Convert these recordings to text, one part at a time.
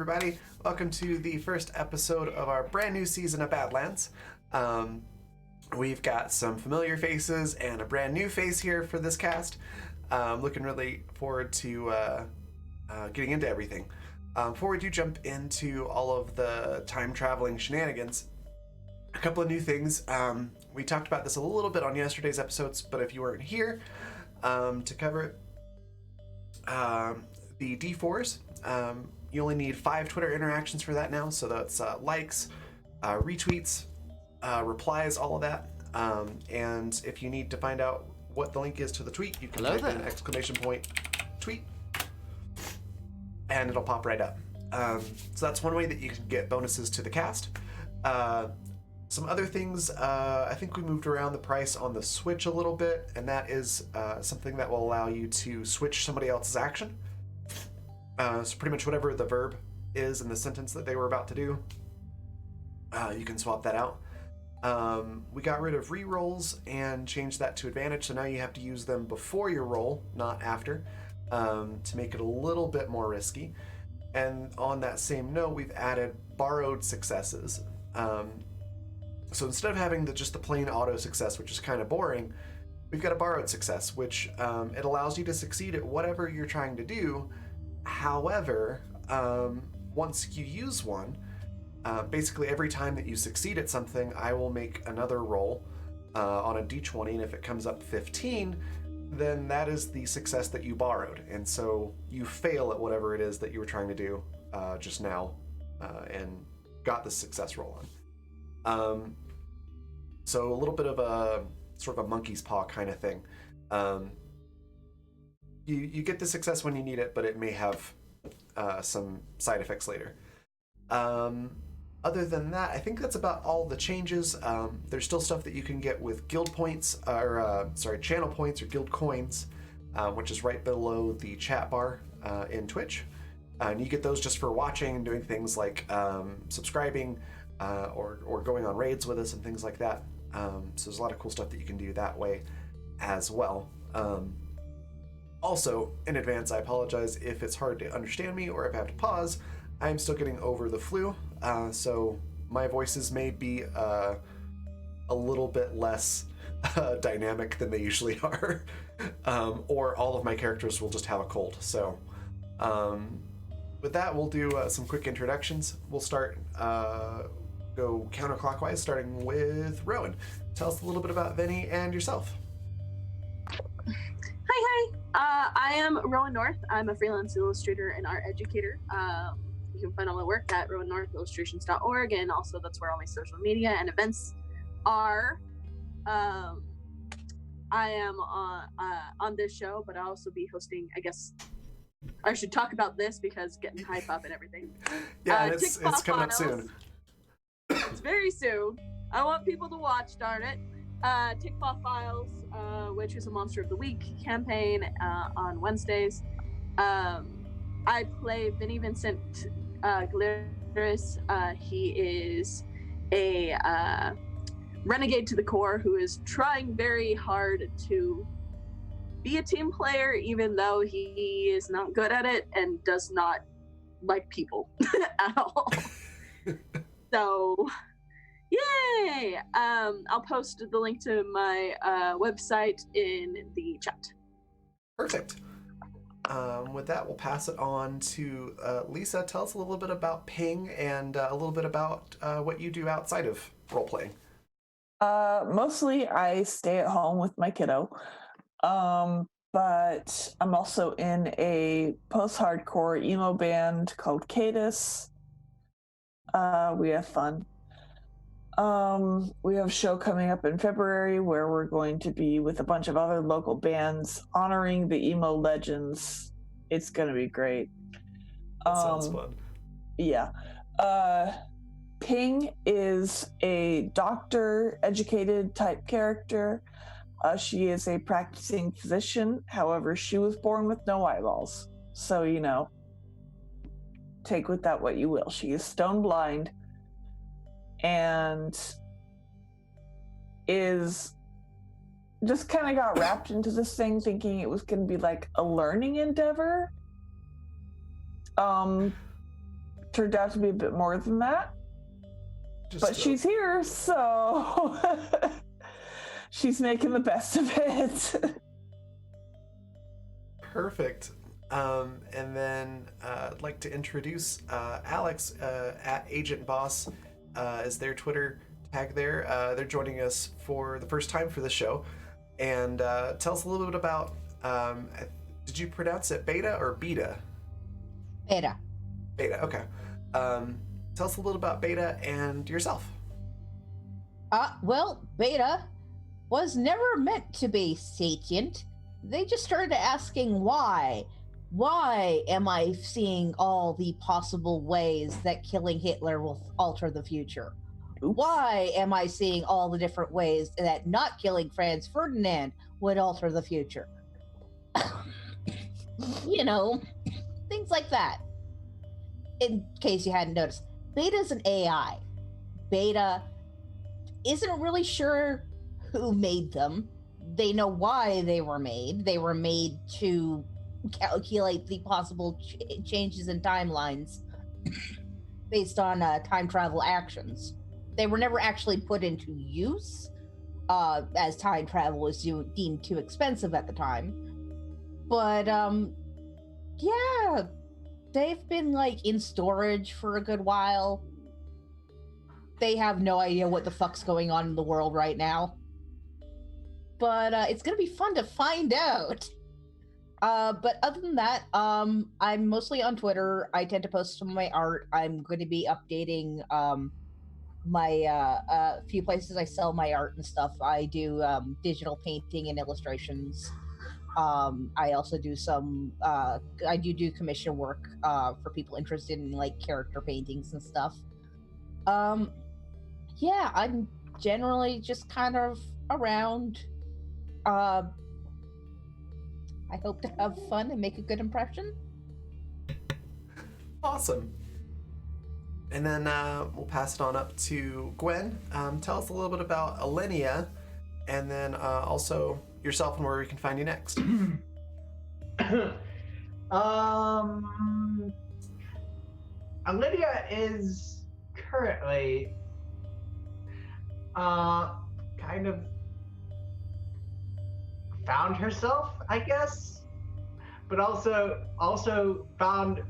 everybody. Welcome to the first episode of our brand new season of Badlands. We've got some familiar faces and a brand new face here for this cast. Looking really forward to getting into everything. Before we do jump into all of the time traveling shenanigans, a couple of new things. We talked about this a little bit on yesterday's episodes, but if you weren't here to cover it, the D4s, you only need 5 Twitter interactions for that now, so that's likes, retweets, replies, all of that. And if you need to find out what the link is to the tweet, you can type in exclamation point tweet, and it'll pop right up. So that's one way that you can get bonuses to the cast. Some other things, I think we moved around the price on the Switch a little bit, and that is something that will allow you to switch somebody else's action. So pretty much whatever the verb is in the sentence that they were about to do, you can swap that out. We got rid of re-rolls and changed that to advantage, so now you have to use them before your roll, not after, to make it a little bit more risky. And on that same note, we've added borrowed successes. So instead of having just the plain auto success, which is kind of boring, we've got a borrowed success, which it allows you to succeed at whatever you're trying to do. However, once you use one, basically every time that you succeed at something, I will make another roll on a d20, and if it comes up 15, then that is the success that you borrowed. And so you fail at whatever it is that you were trying to do just now and got the success roll on. So a little bit of a sort of a monkey's paw kind of thing. You get the success when you need it, but it may have some side effects later. Other than that, I think that's about all the changes. There's still stuff that you can get with guild points, or channel points or guild coins, which is right below the chat bar in Twitch. And you get those just for watching and doing things like subscribing or going on raids with us and things like that. So there's a lot of cool stuff that you can do that way as well. Also, in advance, I apologize if it's hard to understand me or if I have to pause. I'm still getting over the flu, so my voices may be a little bit less dynamic than they usually are, or all of my characters will just have a cold. So with that, we'll do some quick introductions. We'll start, go counterclockwise, starting with Rowan. Tell us a little bit about Vinny and yourself. Hi. I am Rowan North. I'm a freelance illustrator and art educator. You can find all my work at rowannorthillustrations.org, and also that's where all my social media and events are. I am on this show, but I'll also be hosting, I guess I should talk about this because getting hype up and everything. Yeah, it's coming up soon. It's very soon. I want people to watch, darn it. Tickball Files, which is a Monster of the Week campaign on Wednesdays. I play Vinny Vincent Galeris. He is a renegade to the core who is trying very hard to be a team player, even though he is not good at it and does not like people at all. So, yay! I'll post the link to my website in the chat. Perfect. With that, we'll pass it on to Lisa. Tell us a little bit about Ping and a little bit about what you do outside of role-playing. Mostly I stay at home with my kiddo, but I'm also in a post-hardcore emo band called Cadus. We have fun. We have a show coming up in February where we're going to be with a bunch of other local bands honoring the emo legends. It's going to be great. That sounds fun. Yeah. Ping is a doctor-educated type character. She is a practicing physician. However, she was born with no eyeballs. So, take with that what you will. She is stone blind and is just kind of got wrapped into this thing thinking it was going to be like a learning endeavor. turned out to be a bit more than that. But she's here, so she's making the best of it. Perfect. And then I'd like to introduce Alex at Agent Boss is their Twitter tag there. They're joining us for the first time for the show. And tell us a little bit about, did you pronounce it beta or beta? Beta. Beta, okay. Tell us a little about Beta and yourself. Well, Beta was never meant to be sentient. They just started asking why. Why am I seeing all the possible ways that killing Hitler will alter the future? Oops. Why am I seeing all the different ways that not killing Franz Ferdinand would alter the future? You know, things like that. In case you hadn't noticed, Beta's an AI. Beta isn't really sure who made them. They know why they were made. They were made to calculate the possible changes in timelines based on time travel actions. They were never actually put into use, as time travel was deemed too expensive at the time. But, yeah, they've been, like, in storage for a good while. They have no idea what the fuck's going on in the world right now. But it's gonna be fun to find out. But other than that, I'm mostly on Twitter. I tend to post some of my art. I'm going to be updating my few places I sell my art and stuff. I do digital painting and illustrations. I also do some I do commission work for people interested in like character paintings and stuff. Yeah, I'm generally just kind of around. I hope to have fun and make a good impression. Awesome. And then we'll pass it on up to Gwen. Tell us a little bit about Alenia, and then also yourself and where we can find you next. Alenia is currently kind of found herself, I guess, but also found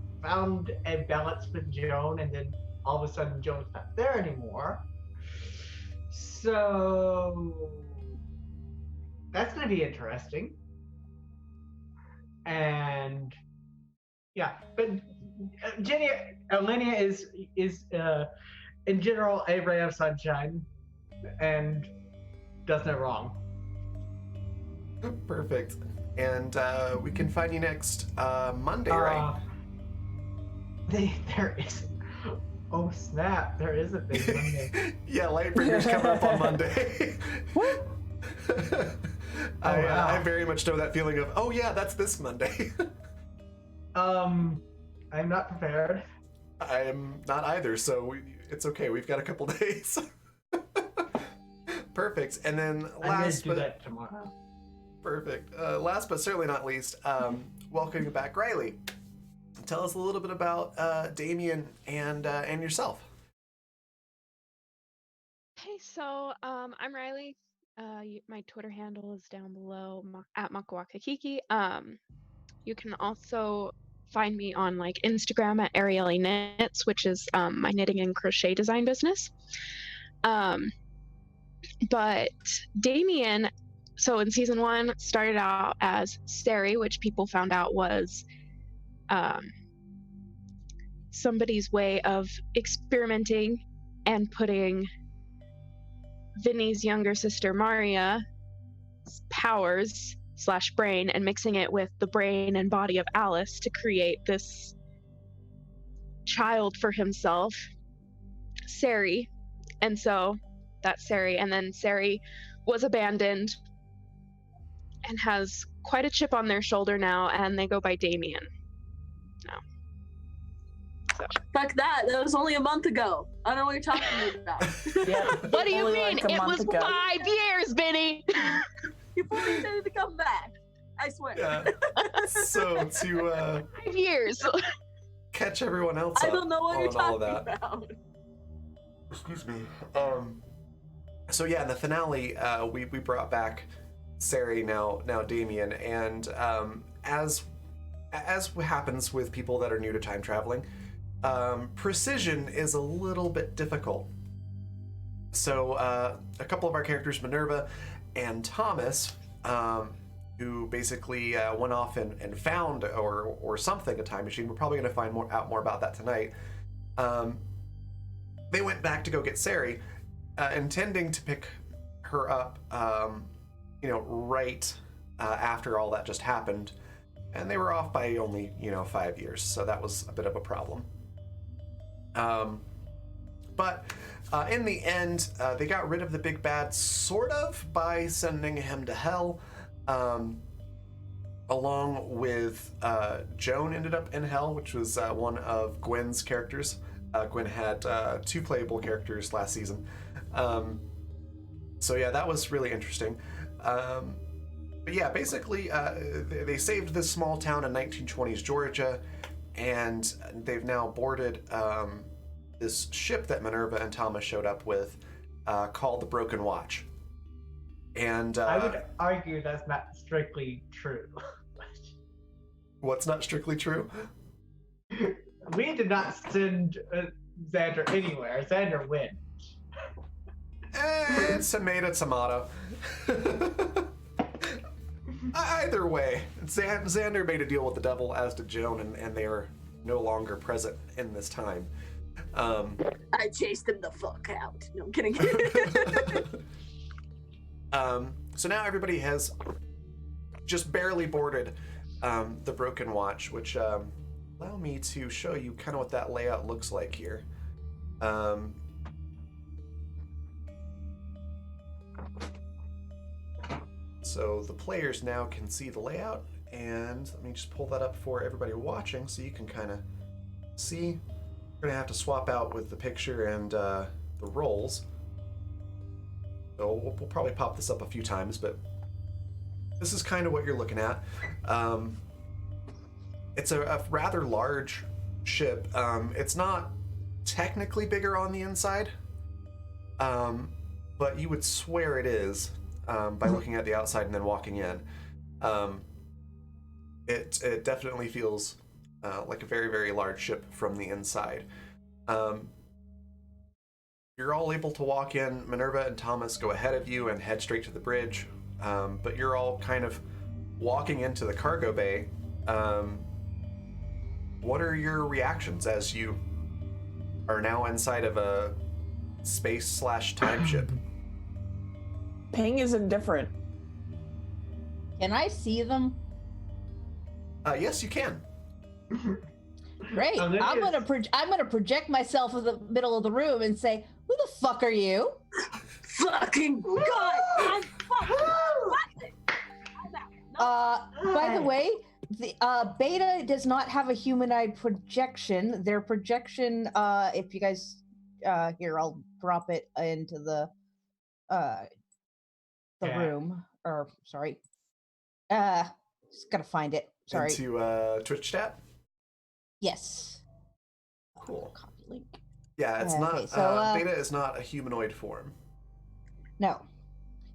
a balance with Joan, and then all of a sudden Joan's not there anymore. So that's going to be interesting. And yeah, but Alenia is in general a ray of sunshine and does no wrong. Perfect. And we can find you next Monday, right? There is. Oh snap! There is a big Monday. Yeah, Lightbringer's coming up on Monday. I very much know that feeling of, oh yeah, that's this Monday. I'm not prepared. I am not either, so it's okay. We've got a couple days. Perfect. And then last, I'm gonna do that tomorrow. Perfect. Last but certainly not least, welcoming back Riley. Tell us a little bit about Damien and yourself. Hey, so I'm Riley. My Twitter handle is down below at Makawakakiki. You can also find me on like Instagram at Arieli Knits, which is my knitting and crochet design business. But Damien, so in season 1, started out as Sari, which people found out was somebody's way of experimenting and putting Vinny's younger sister Maria's powers / brain and mixing it with the brain and body of Alice to create this child for himself, Sari. And so that's Sari. And then Sari was abandoned and has quite a chip on their shoulder now, and they go by Damien now. So. Fuck that. That was only a month ago. I don't know what you're talking about. Yeah, What do you mean? like It was ago. 5 years, Vinny. You fully intended to come back. I swear. Yeah. So to 5 years. catch everyone else I up don't know what you're on all of talking that. about. Excuse me. So yeah, in the finale, we brought back Sari, now Damien, and as happens with people that are new to time traveling, precision is a little bit difficult. So a couple of our characters, Minerva and Thomas, who basically went off and found or something a time machine. We're probably going to find out more about that tonight. They went back to go get Sari, intending to pick her up, right after all that just happened, and they were off by only 5 years, so that was a bit of a problem. But in the end, they got rid of the big bad, sort of, by sending him to hell. Along with Joan ended up in hell, which was one of Gwen's characters. Gwen had 2 playable characters last season. So yeah, that was really interesting. But yeah, basically, they saved this small town in 1920s Georgia, and they've now boarded this ship that Minerva and Thomas showed up with, called the Broken Watch. And I would argue that's not strictly true. What's not strictly true? We did not send Xander anywhere. Xander wins. It's tomato. Either way, Xander made a deal with the devil, as did Joan, and they are no longer present in this time. I chased him the fuck out. No, I'm kidding. So now everybody has just barely boarded the Broken Watch, which allow me to show you kind of what that layout looks like here. So the players now can see the layout, and let me just pull that up for everybody watching so you can kind of see. We're gonna have to swap out with the picture and the roles. So we'll probably pop this up a few times, but this is kind of what you're looking at. It's a rather large ship. It's not technically bigger on the inside, but you would swear it is by looking at the outside and then walking in. It definitely feels like a very, very large ship from the inside. You're all able to walk in. Minerva and Thomas go ahead of you and head straight to the bridge, but you're all kind of walking into the cargo bay. What are your reactions as you are now inside of a space/time ship? Ping is indifferent. Can I see them? Yes, you can. Great. I'm gonna project myself in the middle of the room and say, "Who the fuck are you?" Fucking God! I'm fucking. By the way, the Beta does not have a humanoid projection. Their projection, if you guys here, I'll drop it into the room. Or sorry, just gotta find it. Sorry. Into Twitch chat. Yes. Cool. Copy link. Yeah, it's not. Okay, so, Beta is not a humanoid form. No.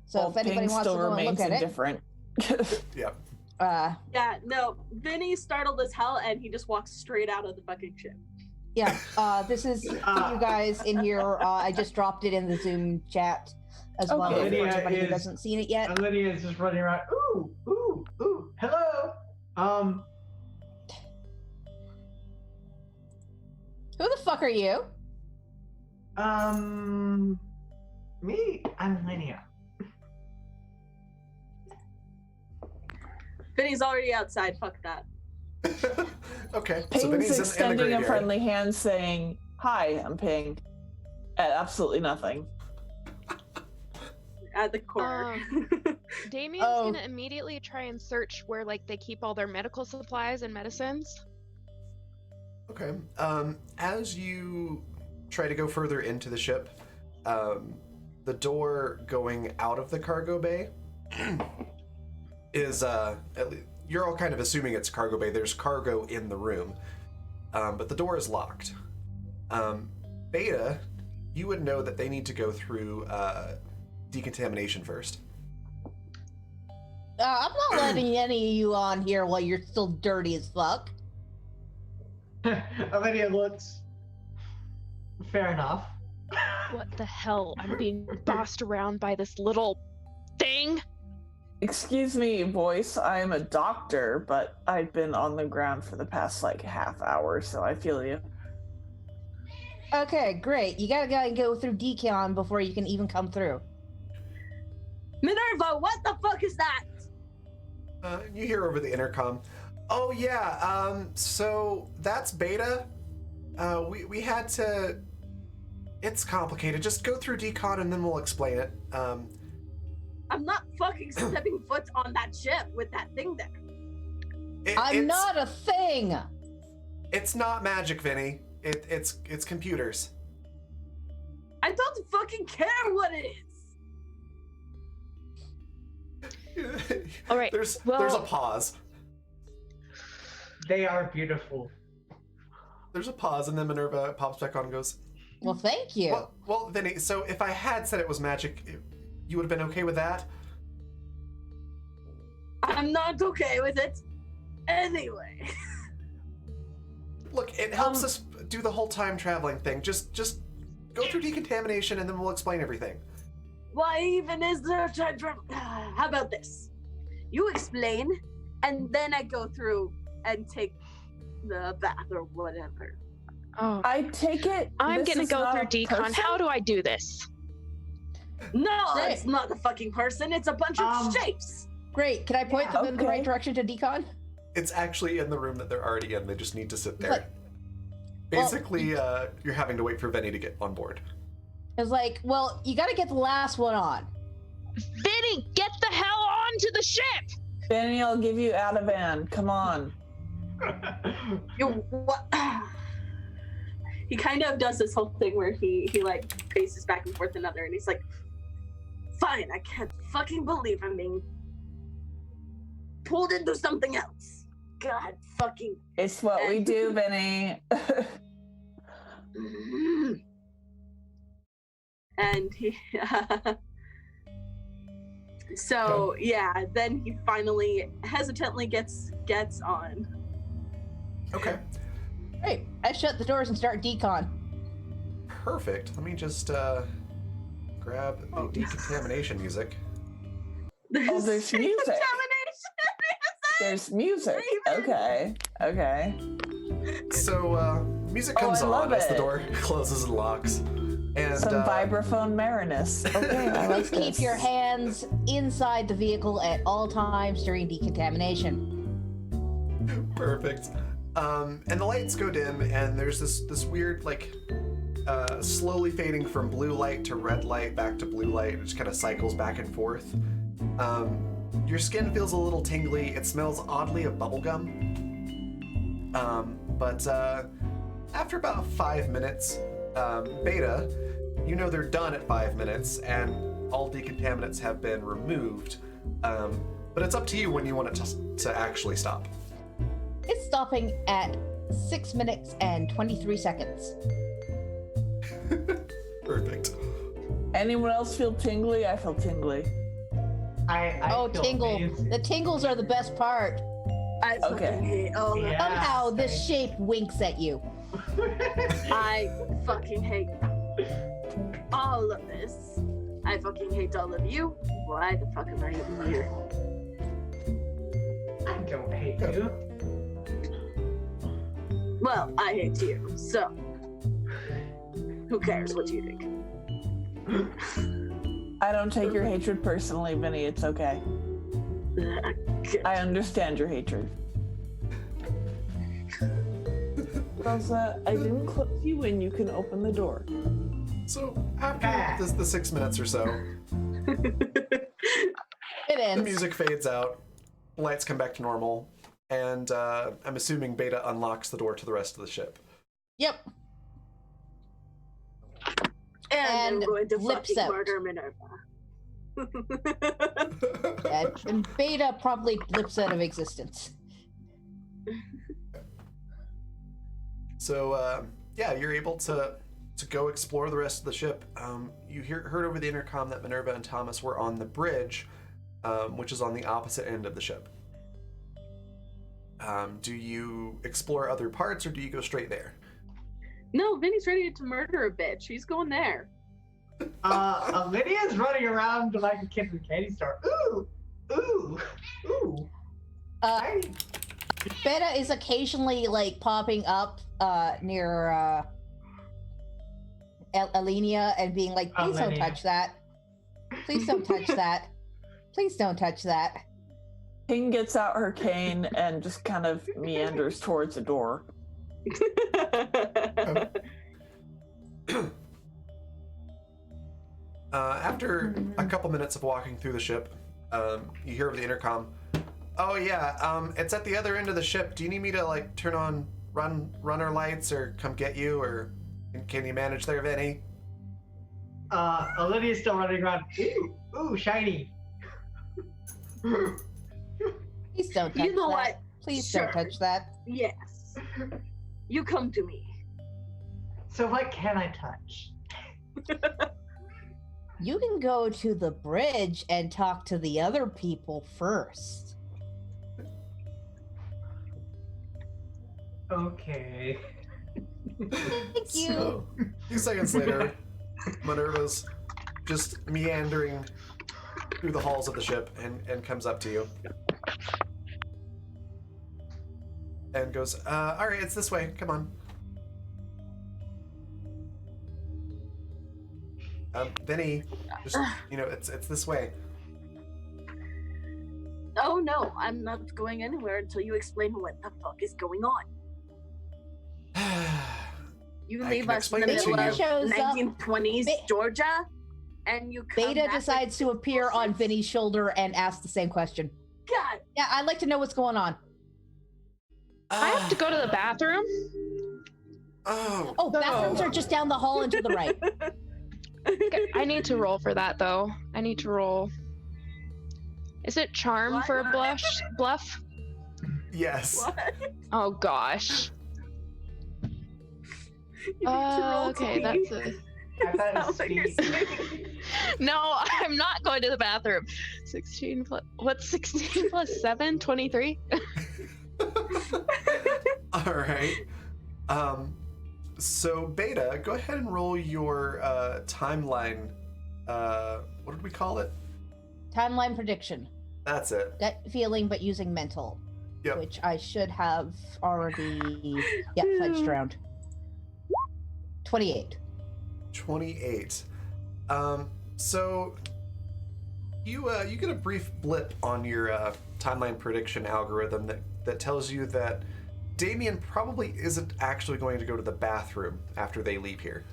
So if anybody Ping wants to still go and remains look at indifferent. Yep. Yeah, no. Vinny startled as hell, and he just walks straight out of the fucking ship. Yeah. This is you guys in here. I just dropped it in the Zoom chat as well for Lydia anybody who is- hasn't seen it yet. Lydia is just running around. Ooh, ooh, ooh. Hello. Who the fuck are you? Me. I'm Lydia. Vinny's already outside. Fuck that. Okay. Ping's so Vinny's in the extending a graveyard. friendly hand saying, "Hi, I'm Ping." At absolutely nothing. At the corner. Damien's Oh. gonna immediately try and search where they keep all their medical supplies and medicines. Okay. As you try to go further into the ship, the door going out of the cargo bay is you're all kind of assuming it's cargo bay. There's cargo in the room. but the door is locked. Beta, you would know that they need to go through decontamination first. I'm not letting any of you on here while you're still dirty as fuck. Olivia looks. Fair enough. What the hell? I'm being bossed around by this little thing? Excuse me, voice. I'm a doctor, but I've been on the ground for the past like half hour, so I feel you. Okay, great. You gotta go through decon before you can even come through. Minerva, what the fuck is that? You hear over the intercom. Oh yeah, so that's Beta. We had to. It's complicated. Just go through decon and then we'll explain it. I'm not fucking stepping foot on that ship with that thing there. I'm not a thing. It's not magic, Vinny. It's computers. I don't fucking care what it is. All right. There's a pause. They are beautiful. There's a pause, and then Minerva pops back on and goes, Well, thank you. Well, Vinny, so if I had said it was magic, you would have been okay with that? I'm not okay with it. Anyway. Look, it helps us do the whole time traveling thing. Just go through decontamination, and then we'll explain everything. Why even is there time travel? How about this? You explain, and then I go through and take the bath or whatever. Oh, I take it. I'm this gonna is go not through a decon. person? How do I do this? No, Great. it's not a fucking person. It's a bunch of shapes. Great. Can I point them in the okay. right direction to decon? It's actually in the room that they're already in. They just need to sit there. But- Basically, you're having to wait for Vinny to get on board. It's like, well, you gotta get the last one on. Vinny, get the hell onto the ship! Benny, I'll give you Ativan. Come on. You what? He kind of does this whole thing where he like paces back and forth another, and he's like, "Fine, I can't fucking believe I'm being pulled into something else. God fucking." It's what we do, Benny. And he so yeah, then he finally hesitantly gets on. Okay. Great. I shut the doors and start decon. Perfect. Let me just grab the decontamination music. Oh, there's music. There's music. Okay. Okay. So music comes I love on as the it. door closes and locks. And Some vibraphone Marinus. Okay, I like Let's keep this. your hands inside the vehicle at all times during decontamination. perfect. And the lights go dim, and there's this weird like slowly fading from blue light to red light back to blue light. It just kind of cycles back and forth. Your skin feels a little tingly. It smells oddly of bubblegum. But after about 5 minutes, Beta, you know they're done at 5 minutes, and all decontaminants have been removed. But it's up to you when you want it to actually stop. It's stopping at 6 minutes and 23 seconds. Perfect. Anyone else feel tingly? I feel tingly. I Oh, feel tingle. amazing. The tingles are the best part. I fucking Okay. hate all of Yeah. Somehow this same. shape winks at you. I fucking hate all of this. I fucking hate all of you. Why the fuck am I even here? I don't hate you. Well, I hate you, so who cares what you think? I don't take your hatred personally, Vinny. It's okay. Good. I understand your hatred. Rosa, I didn't close you in. You can open the door. So after the 6 minutes or so, It the ends. music fades out, lights come back to normal, and I'm assuming Beta unlocks the door to the rest of the ship. Yep. And And I'm going to lips fucking out. murder Minerva. And Beta probably blips out of existence. So yeah, you're able to go explore the rest of the ship. You heard over the intercom that Minerva and Thomas were on the bridge, which is on the opposite end of the ship. Do you explore other parts, or do you go straight there? No, Vinny's ready to murder a bitch. He's going there. Lydia's running around like a kid in a candy store. Ooh, ooh, ooh. Shiny. Beta is occasionally like popping up near Alenia and being like, please don't touch that. Please don't touch that. Please don't touch that. King gets out her cane and just kind of meanders towards the door. After a couple minutes of walking through the ship, you hear over the intercom, "Oh yeah, it's at the other end of the ship. Do you need me to like run our lights, or come get you, or can you manage there, Vinny?" Olivia's still running around. Ooh, ooh, shiny. Please don't touch You know that. what? Please Sure. don't touch that. Yes. You come to me. So what can I touch? You can go to the bridge and talk to the other people first. Okay. Thank you. So, a few seconds later, Minerva's just meandering through the halls of the ship and comes up to you. And goes, all right, it's this way. Come on. Vinny, just, it's this way. Oh no, I'm not going anywhere until you explain what the fuck is going on. You I leave can us in the explain it to middle you. of Shows up. 1920s Georgia, and you come Beta back decides to with appear on bullshit? Vinny's shoulder and ask the same question. God, Yeah, I'd like to know what's going on. I have to go to the bathroom. Oh, Oh, bathrooms are just down the hall and to the right. Okay, I need to roll for that though. I need to roll. Is it charm What? for a bluff? yes. what? Oh gosh. You need to roll Okay, to that's me. a. I thought it was Sounds like you're speed. saying. No, I'm not going to the bathroom. 16 plus. What's 16 plus 7? 23? All right. So Beta, go ahead and roll your timeline. What did we call it? Timeline prediction. That's it. Gut feeling, but using mental. Yep. Which I should have already fudged around. 28. 28. So you get a brief blip on your timeline prediction algorithm that tells you that Damien probably isn't actually going to go to the bathroom after they leave here.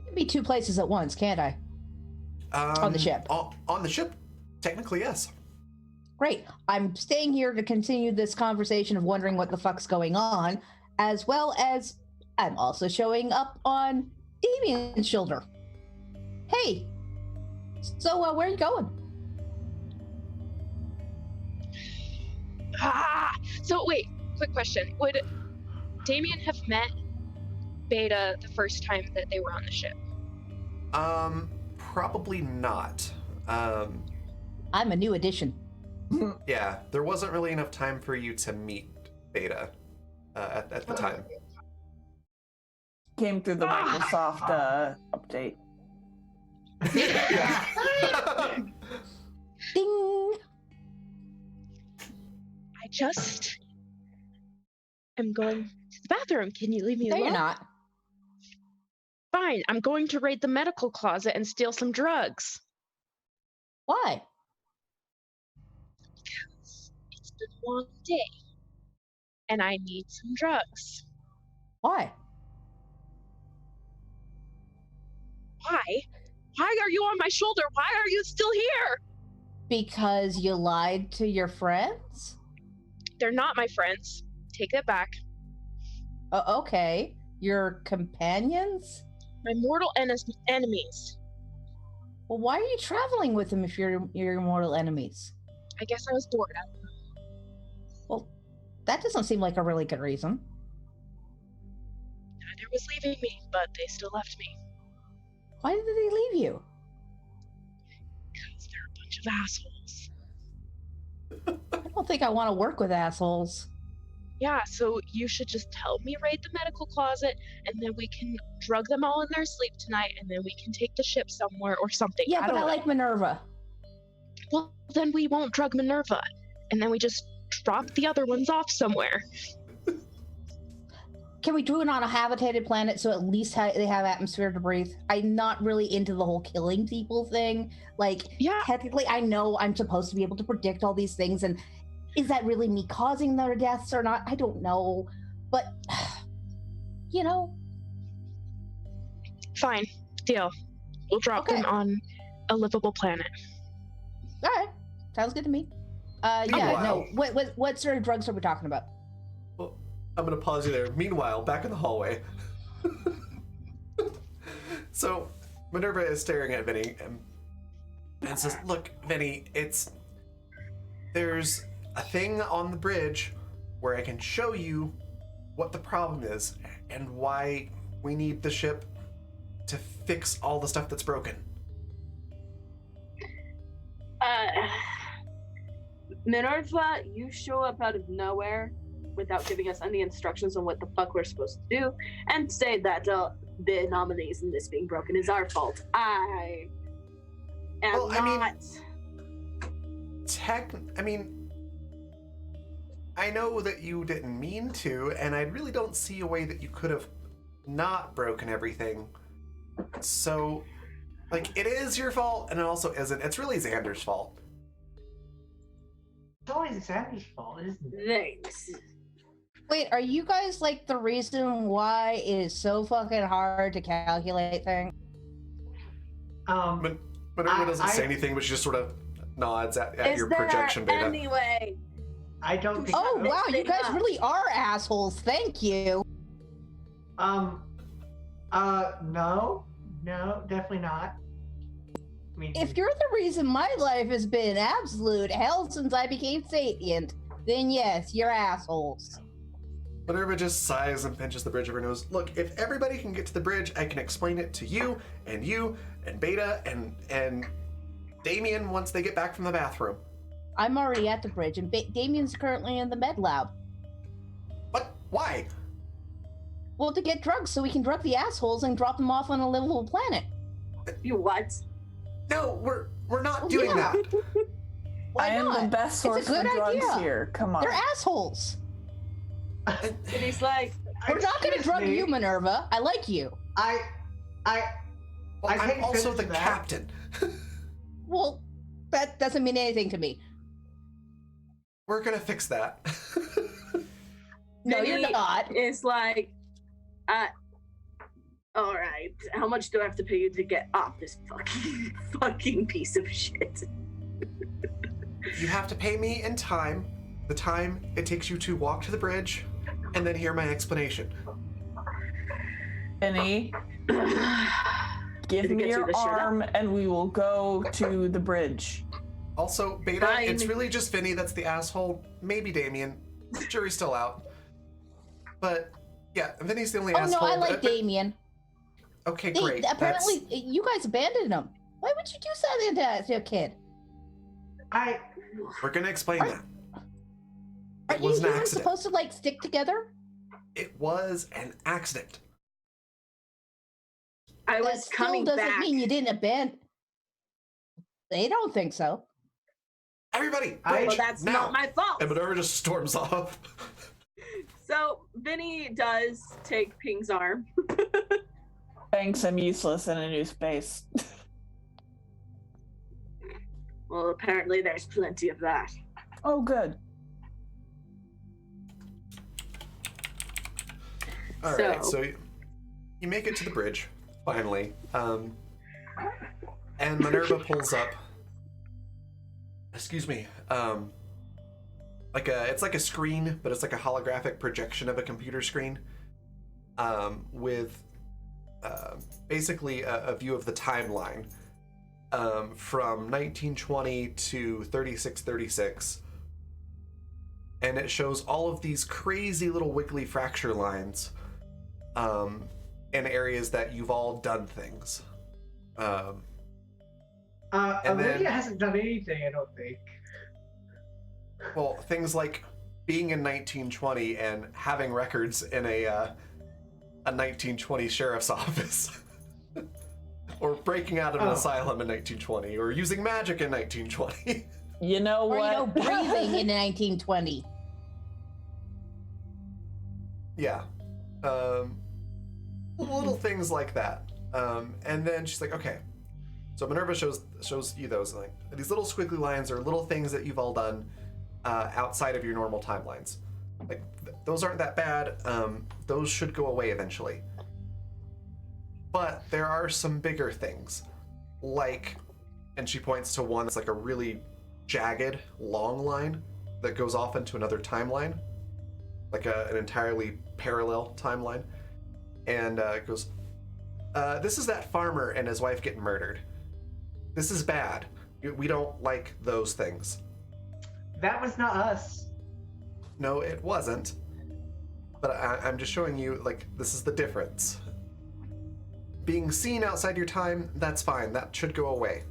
I can be two places at once, can't I? On the ship. On the ship, technically, yes. Great. I'm staying here to continue this conversation of wondering what the fuck's going on, as well as I'm also showing up on Damien's shoulder. Hey, so where are you going? So wait, quick question. Would Damien have met Beta the first time that they were on the ship? Probably not. I'm a new addition. Yeah, there wasn't really enough time for you to meet Beta at the time. Came through the Microsoft update. Ding! I just am going to the bathroom. Can you leave me No, alone? you're not. Fine. I'm going to raid the medical closet and steal some drugs. Why? It's been a long day. And I need some drugs. Why? Why? Why are you on my shoulder? Why are you still here? Because you lied to your friends? They're not my friends. Take that back. Okay. Your companions? My mortal enemies. Well, why are you traveling with them if you're your mortal enemies? I guess I was bored. Well, that doesn't seem like a really good reason. Neither was leaving me, but they still left me. Why did they leave you? Because they're a bunch of assholes. I don't think I want to work with assholes. Yeah, so you should just help me raid the medical closet, and then we can drug them all in their sleep tonight, and then we can take the ship somewhere or something. Yeah, but don't I know. like Minerva. Well, then we won't drug Minerva, and then we just drop the other ones off somewhere. Can we do it on a habitated planet so at least they have atmosphere to breathe? I'm not really into the whole killing people thing. Like, Yeah. technically, I know I'm supposed to be able to predict all these things, and is that really me causing their deaths or not? I don't know. But, you know. Fine, deal. We'll drop Okay. them on a livable planet. All right. Sounds good to me. Yeah, no. Meanwhile- What sort of drugs are we talking about? Well, I'm gonna pause you there. Meanwhile, back in the hallway. So, Minerva is staring at Vinny and says, "Look, Vinny, there's a thing on the bridge where I can show you what the problem is and why we need the ship to fix all the stuff that's broken." Minerva, you show up out of nowhere without giving us any instructions on what the fuck we're supposed to do, and say that the anomalies in this being broken is our fault. I am Well, I mean- not. I know that you didn't mean to, and I really don't see a way that you could have not broken everything. So, like, it is your fault, and it also isn't. It's really Xander's fault. It's always Xander's fault, isn't it? Thanks. Wait, are you guys like the reason why it is so fucking hard to calculate things? Minerva doesn't say anything, but she just sort of nods at Is your there projection data. anyway? I don't think Oh so. wow, you guys up. really are assholes. Thank you. No, definitely not. I mean, If you're the reason my life has been absolute hell since I became sapient, then yes, you're assholes. Minerva just sighs and pinches the bridge of her nose. Look, if everybody can get to the bridge, I can explain it to you and Beta and Damien once they get back from the bathroom. I'm already at the bridge, and Damien's currently in the med lab. What? Why? Well, to get drugs so we can drug the assholes and drop them off on a livable planet. You what? No, we're not doing Yeah. that. Why I am not? the best It's source a good for drugs idea. here. Come on. They're assholes. And he's like, We're not going to Excuse drug me, you, Minerva. I like you. I Well, I I'm can't also finish the that. captain. Well, that doesn't mean anything to me. We're gonna fix that. No, you're Vinny not. It's like, all right. How much do I have to pay you to get off this fucking piece of shit? You have to pay me in time, the time it takes you to walk to the bridge, and then hear my explanation. Vinny, give Did it me get you your the shut up? arm and we will go to the bridge. Also, Beta, Fine. it's really just Vinny that's the asshole. Maybe Damien. Jury's still out. But yeah, Vinny's the only Oh no, asshole. I like but- Damien. Okay, They, great. apparently, you guys abandoned him. Why would you do something to a kid? We're gonna explain Are- that. Are It you was an humans accident. supposed to like stick together? It was an accident. I That was still coming doesn't back. mean you didn't abandon. They don't think so. Everybody, I- bridge, Well, that's now. not my fault. And Minerva just storms off. So Vinny does take Ping's arm. Thanks, I'm useless in a new space. Well, apparently there's plenty of that. Oh, good. All So- right, so you make it to the bridge finally, and Minerva pulls up. Excuse me. It's like a screen, but it's like a holographic projection of a computer screen, with basically a view of the timeline from 1920 to 3636. And it shows all of these crazy little wiggly fracture lines in areas that you've all done things. And Olivia then- hasn't done anything, I don't think. Well, things like being in 1920 and having records in a 1920 sheriff's office. Or breaking out of an asylum in 1920, or using magic in 1920. You know Or, what? breathing in 1920. Yeah. Little things like that. And then she's like, okay. So Minerva shows you those. Like, these little squiggly lines are little things that you've all done outside of your normal timelines. Like, those aren't that bad. Those should go away eventually. But there are some bigger things. Like, and she points to one that's like a really jagged, long line that goes off into another timeline. Like an entirely parallel timeline. And it goes, this is that farmer and his wife getting murdered. This is bad. We don't like those things. That was not us. No, it wasn't. But I'm just showing you, like, this is the difference. Being seen outside your time, that's fine. That should go away.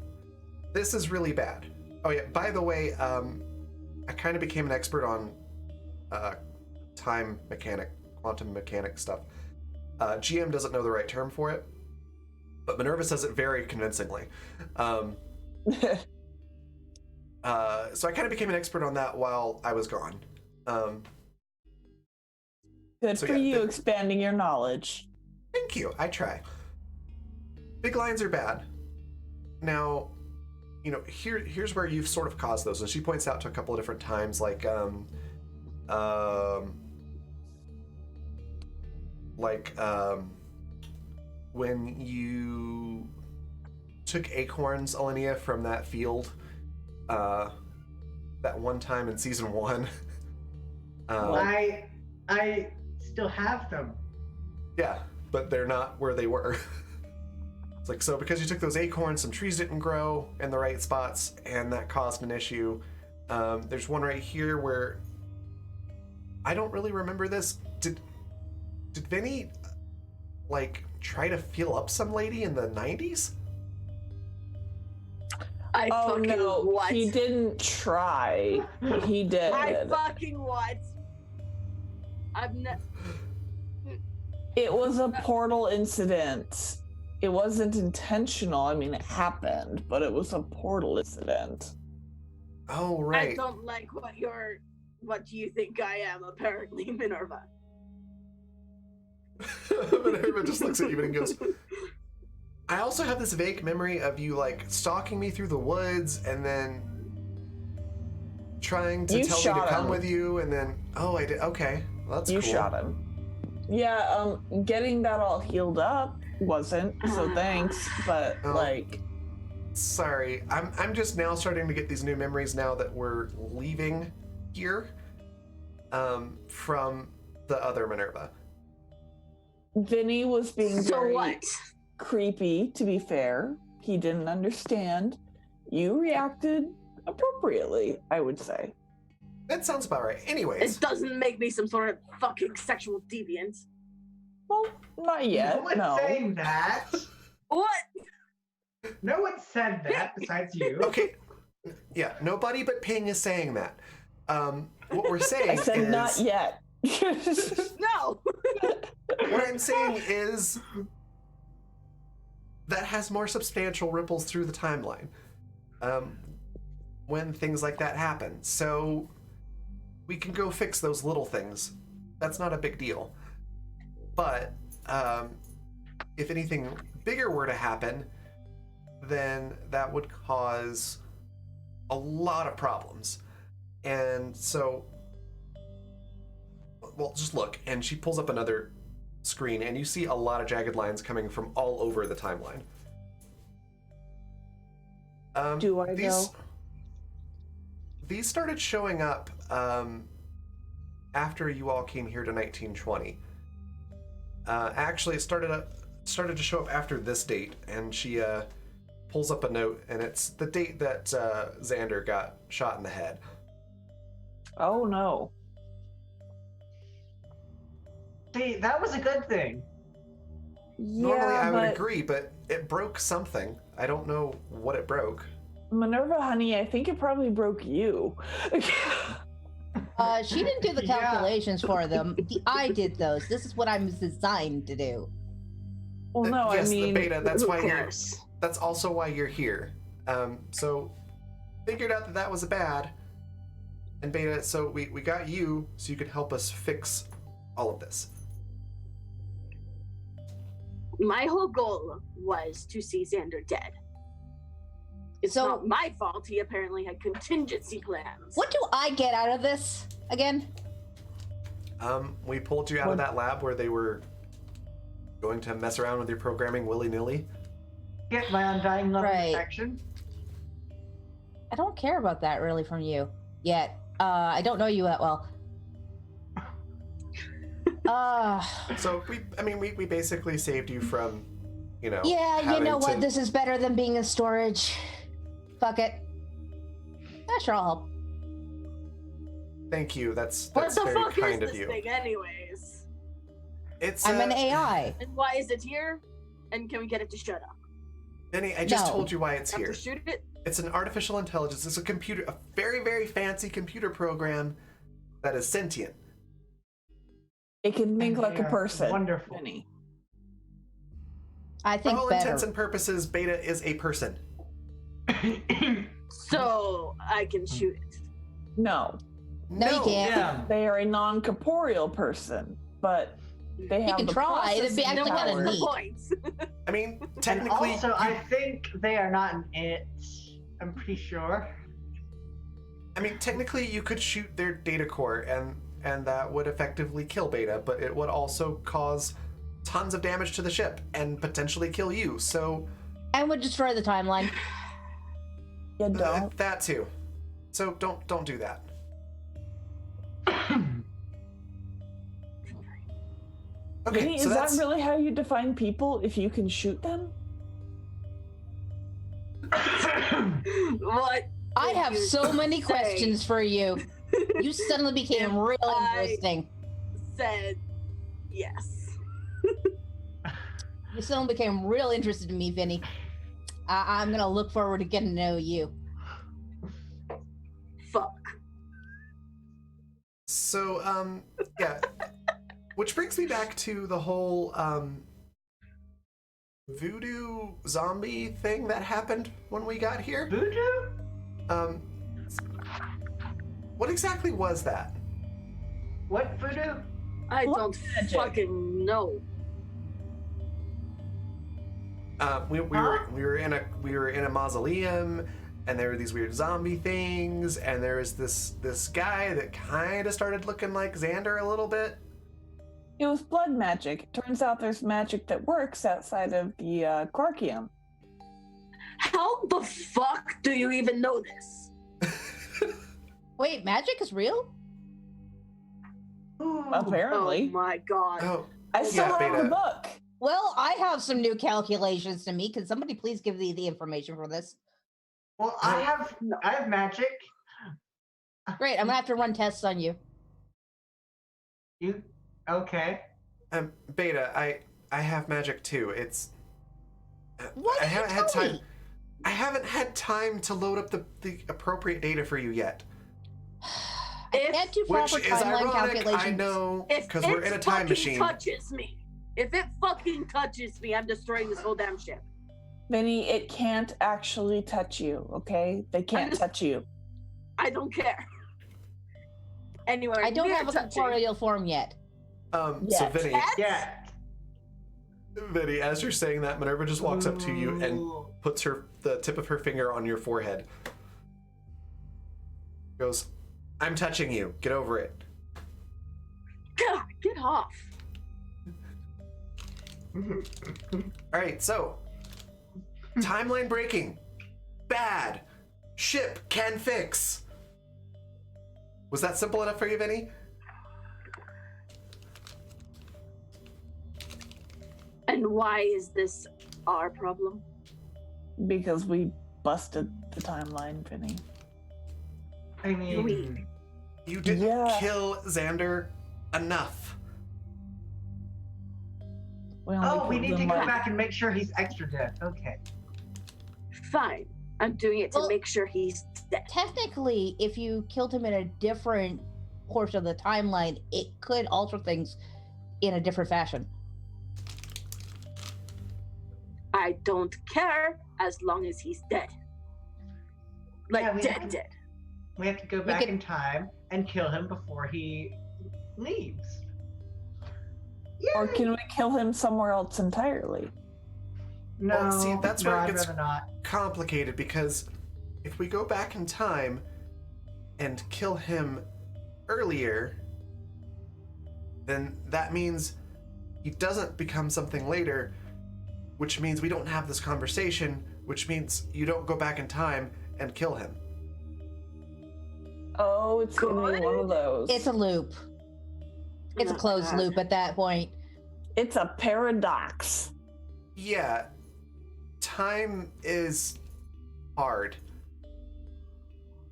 This is really bad. Oh yeah, by the way, I kind of became an expert on time mechanic, quantum mechanic stuff. GM doesn't know the right term for it, but Minerva says it very convincingly. So I kind of became an expert on that while I was gone. Good So for yeah, you, expanding your knowledge. Thank you. I try. Big lines are bad. Now, here's where you've sort of caused those. And she points out to a couple of different times, like when you took acorns, Alenia, from that field, that one time in season 1. I still have them. Yeah, but they're not where they were. It's like, so because you took those acorns, some trees didn't grow in the right spots, and that caused an issue. There's one right here where I don't really remember this. Did Vinny try to feel up some lady in the 90s? I Oh fucking no, what? he didn't try. He did. I fucking what? It was a portal incident. It wasn't intentional. I mean, it happened, but it was a portal incident. Oh, I right. don't like what you think I am, apparently, Minerva. Minerva just looks at you and goes, I also have this vague memory of you, stalking me through the woods and then trying to tell me to come with you, and then, oh, I did, okay. Well, that's You cool. shot him. Yeah, getting that all healed up wasn't, so thanks, but, Oh. Sorry, I'm just now starting to get these new memories now that we're leaving here, from the other Minerva. Vinny was being So very what? creepy, to be fair. He didn't understand. You reacted appropriately, I would say. That sounds about right. Anyways, It doesn't make me some sort of fucking sexual deviant. Well, not yet, No one's no. saying that. What? No one said that besides you. okay, yeah, nobody but Ping is saying that. What we're saying I said is, not yet. No! what I'm saying is that has more substantial ripples through the timeline when things like that happen. So we can go fix those little things. That's not a big deal. But if anything bigger were to happen, then that would cause a lot of problems. And so, well, just look. And she pulls up another screen, and you see a lot of jagged lines coming from all over the timeline. Do I know? These started showing up after you all came here to 1920. Actually, it started to show up after this date, and she pulls up a note, and it's the date that Xander got shot in the head. Oh no. See, that was a good thing. Normally Yeah, I would but agree, but it broke something. I don't know what it broke. Minerva, honey, I think it probably broke you. She didn't do the Yeah. calculations for them. I did those. This is what I'm designed to do. Well, no, Yes, I mean, the beta. That's Who why you're. cares? That's also why you're here. So figured out that was bad. And beta, so we got you so you could help us fix all of this. My whole goal was to see Xander dead. It's So- not my fault. He apparently had contingency plans. What do I get out of this again? We pulled you out of that lab where they were going to mess around with your programming willy-nilly. Get my undying love Right. and affection. I don't care about that really from you yet. I don't know you that well. So we basically saved you from, Yeah, you having know what? to- This is better than being in storage. Fuck it. Yeah, sure, I'll help. Thank you. That's What the very fuck kind is of this you. thing, anyways? It's I'm an AI. And why is it here? And can we get it to shut up? Benny, I just No. told you why it's Have here. to shoot it? It's an artificial intelligence. It's a very, very fancy computer program that is sentient. it can think And like they a are person. Wonderful. Vinny. I For think all better. intents and purposes, Beta is a person. So I can shoot it. No, No, you can't. Yeah. they are a non-corporeal person, but they have can the try. It'd be processing actually kinda powers. neat. Points. I mean, And technically, also, I think they are not an it. I'm pretty sure. technically, you could shoot their data core, and that would effectively kill Beta, but it would also cause tons of damage to the ship and potentially kill you. So And would destroy the timeline. You don't. that too. So don't do that. Okay, Vinny, so is that that's really how you define people? If you can shoot them? What? I did have you so many say? questions for you. You suddenly became real interesting. Said yes. You suddenly became real interested in me, Vinny. I'm gonna look forward to getting to know you. Fuck. So yeah. Which brings me back to the whole voodoo zombie thing that happened when we got here. Voodoo? What exactly was that? What voodoo? I Blood don't magic. fucking know. We were in a mausoleum, and there were these weird zombie things, and there was this guy that kind of started looking like Xander a little bit. It was blood magic. Turns out there's magic that works outside of the Clarkium. How the fuck do you even know this? Wait, magic is real? Apparently. Oh my god. Oh, I still yeah, have Beta. the book. Well, I have some new calculations to me. Can somebody please give me the information for this? Well, I have magic. Great, I'm gonna have to run tests on you. You okay? Beta, I have magic too. It's What I did you haven't had tell time. me? I haven't had time to load up the appropriate data for you yet. I can't do Which proper is timeline ironic, calculations. I know, If because we're in a time machine. touches me, if it fucking touches me, I'm destroying this whole damn ship. Vinny, it can't actually touch you, okay? They can't just- touch you. I don't care. Anyway, I don't near have a touching. corporeal form yet. So Yes. Vinny, Cats? Yeah. Vinny, as you're saying that, Minerva just walks up to you and puts the tip of her finger on your forehead. Goes, "I'm touching you. Get over it." God, get off. All right, so timeline breaking, bad, ship can fix. Was that simple enough for you, Vinny? And why is this our problem? Because we busted the timeline, Vinny. I mean, You didn't Yeah. kill Xander enough. We only Oh, we killed need to him go like- back and make sure he's extra dead. Okay. Fine. I'm doing it to Well- make sure he's dead. Technically, if you killed him in a different portion of the timeline, it could alter things in a different fashion. I don't care as long as he's dead. Like Yeah, we have dead, to- dead. We have to go back could- in time and kill him before he leaves. Or Yay! can we kill him somewhere else entirely? No, Well, see, that's no, where it I'd gets- rather not. Complicated because if we go back in time and kill him earlier, then that means he doesn't become something later, which means we don't have this conversation, which means you don't go back in time and kill him. Oh, it's gonna be one of those. It's a loop. It's a Oh, closed God. loop at that point. It's a paradox. Yeah, time is hard.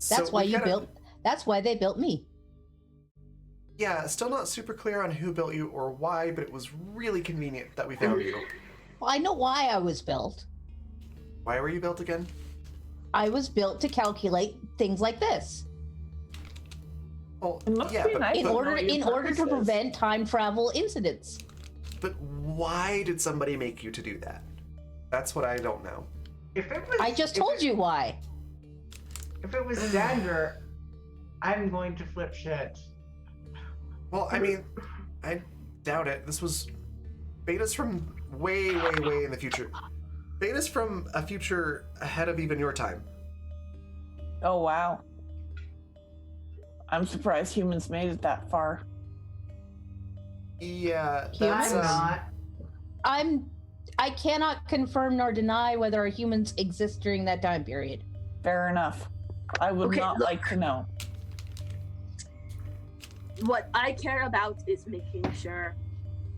That's So why we you gotta- built. That's why they built me. Yeah, still not super clear on who built you or why, but it was really convenient that we found you. Well, I know why I was built. Why were you built again? I was built to calculate things like this Well, It must yeah, be but, nice. in don't order know your in order to purposes. prevent time travel incidents. but why did somebody make you to do that? That's what I don't know. If it was, I just if told it- you why. If it was Xander, I'm going to flip shit. Well, I mean, I doubt it. This was Beta's from way in the future. Beta's from a future ahead of even your time. Oh wow. I'm surprised humans made it that far. Yeah, Humans? that's I'm not. I cannot confirm nor deny whether humans exist during that time period. Fair enough. I would Okay, not look. like to know. What I care about is making sure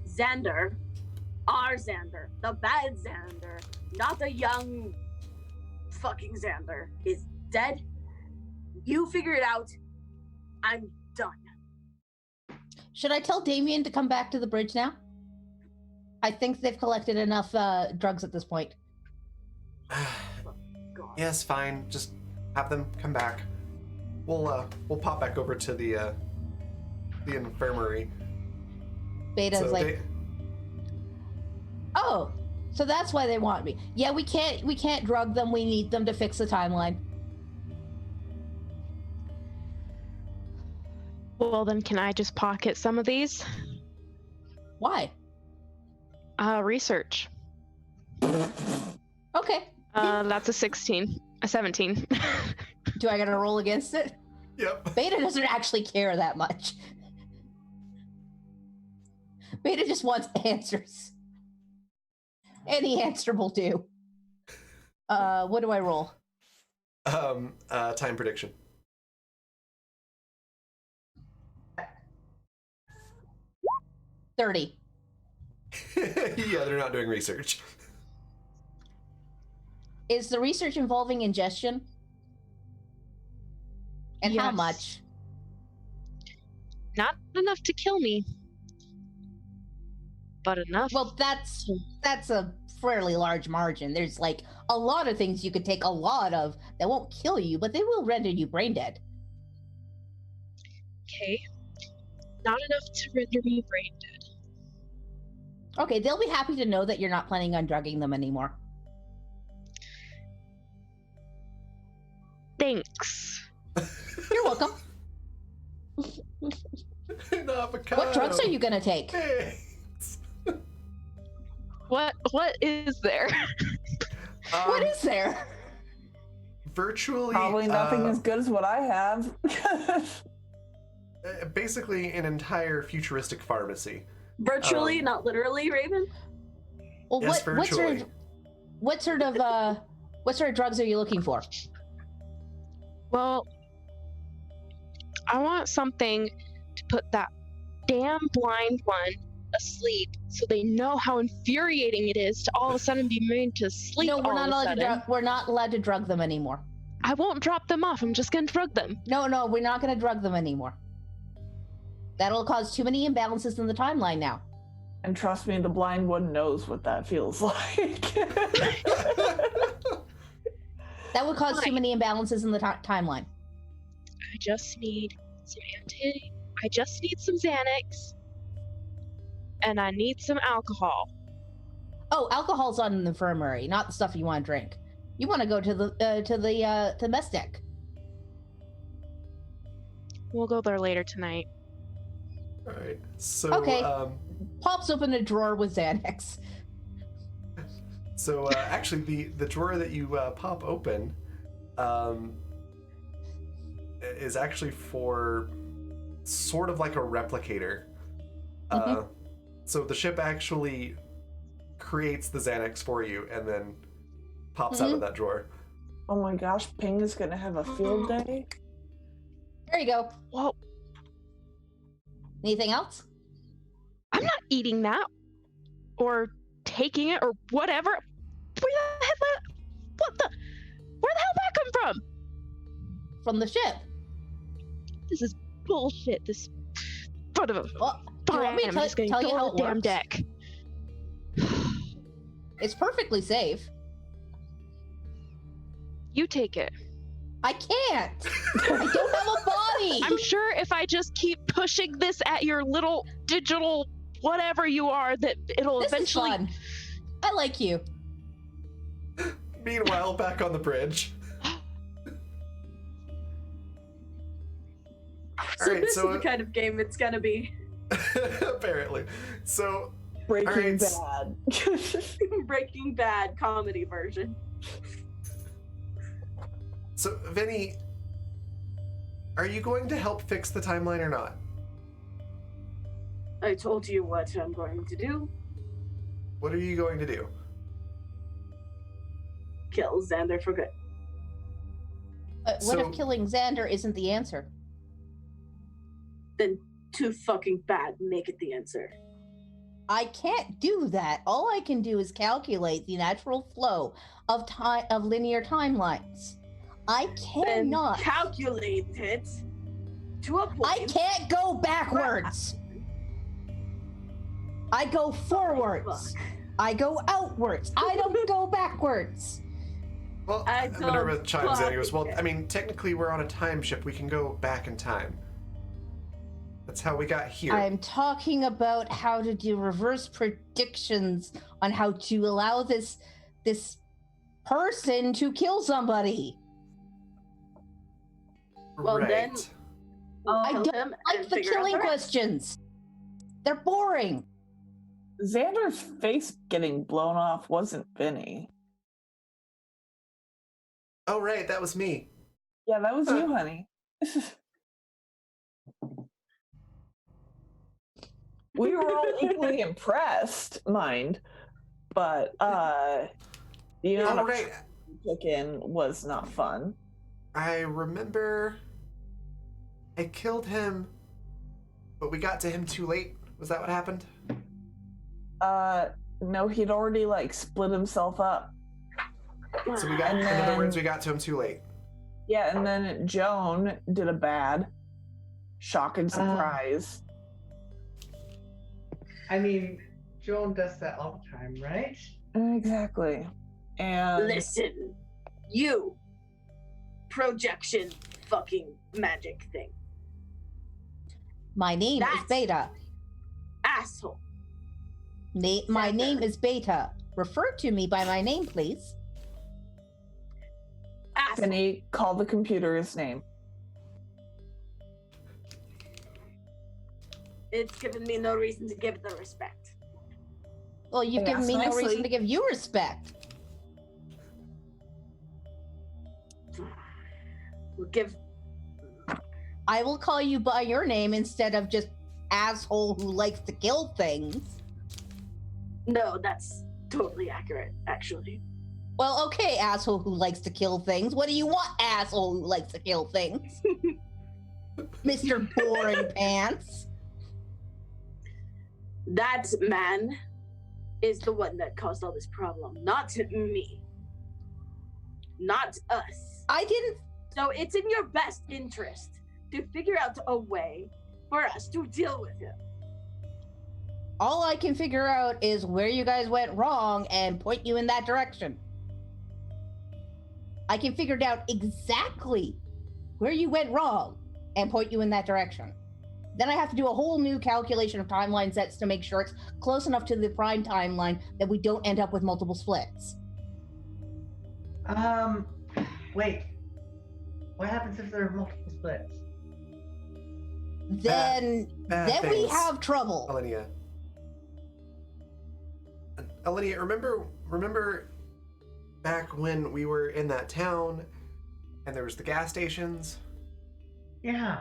Xander, our Xander, the bad Xander, not the young fucking Xander, is dead. You figure it out. I'm done. Should I tell Damien to come back to the bridge now? I think they've collected enough drugs at this point. God. yes, fine. Just have them come back. We'll pop back over to the infirmary. Beta's So like, they- oh, so that's why they want me. Yeah, we can't drug them. We need them to fix the timeline. Well, then can I just pocket some of these? Why? Research. Okay. That's a 16. A 17. Do I gotta roll against it? Yep. Beta doesn't actually care that much. Beta just wants answers. Any answer will do. What do I roll? Time prediction. 30. Yeah, they're not doing research. Is the research involving ingestion? And how Yes. much? Not enough to kill me, but enough. Well, that's a fairly large margin. There's like a lot of things you could take a lot of that won't kill you, but they will render you brain dead. Okay. Not enough to render me brain dead. Okay, they'll be happy to know that you're not planning on drugging them anymore. Thanks. You're welcome. An avocado. What drugs are you gonna take? Thanks. What is there? What is there? Virtually Probably nothing as good as what I have. basically an entire futuristic pharmacy. Virtually, not literally, Raven. Well, Yes, what virtually. sort of drugs are you looking for? Well, I want something to put that damn blind one asleep so they know how infuriating it is to all of a sudden be made to sleep. No, we're all not of a allowed to sudden. drug. We're not allowed to drug them anymore. I won't drop them off. I'm just gonna drug them. No, we're not going to drug them anymore. That'll cause too many imbalances in the timeline now. And trust me, the blind one knows what that feels like. That would cause too many imbalances in the timeline. I just need some I just need some Xanax. And I need some alcohol. Oh, alcohol's on the infirmary, not the stuff you want to drink. You want to go to the mess deck. We'll go there later tonight. All right. So Okay. Pops open a drawer with Xanax. So actually, the drawer that you pop open is actually for sort of like a replicator. So the ship actually creates the Xanax for you and then pops out of that drawer. Oh my gosh, Ping is gonna have a field day. There you go. Whoa. Anything else? I'm not eating that. Or taking it or whatever. Where the hell that come from? From the ship. This is bullshit. This front of a Well, do you want me to I'm just gonna tell you go how on the it damn works? deck. It's perfectly safe. You take it. I can't. I don't have a body. I'm sure if I just keep pushing this at your little digital whatever you are, that it'll This eventually. is fun. I like you. Meanwhile, back on the bridge. So Alright, this so- is the kind of game it's gonna be. Apparently. So, Breaking Alright. Bad. Breaking Bad comedy version. so Vinny, are you going to help fix the timeline or not? I told you what I'm going to do. What are you going to do? Kill Xander for good. But what So- if killing Xander isn't the answer? Then too fucking bad, make it the answer. I can't do that. All I can do is calculate the natural flow of time of linear timelines. I Then cannot. calculate it to a point. I can't go backwards. I go forwards. Fuck. I go outwards. I don't go backwards. Well, I Minerva don't chimes in and goes, well, fucking I mean, technically we're on a time ship. We can go back in time. That's how we got here. I'm talking about how to do reverse predictions on how to allow this person to kill somebody. Well, right. then- I'll I kill don't him like and the figure out killing the rest. questions. They're boring. Xander's face getting blown off wasn't Vinny. Oh, right, that was me. Yeah, that was you, honey. We were all equally impressed, mind, but the amount Oh, of right. we took in was not fun. I remember I killed him, but we got to him too late. Was that what happened? No, he'd already like split himself up. So we got, And in other then- words, we got to him too late. Yeah, and then Joan did a bad shock and surprise. I mean, Joan does that all the time, right? Exactly. And Listen, you projection fucking magic thing. My name is That's- Beta. Asshole. My Xander. name is Beta. Refer to me by my name, please. Asshole. Vinny called the computer his name. It's given me no reason to give it the respect. Well, you've Hey, given me ask no reason nicely. to give you respect. We'll give I will call you by your name instead of just asshole who likes to kill things. no, that's totally accurate, actually. Well, okay, asshole who likes to kill things. What do you want, asshole who likes to kill things? Mr. Boring Pants. That man is the one that caused all this problem, not me. Not us. I didn't. So it's in your best interest to figure out a way for us to deal with him. All I can figure out is where you guys went wrong and point you in that direction. I can figure out exactly where you went wrong and point you in that direction. Then I have to do a whole new calculation of timeline sets to make sure it's close enough to the prime timeline that we don't end up with multiple splits. Wait. What happens if there are multiple splits? Then Bad we things. have trouble. Alinea, remember back when we were in that town and there was the gas stations? Yeah.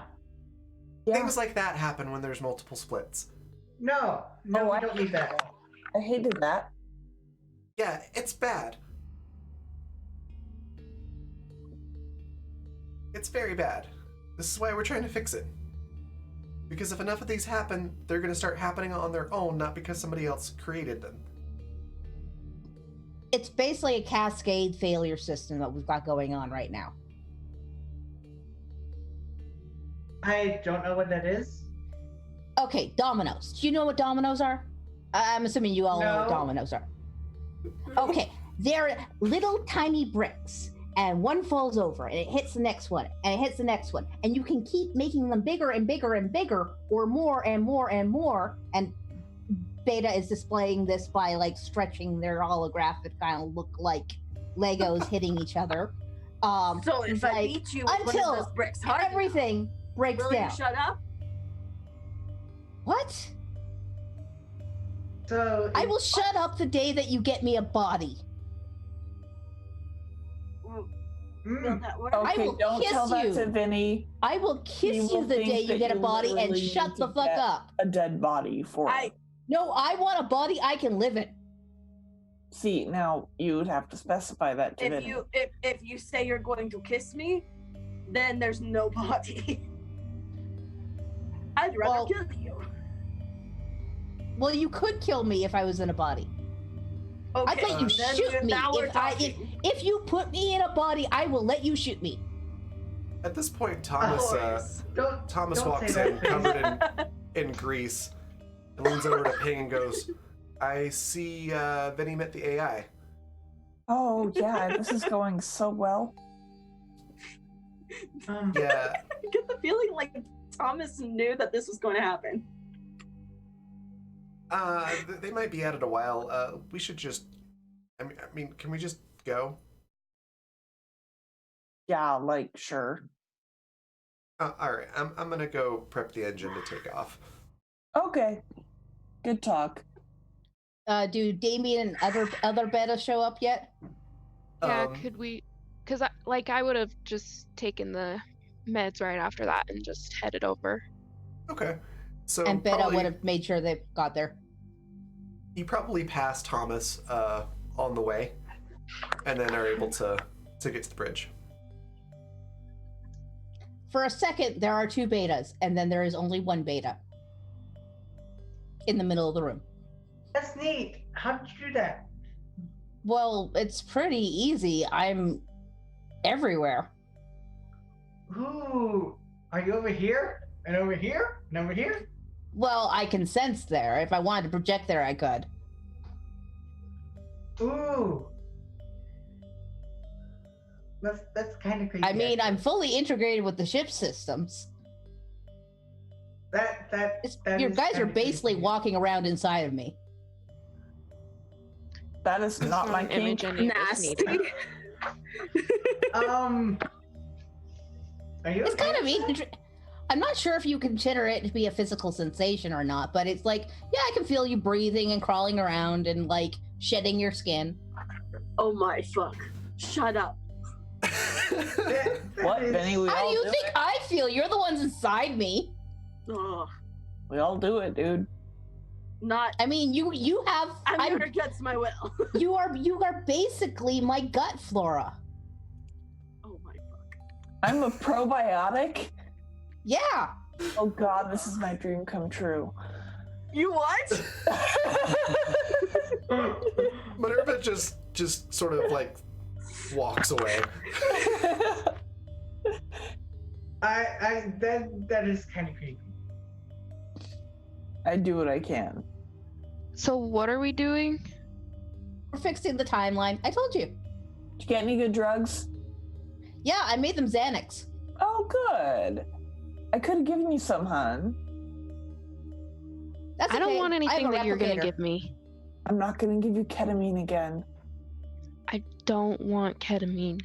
Things like that happen when there's multiple splits. No, we don't need that. I hated that. Yeah, it's bad. It's very bad. This is why we're trying to fix it. Because if enough of these happen, they're going to start happening on their own, not because somebody else created them. It's basically a cascade failure system that we've got going on right now. I don't know what that is. Okay, dominoes. Do you know what dominoes are? I'm assuming you all know what No. dominoes are. Okay, they're little tiny bricks, and one falls over, and it hits the next one, and it hits the next one, and you can keep making them bigger and bigger and bigger, or more and more and more, and Beta is displaying this by like stretching their holographic kind of look like Legos hitting each other. So if I like, beat you with one until of those bricks hard enough, everything breaks will down. you shut up? What? So I will shut up the day that you get me a body. Will Mm, that work? Okay, will don't kiss tell that you. to Vinny. I will kiss will you the think day you that get a you body and literally shut need the to fuck get up. A dead body for I- it. No, I want a body I can live in. See, now you would have to specify that to If Vinny. if you say you're going to kiss me, then there's no body. I'd rather Well- kill you. Well, you could kill me if I was in a body. Okay, I'd let you then shoot me now we're if you put me in a body. I will let you shoot me. At this point, Thomas don't say walks that. in, covered in grease, and leans over to Ping and goes, I see Vinny met the AI. Oh yeah, this is going so well. Yeah, I get the feeling like Thomas knew that this was going to happen. they might be at it a while. We should just, I mean, can we just go? Yeah, like sure. All right, I'm gonna go prep the engine to take off. Okay. Good talk. Do Damien and other Beta show up yet? Yeah, Um, could we? Because I would have just taken the meds right after that and just headed over. Okay, so And Beta probably, would have made sure they got there. you probably pass Thomas on the way, and then are able to get to the bridge. For a second, there are two Betas, and then there is only one Beta in the middle of the room. That's neat. How did you do that? Well, it's pretty easy. I'm everywhere. Ooh, are you over here? And over here? And over here? Well, I can sense there. If I wanted to project there, I could. Ooh. That's kind of creepy. I mean, I'm actually. fully integrated with the ship systems. That You is guys are kinda basically creepy. walking around inside of me. That is not my An kink. image I need is Nasty. needed. Are you? It's kind of okay? interesting. I'm not sure if you consider it to be a physical sensation or not, but it's like, yeah, I can feel you breathing and crawling around and like shedding your skin. Oh my fuck. Shut up. That What, is- Vinny? We How all do you do think it. I feel? You're the ones inside me. Ugh. We all do it, dude. Not. I mean, you have. I'm here against my will. You are basically my gut flora. Oh my fuck. I'm a probiotic. Yeah. Oh god, this is my dream come true. You what? Minerva just sort of like walks away. that is kind of creepy. I do what I can. So what are we doing? We're fixing the timeline. I told you. Did you get any good drugs? Yeah, I made them Xanax. Oh, good. I could have given you some, hon. That's I don't okay. want I have anything a that you're gonna replicator. give me. I'm not going to give you ketamine again. I don't want ketamine.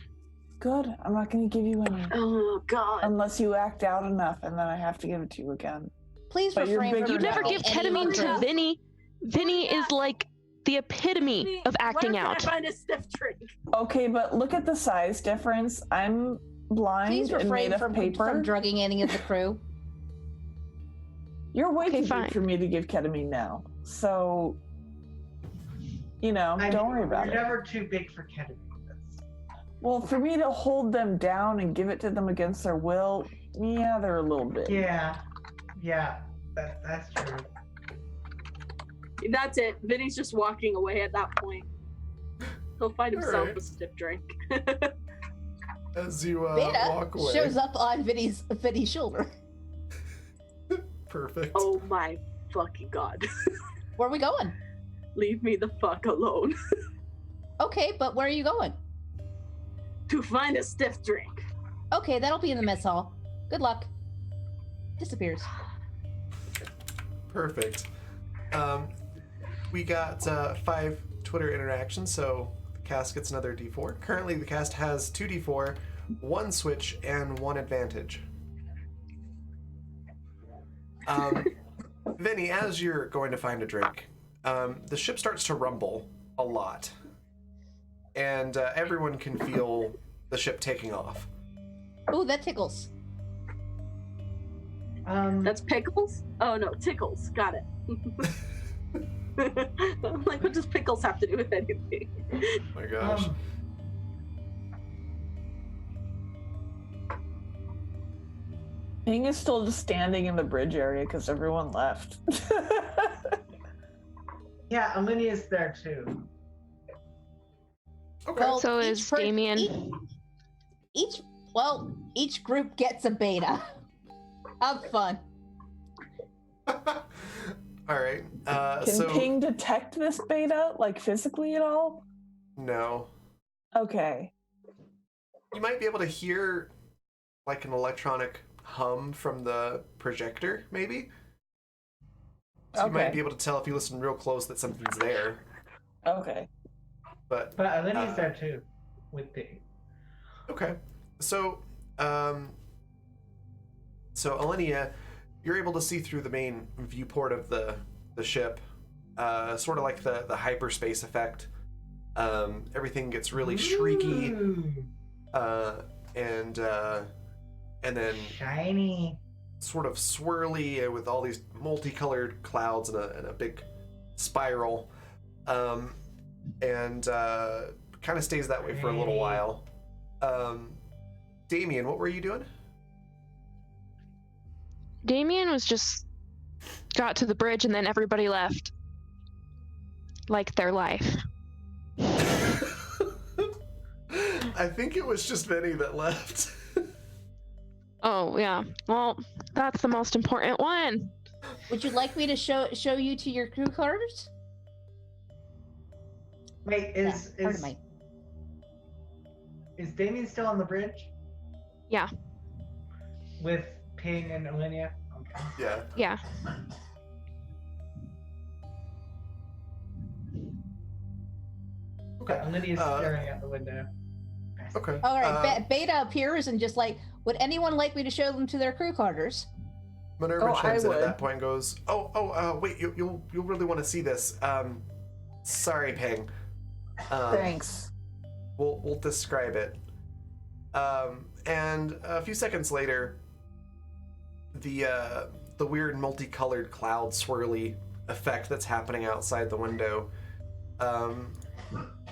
Good. I'm not going to give you any. Oh God. Unless you act out enough, and then I have to give it to you again. Please But you're refrain from bigger You never now. give any ketamine to drugs. Vinny. Vinny is like the epitome of acting Where out. can I find a stiff drink? Okay, but look at the size difference. I'm blind Please and refrain made of from paper. drugging any of the crew. You're way Okay, too fine. big for me to give ketamine now. So, don't worry about You're it. never too big for ketamine. Well, for me to hold them down and give it to them against their will, yeah, they're a little bit. Yeah, that's true. That's it. Vinny's just walking away at that point. He'll find himself Alright. a stiff drink. As you Beta walk away. shows up on Vinny's shoulder. Perfect. Oh my fucking God. Where are we going? Leave me the fuck alone. Okay, but where are you going? To find a stiff drink. Okay, that'll be in the mess hall. Good luck. Disappears. Perfect. We got 5 Twitter interactions, so the cast gets another D4. Currently, the cast has 2 D4, 1 switch, and 1 advantage. Vinny, as you're going to find a drink, the ship starts to rumble a lot, and everyone can feel the ship taking off. Ooh, that tickles. That's pickles? Oh no, tickles. Got it. I'm like, what does pickles have to do with anything? Oh my gosh. Ping is still just standing in the bridge area because everyone left. Yeah, Alinia's there too. Okay. Well, So each is Damien. Each group gets a beta. Have fun. All right. Can So Ping detect this beta, like physically at all? no, Okay. you might be able to hear like an electronic hum from the projector, maybe. So you might Okay. be able to tell if you listen real close that something's there. Okay. But But Alinia's there too, with Pig. okay. So Alenia, you're able to see through the main viewport of the ship, sort of like the hyperspace effect. Everything gets really shrieky, Ooh, and then shiny. sort of swirly with all these multicolored clouds and a big spiral, and kind of stays that way for a little Great. while. Damien, what were you doing? Damien was just got to the bridge and then everybody left. Like their life. I think it was just Vinny that left. Oh yeah. Well, that's the most important one. Would you like me to show you to your crew quarters? Wait, is Pardon me. is Damien still on the bridge Yeah. with Ping and Alinia? Okay. Yeah. Yeah. Okay. Alinia's Uh, staring out the window. Okay. All right, Beta appears and just like, would anyone like me to show them to their crew quarters? Minerva Oh, I chimes in at would. that point and goes, wait, you'll really want to see this. Sorry, Ping. Thanks. We'll describe it. And a few seconds later, the weird multicolored cloud swirly effect that's happening outside the window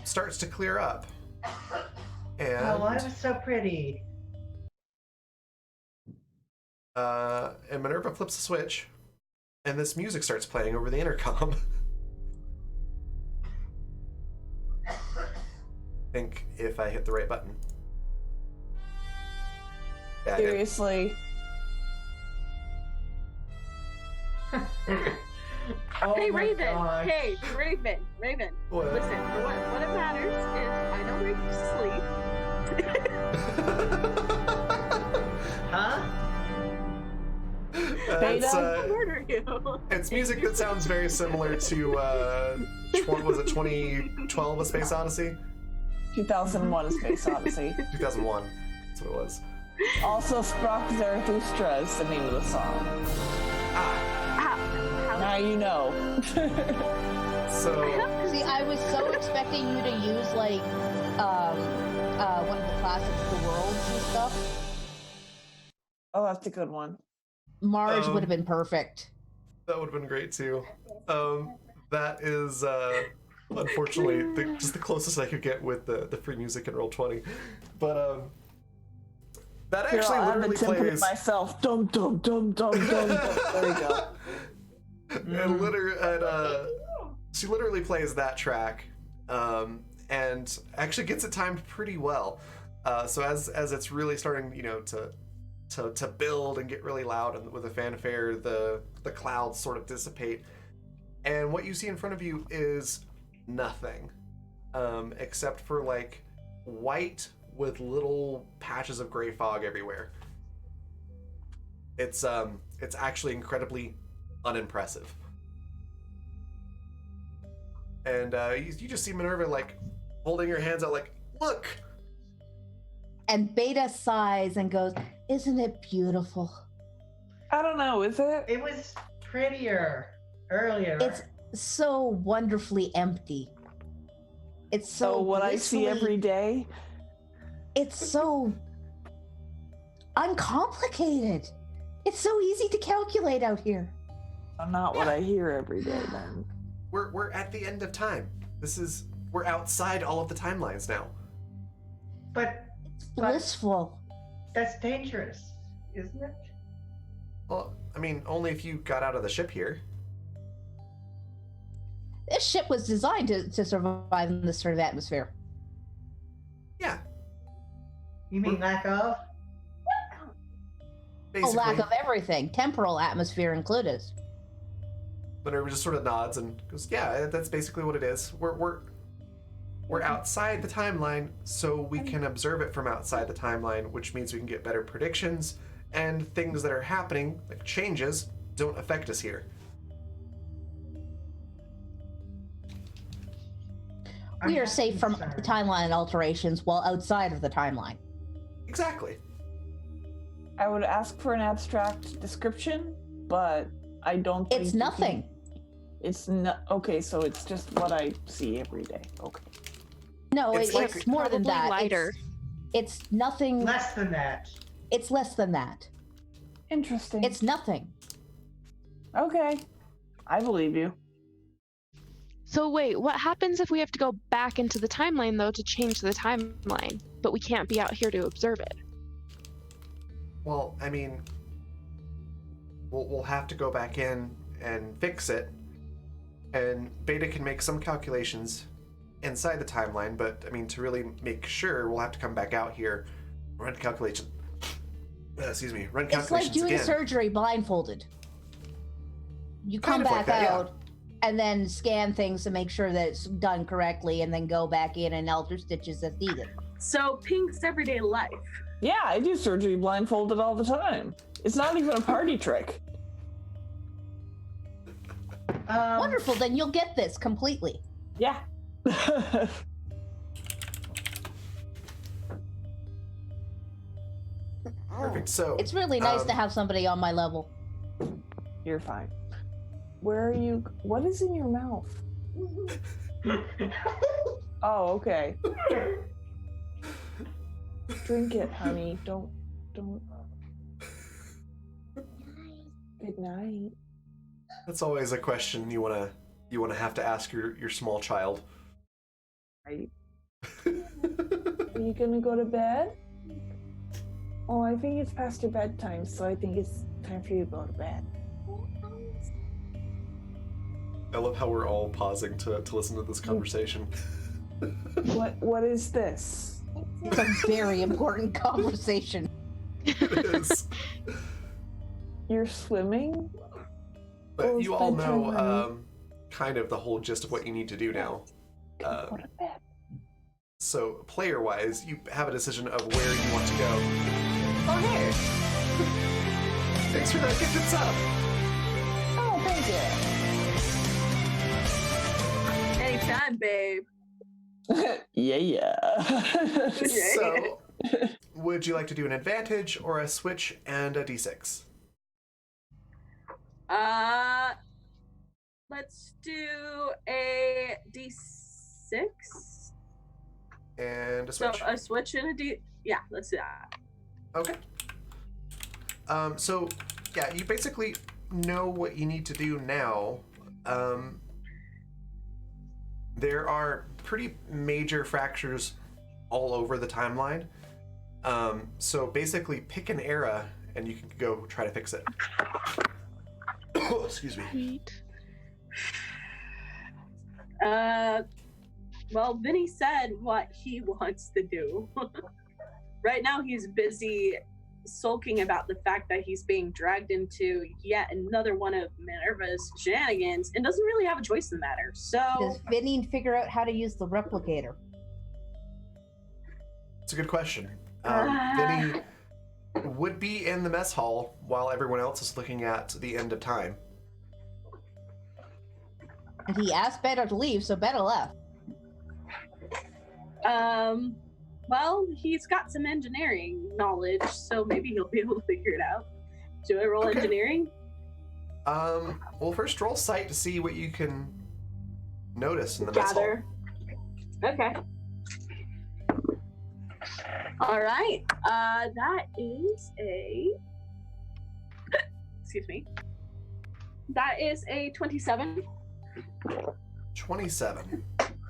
starts to clear up. And Oh, I was so pretty. and Minerva flips a switch, and this music starts playing over the intercom. Think if I hit the right button. Yeah, I did. Seriously. Oh Hey, my Raven. God. Hey, Raven. Raven. What? Listen, for what it matters is I know where you sleep. Huh? It's, I'll murder you. it's music that sounds very similar to, was it 2012 A Space Odyssey? 2001: A Space Odyssey. 2001. That's what it was. Also, Sprach Zarathustra is the name of the song. Now you know. So, See, I was so expecting you to use like one of the classics, The Worlds and stuff. Oh, that's a good one. Mars would have been perfect. that would have been great too. That is, unfortunately, just the closest I could get with the free music in Roll20. But, that actually I'll add the literally template plays. myself. Dum dum dum dum dum. Dum. There you go. She literally plays that track, and actually gets it timed pretty well. So as it's really starting, to build and get really loud, and with a fanfare, the clouds sort of dissipate, and what you see in front of you is nothing, except for like white with little patches of gray fog everywhere. It's actually incredibly unimpressive. And you just see Minerva like holding her hands out like, look! And Beta sighs and goes, "Isn't it beautiful?" I don't know, is it? It was prettier earlier. It's so wonderfully empty. It's so So what I see blissfully- every day? It's so uncomplicated. It's so easy to calculate out here. Not what I hear every day then. We're at the end of time. We're outside all of the timelines now. But It's blissful. that's dangerous, isn't it? Well, I mean, only if you got out of the ship here. This ship was designed to survive in this sort of atmosphere. Yeah, You mean lack of? A basically. lack of everything, temporal atmosphere included. Minerva just sort of nods and goes, "Yeah, that's basically what it is. We're outside the timeline, so we can observe it from outside the timeline, which means we can get better predictions, and things that are happening, like changes, don't affect us here." We I'm are safe from concerned. timeline alterations while outside of the timeline. Exactly. I would ask for an abstract description, but I don't think It's you nothing. can- It's not okay, so it's just what I see every day. Okay. No, It's it's, like- more than Probably that. lighter. It's nothing. Less than that. It's less than that. Interesting. It's nothing. okay. I believe you. So wait, what happens if we have to go back into the timeline though to change the timeline, but we can't be out here to observe it? Well, I mean, we'll have to go back in and fix it, and Beta can make some calculations inside the timeline, but I mean, to really make sure, we'll have to come back out here, run calculations. Excuse me, run It's like calculations doing again. surgery blindfolded. You Kind come of like back that, yeah. out and then scan things to make sure that it's done correctly, and then go back in and alter stitches as needed. So Pink's everyday life. Yeah, I do surgery blindfolded all the time. It's not even a party trick. Wonderful, then you'll get this completely. Yeah. Perfect. So It's really nice to Um, have somebody on my level. You're fine. Where are you? What is in your mouth? Oh, okay. Drink it, honey. Don't. Good night. that's always a question you wanna have to ask your small child. Right. Are you gonna go to bed? Oh, I think it's past your bedtime, so I think it's time for you to go to bed. I love how we're all pausing to listen to this conversation. What is this? It's a very important conversation. It is. You're swimming? But Oh, you all bedtime, know, honey. kind of the whole gist of what you need to do now. Go to bed. So, player-wise, you have a decision of where you want to go. Oh, here. Thanks for that gifted sub. Oh, thank you. Anytime, babe. Yeah. So, would you like to do an advantage or a switch and a d6? Let's do a d6. And a So switch. a switch and a d. Yeah, let's do that. Okay. So, yeah, you basically know what you need to do now. There are pretty major fractures all over the timeline. So basically pick an era and you can go try to fix it. Oh, excuse me. Sweet. Well, Vinny said what he wants to do. Right now, he's busy sulking about the fact that he's being dragged into yet another one of Minerva's shenanigans and doesn't really have a choice in the matter. So, Does Vinny figure out how to use the replicator? It's a good question. Vinny would be in the mess hall while everyone else is looking at the end of time. And he asked Beta to leave, so Beta left. well, he's got some engineering knowledge, so maybe he'll be able to figure it out. Do I roll Okay. engineering? Well, first roll sight to see what you can notice in the mess hall. Gather. Okay. All right. That is a. Excuse me. That is a 27. 27.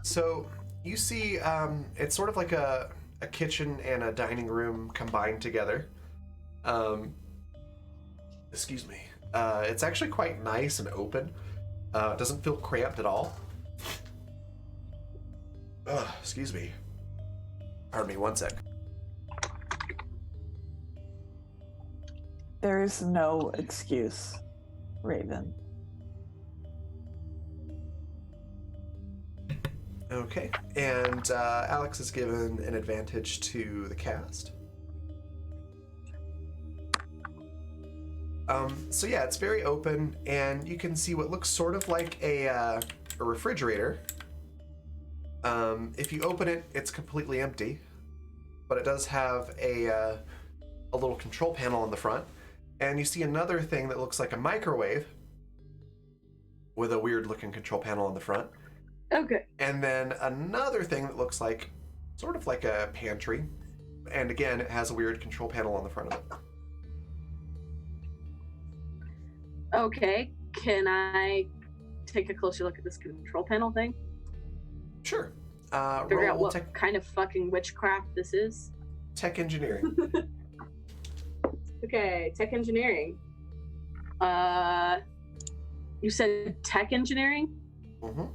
So you see, it's sort of like a kitchen and a dining room combined together. Excuse me. It's actually quite nice and open. It doesn't feel cramped at all. Excuse me. Pardon me, one sec. There is no excuse, Raven. Okay, and Alex is given an advantage to the cast. So yeah, it's very open, and you can see what looks sort of like a refrigerator. If you open it, it's completely empty, but it does have a little control panel on the front, and you see another thing that looks like a microwave with a weird-looking control panel on the front. Okay. And then another thing that looks like sort of like a pantry. And again, it has a weird control panel on the front of it. Okay. Can I take a closer look at this control panel thing? Sure. Figure out Roll what kind of fucking witchcraft this is? tech engineering. Okay, tech engineering. You said tech engineering? Mm-hmm.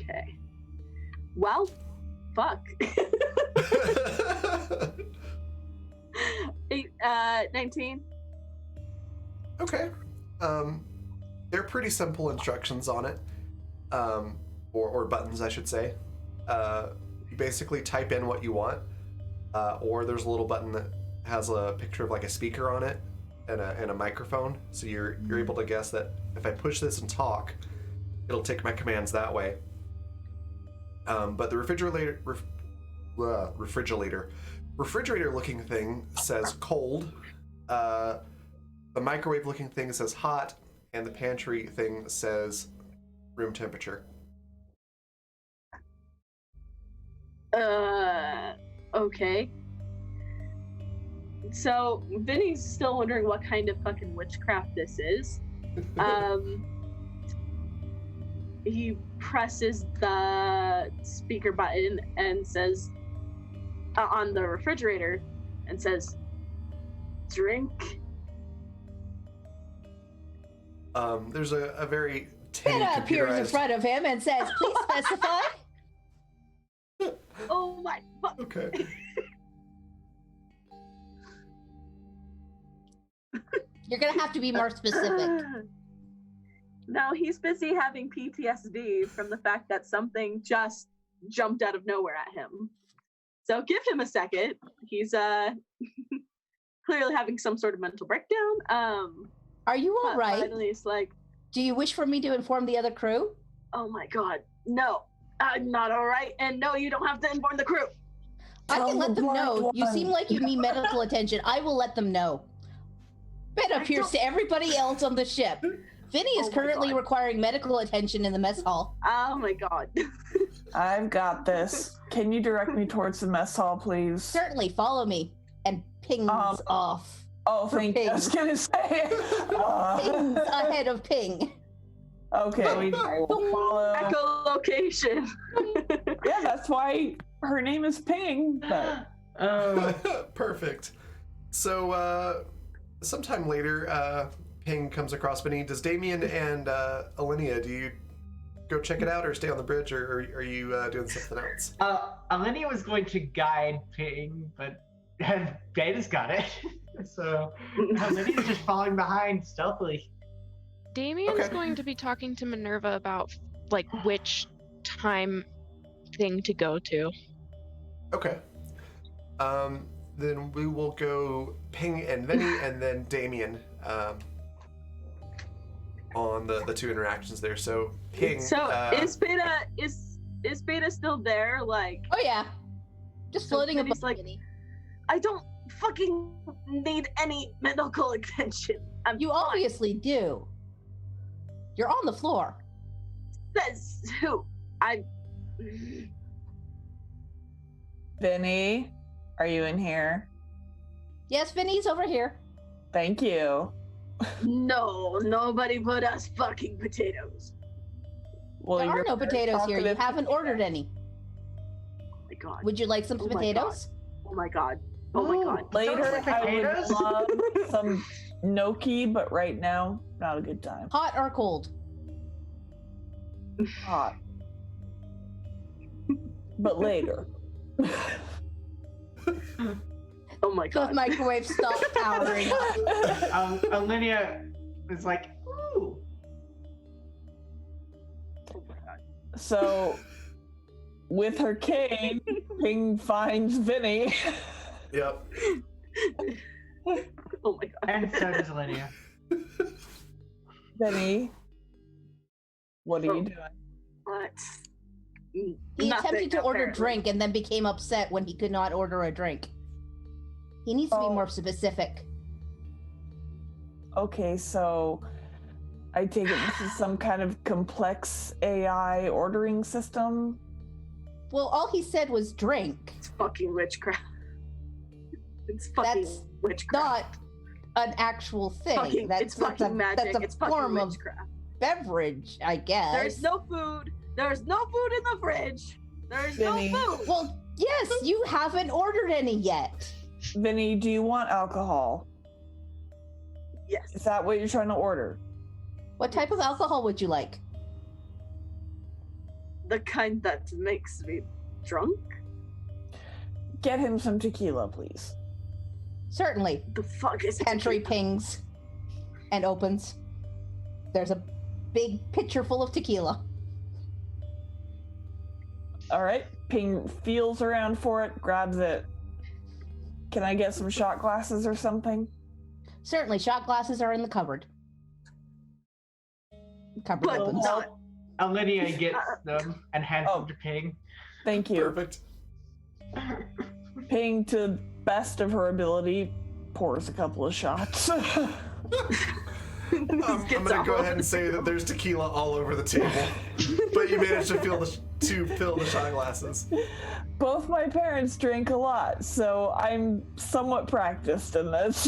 Okay. Well, fuck. 19. Okay. They're pretty simple instructions on it. Or buttons, I should say. You basically type in what you want, or there's a little button that has a picture of like a speaker on it and a microphone. So you're able to guess that if I push this and talk, it'll take my commands that way. But the refrigerator-looking thing says cold. The microwave-looking thing says hot, and the pantry thing says room temperature. Okay. So Vinny's still wondering what kind of fucking witchcraft this is. He presses the speaker button and says on the refrigerator and says, "Drink." There's a very tinny Beta appears in computerized... front of him and says, "Please specify." Oh my fuck. Okay. You're gonna have to be more specific. No, he's busy having PTSD from the fact that something just jumped out of nowhere at him. So give him a second. He's clearly having some sort of mental breakdown. Are you all But right? finally, it's like, Do you wish for me to inform the other crew? oh my god, no, I'm not all right, and no, you don't have to inform the crew. I Tell can let the them blind know. You one. seem like you need medical attention. I will let them know. It appears to everybody else on the ship. Vinny is Oh my currently God. requiring medical attention in the mess hall. Oh my god. I've got this. Can you direct me towards the mess hall, please? Certainly, follow me. And pings off. Oh, For thank you. I was gonna say. Pings ahead of ping. Okay, I will follow. Echolocation. Yeah, that's why her name is Ping. But Perfect. So, sometime later, Ping comes across Vinny. Does Damien and Alinea, do you go check it out or stay on the bridge, or are you doing something else? Alinea was going to guide Ping, but Beta's got it. So Alinia's just falling behind stealthily. Damien's Okay. going to be talking to Minerva about like which time thing to go to. Okay. Then we will go Ping and Vinny, and then Damien on the two interactions there. So Ping. So is Beta still there? Like, Oh yeah. Just So floating Vinny's above like- Vinny. I don't fucking need any medical attention. I'm You fine. obviously do. You're on the floor. Says who? I. Vinny, are you in here? Yes, Vinny's over here. Thank you. No, nobody put us fucking potatoes. Well, There are you're no very potatoes here. You talkative. haven't ordered any. Oh my god. Would you like some Oh my potatoes? Oh my god. Oh my god. Later, Don't say I would potatoes. love some gnocchi, but right now, not a good time. Hot or cold? Hot. But later. Oh my The god. microwave stopped powering. Alinea is like, ooh. Oh my god. So, with her cane, Ping finds Vinny. Yep. Oh my god. And so does Alinea. Vinny, what are Oh. you doing? What? He Nothing, attempted to order apparently. drink and then became upset when he could not order a drink. He needs to be Oh. more specific. Okay, so I take it this is some kind of complex AI ordering system. Well, all he said was drink, It's fucking witchcraft. It's fucking That's witchcraft. not an actual thing. Fucking, it's fucking magic. That's a It's fucking form of witchcraft. beverage, I guess. There's no food. There's no food in the fridge. There's no Vinny. food. Well, yes, you haven't ordered any yet. Vinny, do you want alcohol? Yes. Is that what you're trying to order? What type of alcohol would you like? The kind that makes me drunk? Get him some tequila, please. Certainly. The fuck is Pantry tequila? pings and opens. There's a big pitcher full of tequila. All right. Ping feels around for it, grabs it. Can I get some shot glasses or something? Certainly, shot glasses are in the cupboard. Cupboard But opens. not. Alinea gets them and hands Oh. them to Ping. Thank you. Perfect. Ping, to best of her ability, pours a couple of shots. I'm gonna go ahead and say that there's tequila all over the table, but you managed to fill the shot glasses. Both my parents drink a lot, so I'm somewhat practiced in this.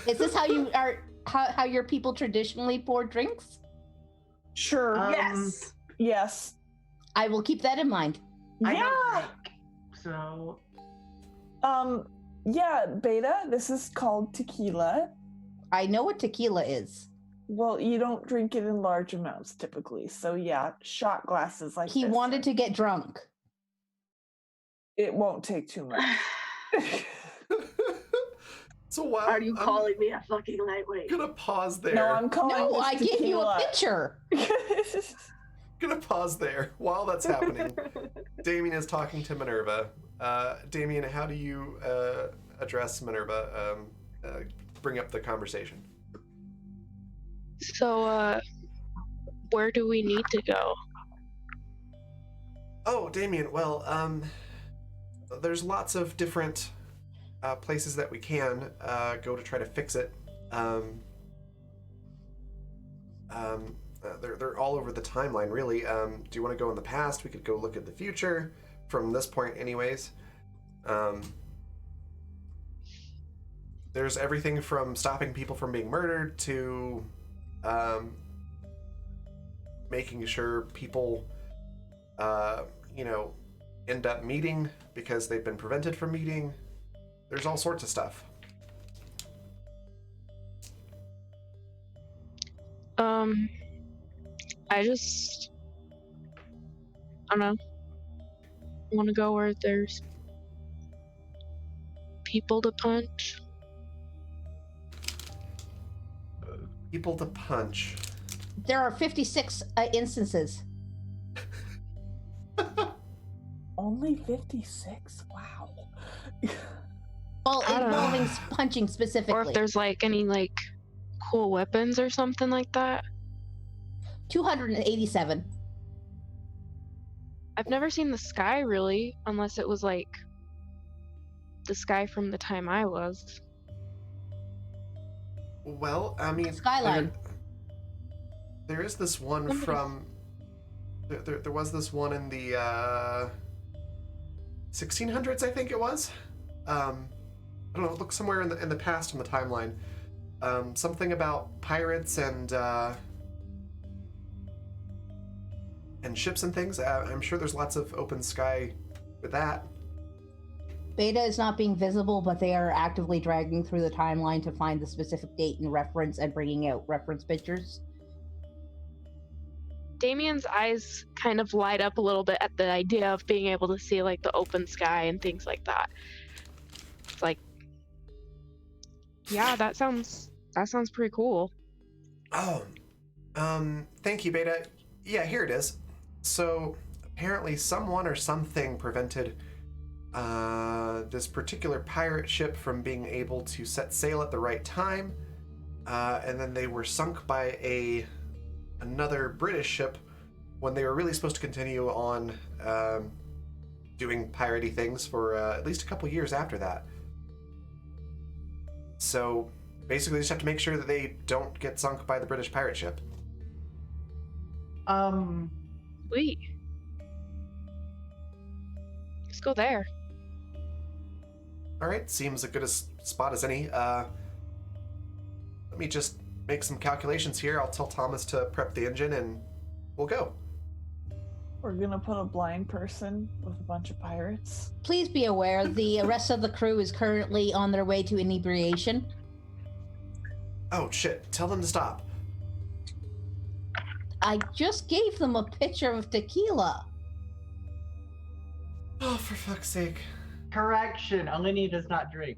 Is this how you are? How your people traditionally pour drinks? Sure. Yes. Yes. I will keep that in mind. I Yeah. don't drink, so Yeah, Beta, this is called tequila. I know what tequila is. Well, you don't drink it in large amounts typically, so yeah, shot glasses like He this. wanted to get drunk. It won't take too much. So while Are you I'm calling me a fucking lightweight? gonna pause there. No, I'm calling No, this I gave you a tequila. picture. Gonna pause there while that's happening. Damien is talking to Minerva. Damien, how do you address Minerva? Bring up the conversation. So, where do we need to go? Oh, Damien. Well, there's lots of different places that we can go to try to fix it. They're all over the timeline, really. Do you want to go in the past? We could go look at the future from this point, anyways. There's everything from stopping people from being murdered to making sure people, end up meeting because they've been prevented from meeting. There's all sorts of stuff. I don't know. Want to go where there's people to punch. People to punch. There are 56 instances. Only 56? Wow. Well, I don't know. involving punching specifically. Or if there's like any like cool weapons or something like that. 287. I've never seen the sky really, unless it was like the sky from the time I was. Well, I mean, Skyline. There is this one from. There was this one in the 1600s, I think it was. I don't know. Look somewhere in the past on the timeline. Something about pirates and ships and things. I'm sure there's lots of open sky with that. Beta is not being visible, but they are actively dragging through the timeline to find the specific date and reference and bringing out reference pictures. Damien's eyes kind of light up a little bit at the idea of being able to see like the open sky and things like that. It's like, yeah, that sounds pretty cool. Oh, thank you, Beta. Yeah, here it is. So apparently someone or something prevented this particular pirate ship from being able to set sail at the right time, and then they were sunk by another British ship when they were really supposed to continue on doing piratey things for at least a couple years after that. So basically, they just have to make sure that they don't get sunk by the British pirate ship. Sweet. Let's go there. All right, seems as good a spot as any. Let me just make some calculations here. I'll tell Thomas to prep the engine, and we'll go. We're gonna put a blind person with a bunch of pirates. Please be aware, the rest of the crew is currently on their way to inebriation. Oh, shit. Tell them to stop. I just gave them a picture of tequila. Oh, for fuck's sake. Correction, Alini does not drink.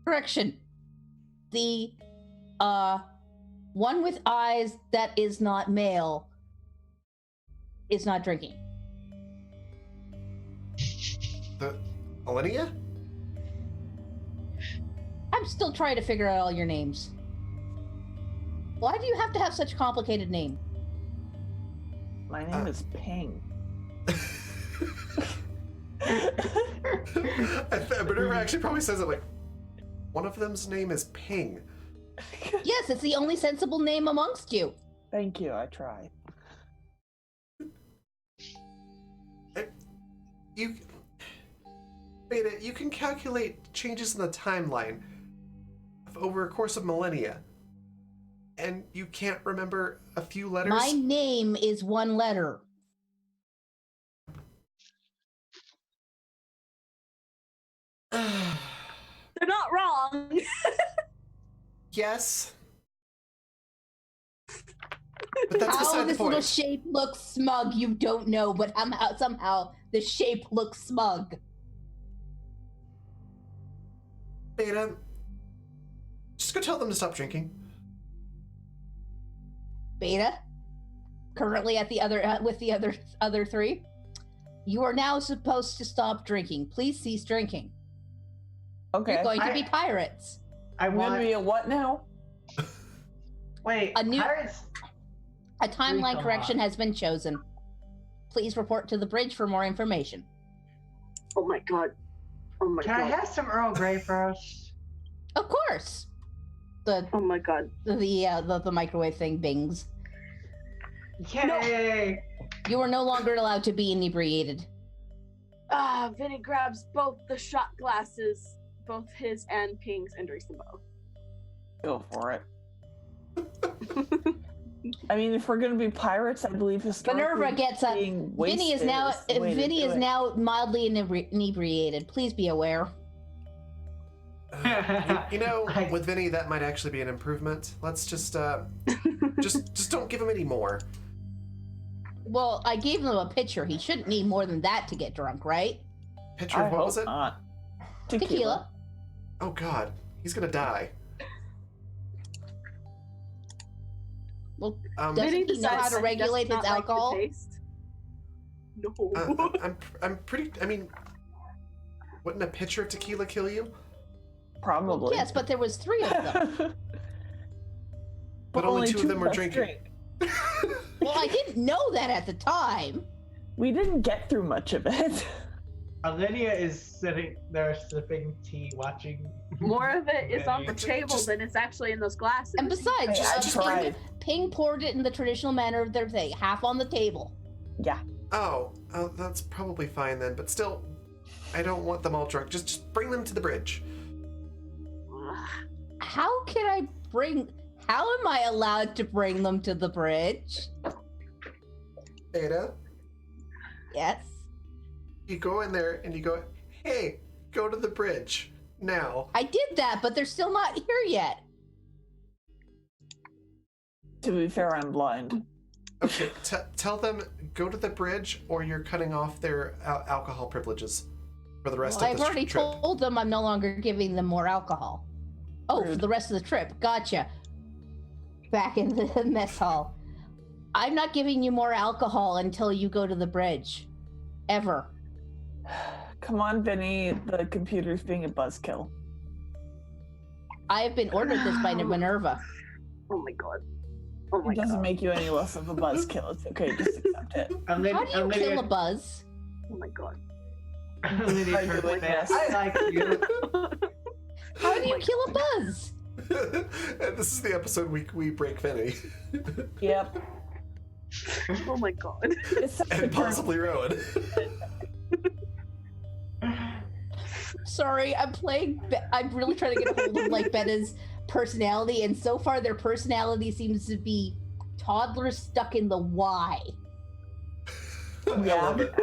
Correction. The one with eyes that is not male is not drinking. The Alinea? I'm still trying to figure out all your names. Why do you have to have such a complicated name? My name is Ping. Minerva actually probably says it like, one of them's name is Ping. Yes, it's the only sensible name amongst you. Thank you, I tried. Beta, you can calculate changes in the timeline over a course of millennia. And you can't remember a few letters? My name is one letter. They're not wrong. Yes. But that's How beside the this little point. shape looks smug, you don't know, but somehow the shape looks smug. Beta, just go tell them to stop drinking. Beta, currently at the other with the other three, you are now supposed to stop drinking. Please cease drinking. Okay. You're going to be pirates. I I'm gonna want. be a what now? Wait, A new- pirates. A timeline Recon correction log. has been chosen. Please report to the bridge for more information. Oh my god. Oh my Can I god. have some Earl Grey first? Of course. The Oh my god. the microwave thing bings. Yay! You are no longer allowed to be inebriated. Vinny grabs both the shot glasses, both his and Ping's, and drinks them both. Go for it. I mean, if we're gonna be pirates, I believe historically Minerva gets up. being Vinny is wasted now the way to Vinny do is it. now mildly inebriated. Please be aware. You know, with Vinny, that might actually be an improvement. Let's just don't give him any more. Well, I gave him a pitcher. He shouldn't need more than that to get drunk, right? Picture I of what hope was it? not. Tequila. Oh God, he's gonna die. Well, Um, Doesn't Vinny he know how decides to that he does regulate his not like the alcohol? taste. No. I'm pretty. I mean, wouldn't a pitcher of tequila kill you? Probably. yes, but there was 3 of them. But only two of them were us drinking. drink. Well, I didn't know that at the time. We didn't get through much of it. Olivia is sitting there sipping tea, watching. More of it is on the Vinny. table than it's actually in those glasses. And besides, I tried. Ping poured it in the traditional manner of their thing, half on the table. Yeah. Oh, that's probably fine then. But still, I don't want them all drunk. Just bring them to the bridge. How am I allowed to bring them to the bridge? Ada, Yes. you go in there and you go, hey, go to the bridge now. I did that, but they're still not here yet. To be fair, I'm blind. Okay, tell them go to the bridge, or you're cutting off their alcohol privileges for the rest Well, of I've the already trip. told them I'm no longer giving them more alcohol. Oh, for Rude. the rest of the trip. Gotcha. Back in the mess hall. I'm not giving you more alcohol until you go to the bridge. Ever. Come on, Vinny. The computer's being a buzzkill. I have been ordered this by Minerva. Oh my god. Oh my It doesn't god. make you any less of a buzzkill. It's okay. Just accept it. How do you kill a buzz? Oh my god. Olivia Are you turns like back. this? I like you. How do you kill a buzz? And this is the episode we break Vinny. Yep. Oh my god. It's such a And good- possibly Rowan. Sorry, I'm really trying to get a hold of like Betta's personality, and so far their personality seems to be toddlers stuck in the Y. I love it.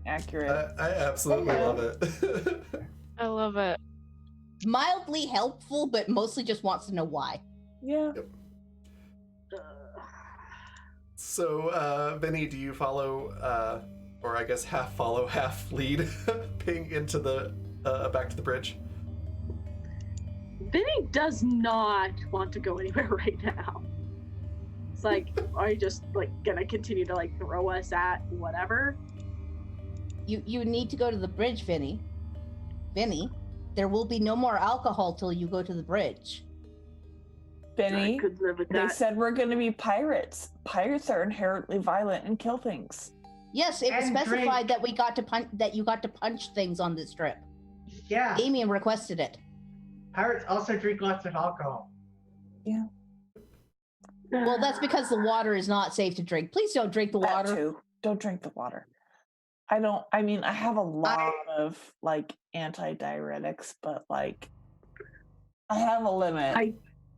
Accurate. I absolutely love it. I love it. Mildly helpful, but mostly just wants to know why. Yeah. So, Vinny, do you follow, or I guess half follow, half lead Ping into the, back to the bridge? Vinny does not want to go anywhere right now. It's like, are you just like gonna continue to like throw us at whatever? You need to go to the bridge, Vinny. Vinny, there will be no more alcohol till you go to the bridge. Benny, I could live with they that. said we're going to be pirates. Pirates are inherently violent and kill things. Yes, it was And specified that we got to that you got to punch things on this trip. Yeah. Damien requested it. Pirates also drink lots of alcohol. Well, that's because the water is not safe to drink. Please don't drink the That water. too. Don't drink the water. I mean, I have a lot of like anti-diuretics, but like I have a limit.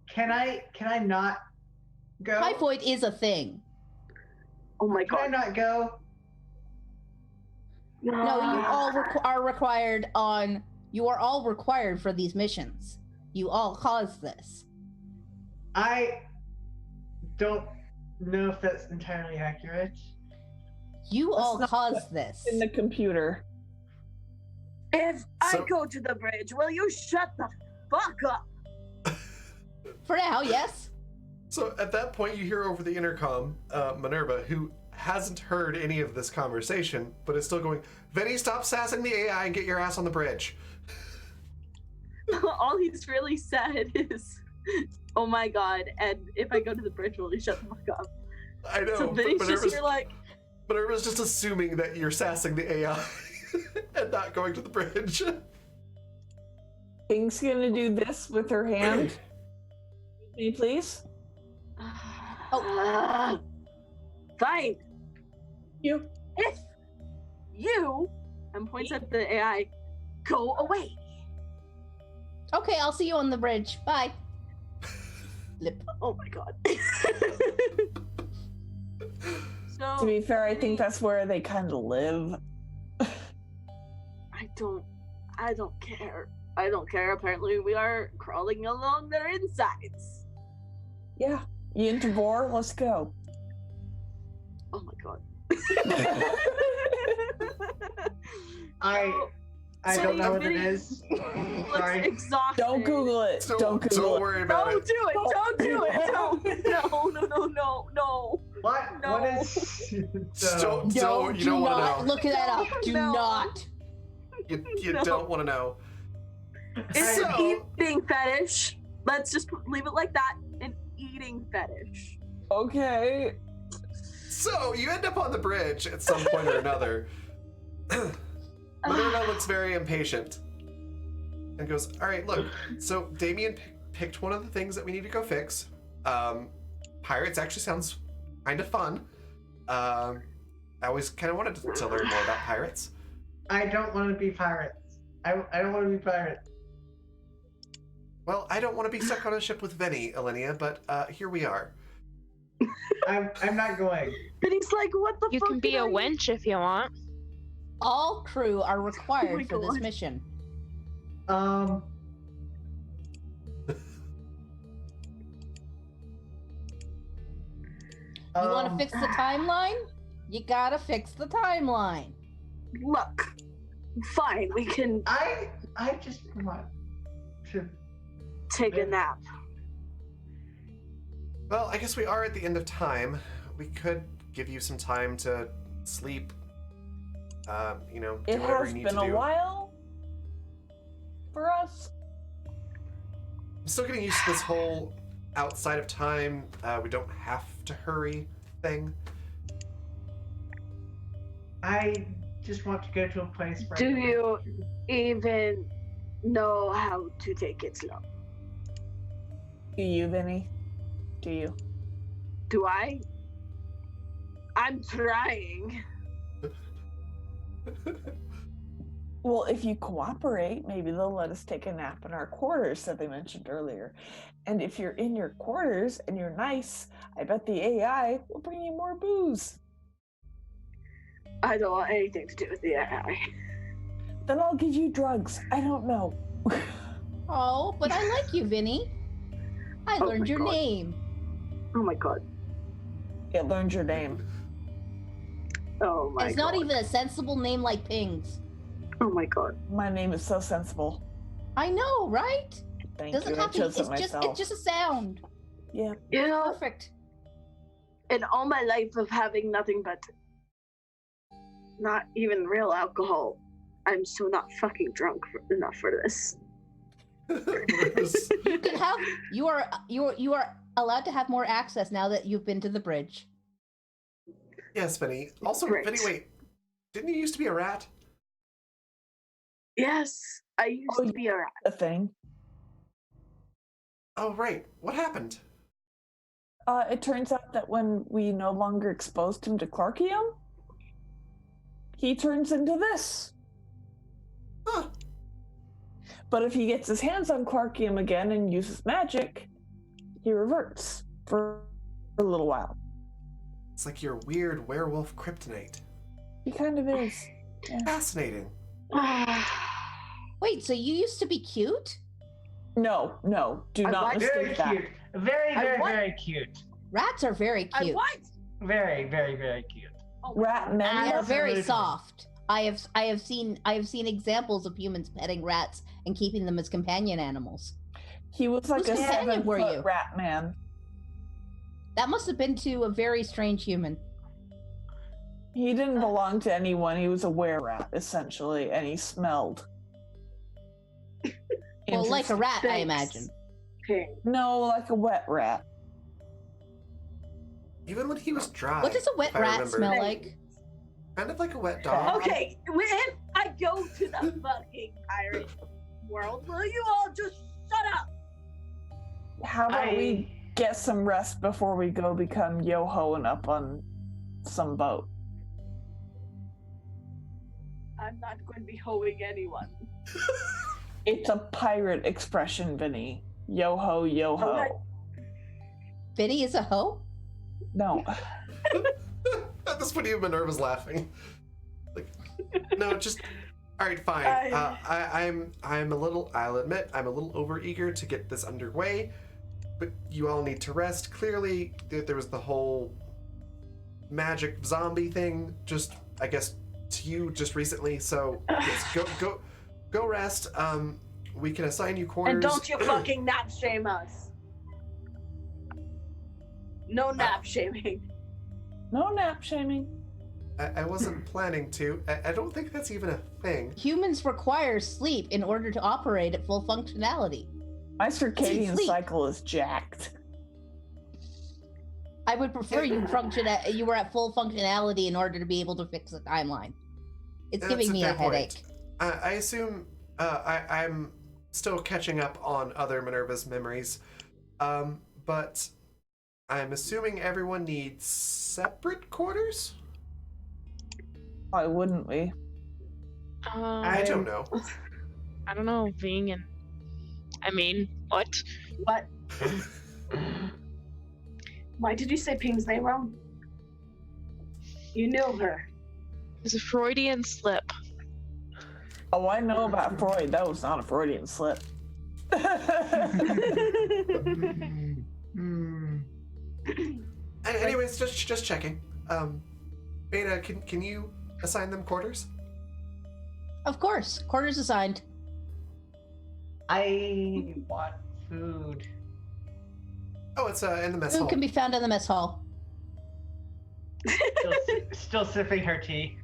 Can I not go? Typhoid is a thing. Oh my Can I god. not go? No, you all are required on. You are all required for these missions. You all caused this. I don't know if that's entirely accurate. You That's all not caused this. In the computer. If I So- go to the bridge, will you shut the fuck up? For now, yes. So at that point, you hear over the intercom Minerva, who hasn't heard any of this conversation, but is still going, Vinny, stop sassing the AI and get your ass on the bridge. All he's really said is, "Oh my god!" And if I go to the bridge, will you shut the fuck up? I know, So but Vinny's just Minerva's, here like, Minerva's just assuming that you're sassing the AI and not going to the bridge. Pink's gonna do this with her hand. Me, please. "Oh, fine. You. If you," and points at the AI, "go away." Okay, I'll see you on the bridge. Bye. Lip. Oh my god. To So be fair, I think that's where they kind of live. I don't care. I don't care. Apparently, we are crawling along their insides. Yeah. You into Vor? Let's go. Oh my god. I So don't know what it Vinny is. looks Sorry. exhausted. Don't Google it. Don't Google Don't it. worry about Don't it. do it. Don't do it. Don't. No. What? No. What is? Don't- No, you do don't wanna not know. look that up. Do No. not. You No. don't want to know. It's So- an eating fetish. Let's just leave it like that. An eating fetish. Okay. So you end up on the bridge at some point or another. Minerva looks very impatient and goes, all right, look, so Damien picked one of the things that we need to go fix. Pirates actually sounds kind of fun. I always kind of wanted to learn more about pirates. I don't want to be pirates. I don't want to be pirates. Well, I don't want to be stuck on a ship with Vinny, Elenia, but here we are. I'm not going. But he's like, what the You fuck? can be did a I- wench if you want. All crew are Oh my required for this God. mission. You want to fix the timeline? You gotta fix the timeline. Look, fine. We can I just want to. take a nap. Well, I guess we are at the end of time. We could give you some time to sleep. Do It whatever has you need been to a do. while for us. I'm still getting used to this whole outside of time, we don't have to hurry thing. I just want to go to a place where. Do you even know how to take it slow? Do you, Vinny? Do you? Do I? I'm trying. Well, if you cooperate, maybe they'll let us take a nap in our quarters that they mentioned earlier. And if you're in your quarters and you're nice, I bet the AI will bring you more booze. I don't want anything to do with the AI. Then I'll give you drugs. I don't know. Oh, but I like you, Vinny. I Oh learned my your God. name. Oh my god. It learned your name. Oh my It's god. not even a sensible name like Ping's. Oh my god. My name is so sensible. I know, right? Thank Doesn't you. I have to. chose It's it just. myself. It's just a sound. Yeah. You know, Perfect. in all my life of having nothing but not even real alcohol, I'm so not fucking drunk enough for this. You can have. You are allowed to have more access now that you've been to the bridge. Yes, Vinny. Also, Great. Vinny, wait. Didn't you used to be a rat? Yes, I used Oh, to be a rat. A thing. Oh, right. What happened? It turns out that when we no longer exposed him to Clarkium, he turns into this. Huh. But if he gets his hands on Clarkium again and uses magic, he reverts for a little while. It's like your weird werewolf kryptonite. He kind of is. Fascinating. Wait, so you used to be cute? No, do I not like- Very mistake that. cute. Very, I very, want- very cute. Rats are very I cute. what? Very, very, very cute. Oh my Rat God. men. And they're very Absolutely. soft. I have seen examples of humans petting rats and keeping them as companion animals. He was like Whose a companion were 7-foot you? rat man. That must have been to a very strange human. He didn't belong to anyone. He was a were-rat, essentially, and he smelled. Well, like a rat, I Thanks. imagine. Okay. No, like a wet rat. Even when he was dry. What does a wet if I rat remember. smell like? Kind of like a wet dog. Okay, when I go to the fucking pirate world, will you all just shut up? How about we get some rest before we go become yo-hoing up on some boat? I'm not going to be hoeing anyone. It's a pirate expression, Vinny. Yo-ho, yo-ho. Okay. Vinny is a hoe? No. At this point, even Minerva was laughing. Like, no, just. All right, fine. I'm a little. I'll admit, I'm a little overeager to get this underway, but you all need to rest. Clearly, there was the whole magic zombie thing. Just, I guess, to you just recently. So yes, go rest. We can assign you quarters. And don't you fucking nap shame us. No nap shaming. No nap shaming. I wasn't planning to. I don't think that's even a thing. Humans require sleep in order to operate at full functionality. My circadian Sleep. cycle is jacked. I would prefer you you were at full functionality in order to be able to fix the timeline. It's That's giving me a fair point. headache. I assume I'm still catching up on other Minerva's memories, but I'm assuming everyone needs separate quarters? Why wouldn't we? I don't know. I don't know, Ving and I mean, what? What? Why did you say Ping's name wrong? You knew her. It was a Freudian slip. Oh, I know about Freud. That was not a Freudian slip. Anyways, just checking. Beta, can you assign them quarters? Of course, quarters assigned. I want food. Oh, it's in the mess Food hall. can be found in the mess hall. Still sipping her tea.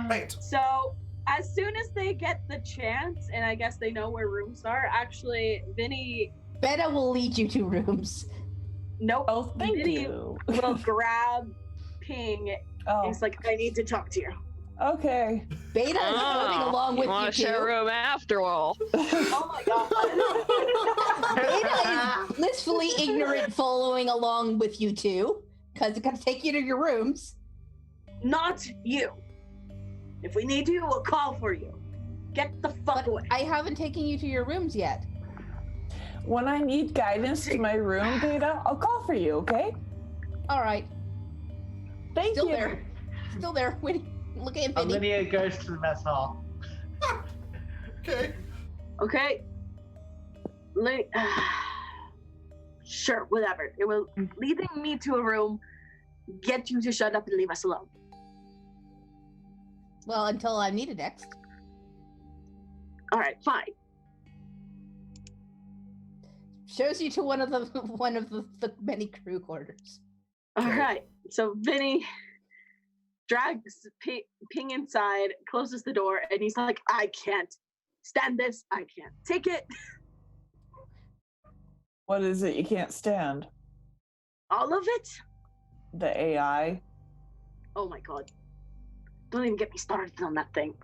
Right. So, as soon as they get the chance, and I guess they know where rooms are, actually, Vinny. Beta will lead you to rooms. Nope. Oh, thank Vinny you. will grab Ping. Oh, He's like, I need to talk to you. okay. Beta is floating along with want you to share a two. room after all. Oh my god. Beta is blissfully ignorant following along with you two, because it's going to take you to your rooms. Not you. If we need you, we'll call for you. Get the fuck But away. I haven't taken you to your rooms yet. When I need guidance to my room, Beta, I'll call for you, okay? All right. Thank Still you. there. Still there. Wait, look at Vinny. Olivia goes to the mess hall. Okay. Okay. Sure, whatever. It will leading me to a room. Get you to shut up and leave us alone. Well, until I'm needed next. All right, fine. Shows you to one of the many crew quarters. All Okay. right. So Vinny drags Ping inside, closes the door, and he's like, I can't stand this. I can't take it. What is it you can't stand? All of it? The AI? Oh my god. Don't even get me started on that thing.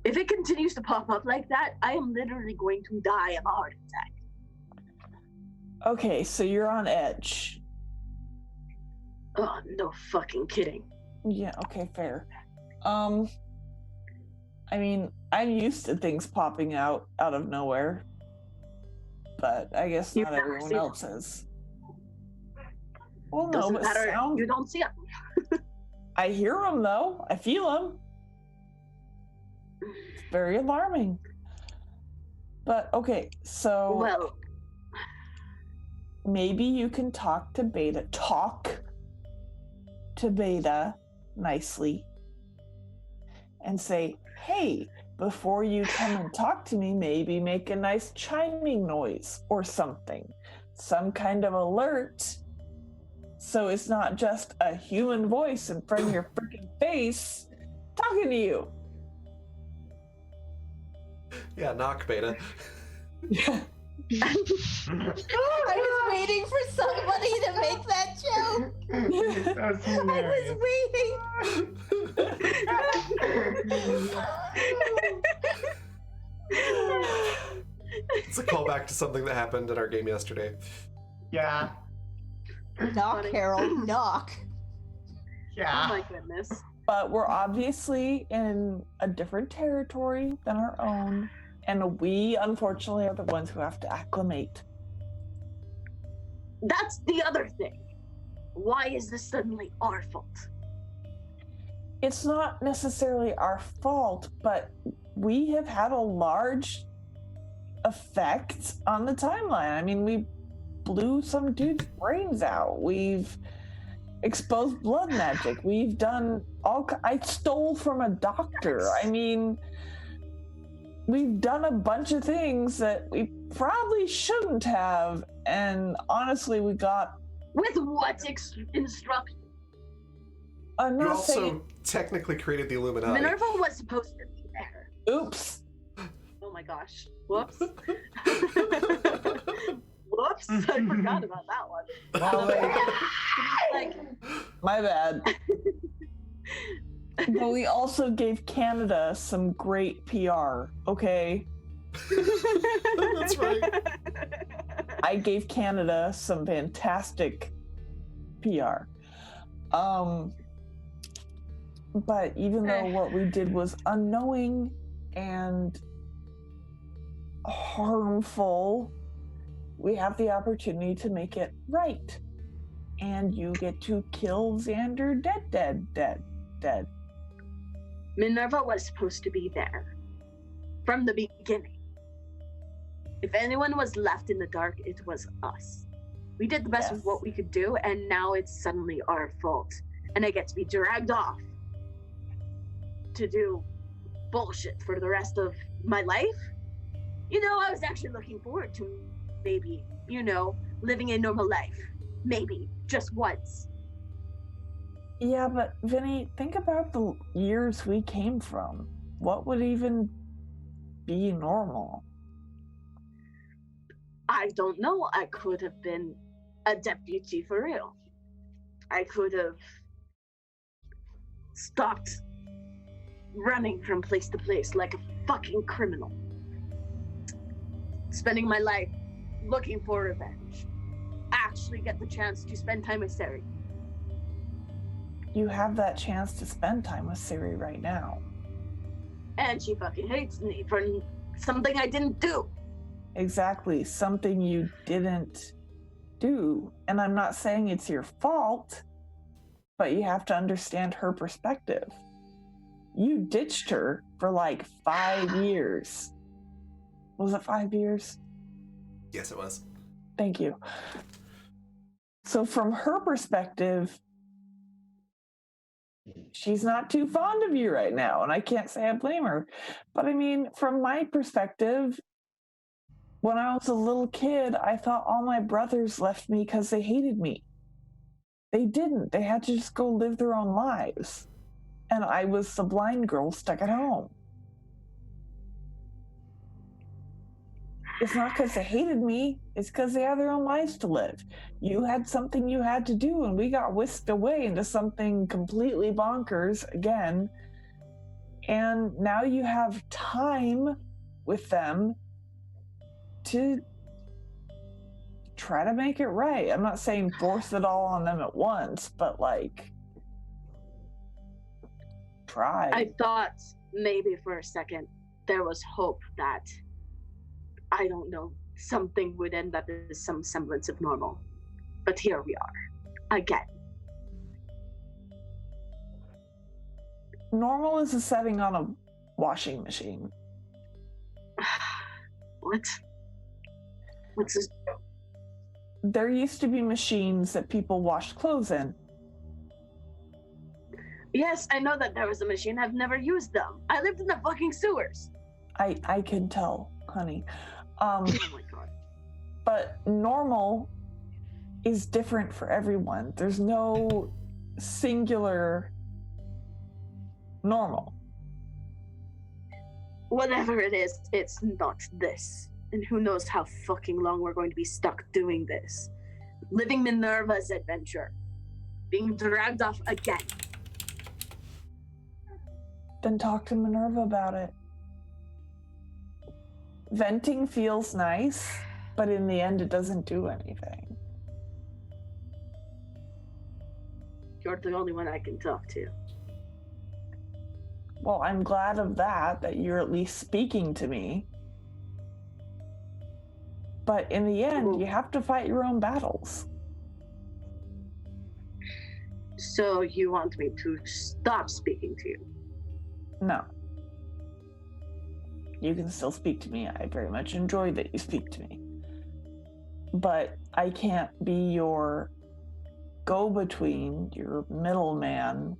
If it continues to pop up like that, I am literally going to die of a heart attack. Okay, so you're on edge. Oh, no fucking kidding. Yeah, okay, fair. I mean, I'm used to things popping out of nowhere. But I guess You've not never everyone seen else is. Well, no, Doesn't but matter. sound. You don't see it. I hear them though. I feel them. It's very alarming. But okay, so Well, maybe you can talk to Beta. Talk to Beta nicely and say, hey, before you come and talk to me, maybe make a nice chiming noise or something. Some kind of alert. So it's not just a human voice in front of your freaking face talking to you. Yeah, knock, Beta. I was waiting for somebody to make that joke. That's I hilarious. was waiting. It's a callback to something that happened in our game yesterday. Yeah. Knock, Funny. Harold, knock. Yeah. Oh my goodness. But we're obviously in a different territory than our own, and we unfortunately are the ones who have to acclimate. That's the other thing. Why is this suddenly our fault? It's not necessarily our fault, but we have had a large effect on the timeline. I mean, we blew some dude's brains out. We've exposed blood magic. We've done I stole from a doctor. I mean, we've done a bunch of things that we probably shouldn't have, and honestly, we got... With what instruction? I'm You not also saying... technically created the Illuminati. Minerva was supposed to be there. Oops. Oh my gosh. Whoops. Whoops. I forgot about that one. Like, My bad. But we also gave Canada some great PR, okay? That's right. I gave Canada some fantastic PR. But even though what we did was unknowing and harmful, we have the opportunity to make it right. And you get to kill Xander dead. Minerva was supposed to be there from the beginning. If anyone was left in the dark, it was us. We did the best with what we could do, and now it's suddenly our fault. And I get to be dragged off to do bullshit for the rest of my life. You know, I was actually looking forward to maybe, living a normal life. Maybe, just once. Yeah, but Vinny, think about the years we came from. What would even be normal? I don't know. I could have been a deputy for real. I could have stopped running from place to place like a fucking criminal. Spending my life looking for revenge. Actually get the chance to spend time with Sari. You have that chance to spend time with Siri right now. And she fucking hates me for something I didn't do. Exactly, something you didn't do. And I'm not saying it's your fault, but you have to understand her perspective. You ditched her for like 5 years. Was it 5 years? Yes, it was. Thank you. So from her perspective, she's not too fond of you right now, and I can't say I blame her. But I mean, from my perspective, when I was a little kid, I thought all my brothers left me because they hated me. They didn't. They had to just go live their own lives. And I was the blind girl stuck at home. It's not because they hated me, it's because they had their own lives to live. You had something you had to do, and we got whisked away into something completely bonkers again. And now you have time with them to try to make it right. I'm not saying force it all on them at once, but like, try. I thought maybe for a second there was hope that, I don't know, something would end up as some semblance of normal. But here we are, again. Normal is a setting on a washing machine. What? What's this? There used to be machines that people washed clothes in. Yes, I know that there was a machine. I've never used them. I lived in the fucking sewers. I can tell, honey. Oh my god. But normal is different for everyone. There's no singular normal. Whatever it is, it's not this. And who knows how fucking long we're going to be stuck doing this. Living Minerva's adventure. Being dragged off again. Then talk to Minerva about it. Venting feels nice, but in the end, it doesn't do anything. You're the only one I can talk to. Well, I'm glad of that you're at least speaking to me. But in the end, you have to fight your own battles. So you want me to stop speaking to you? No. You can still speak to me. I very much enjoy that you speak to me. But I can't be your go-between, your middleman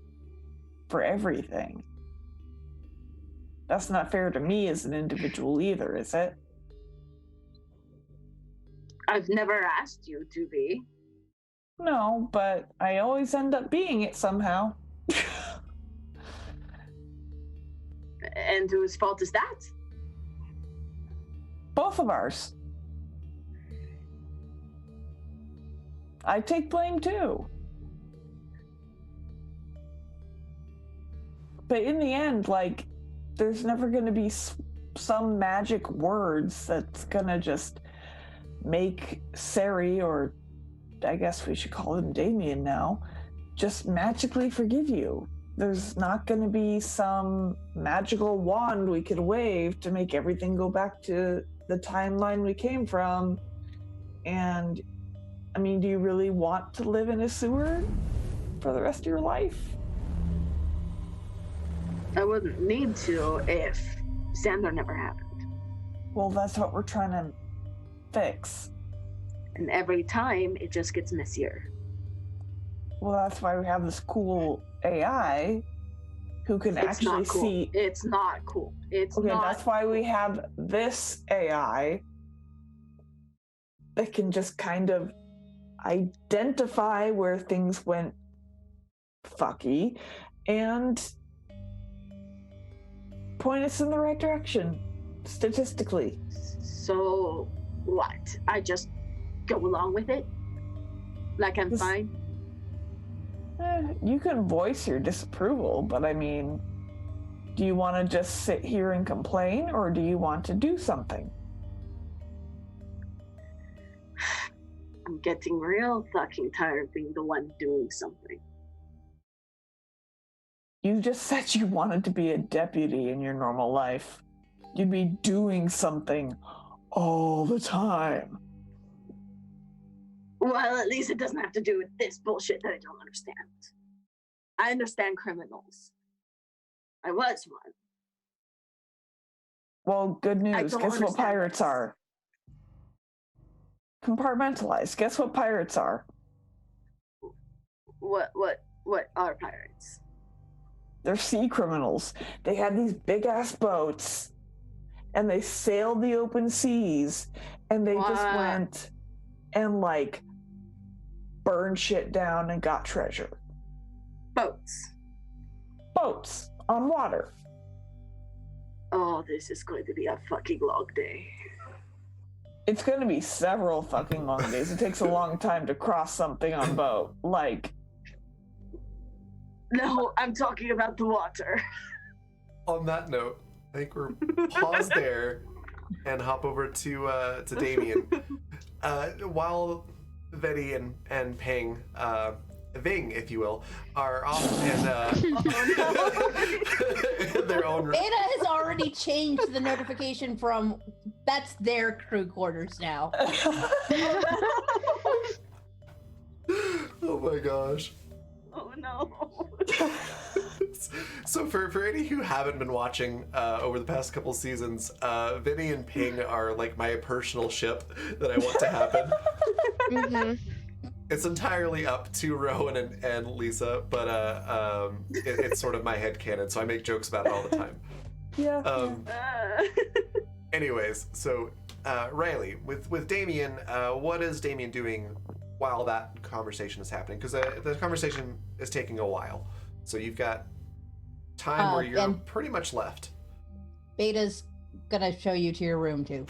for everything. That's not fair to me as an individual either, is it? I've never asked you to be. No, but I always end up being it somehow. And whose fault is that? Both of ours. I take blame too. But in the end, like, there's never going to be some magic words that's going to just make Sari, or I guess we should call him Damien now, just magically forgive you. There's not going to be some magical wand we could wave to make everything go back to the timeline we came from. And, I mean, do you really want to live in a sewer for the rest of your life? I wouldn't need to if Xander never happened. Well, that's what we're trying to fix. And every time, it just gets messier. Well, that's why we have this cool AI who can It's actually not cool. see. It's not cool. It's Okay, not. that's why we have this AI that can just kind of identify where things went fucky and point us in the right direction, statistically. So, what? I just go along with it? Like I'm This- fine? You can voice your disapproval, but I mean, do you want to just sit here and complain, or do you want to do something? I'm getting real fucking tired of being the one doing something. You just said you wanted to be a deputy in your normal life. You'd be doing something all the time. Well, at least it doesn't have to do with this bullshit that I don't understand. I understand criminals. I was one. Well, good news. don't Guess what understand pirates this. are? Compartmentalized. Guess what pirates are? What are pirates? They're sea criminals. They had these big ass boats and they sailed the open seas and they just What? went and like burned shit down and got treasure. Boats. Boats on water. Oh, this is going to be a fucking long day. It's going to be several fucking long days. It takes a long time to cross something on boat. Like, No, I'm talking about the water. On that note, I think we're pause there and hop over to Damien. While Vetty and Peng, Ving, if you will, are off in their own. Beta has already changed the notification from that's their crew quarters now. Oh my gosh. Oh no. So for any who haven't been watching over the past couple seasons, Vinny and Ping are like my personal ship that I want to happen. Mm-hmm. It's entirely up to Rowan and Lisa, but it's sort of my headcanon, so I make jokes about it all the time. Yeah. Anyways, so Riley, with Damien, what is Damien doing while that conversation is happening? Because the conversation is taking a while, so you've got time where you're pretty much left. Beta's gonna show you to your room too.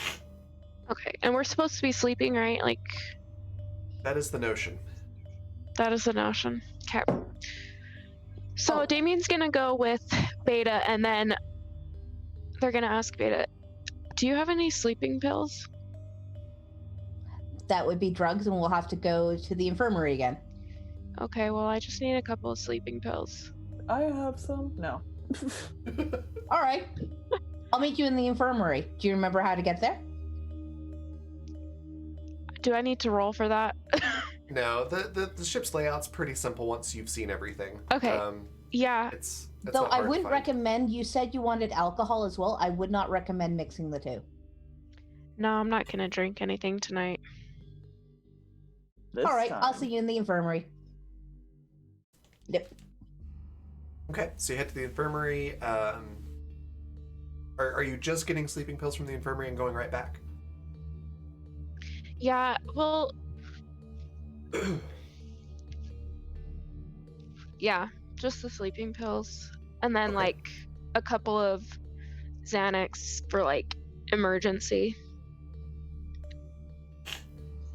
Okay, and we're supposed to be sleeping, right? Like, That is the notion. that is the notion. Okay. So Oh. Damien's gonna go with Beta, and then they're gonna ask Beta, do you have any sleeping pills? That would be drugs, and we'll have to go to the infirmary again. Okay, well, I just need a couple of sleeping pills. I have some. No. All right. I'll meet you in the infirmary. Do you remember how to get there? Do I need to roll for that? No, the ship's layout's pretty simple once you've seen everything. Okay. Yeah. It's Though not I hard to wouldn't find. recommend, you said you wanted alcohol as well. I would not recommend mixing the two. No, I'm not gonna drink anything tonight. This All right, I'll time. see you in the infirmary. Yep. Okay, so you head to the infirmary. Are you just getting sleeping pills from the infirmary and going right back? Yeah, well, yeah, just the sleeping pills. And then, Okay. like, a couple of Xanax for, like, emergency.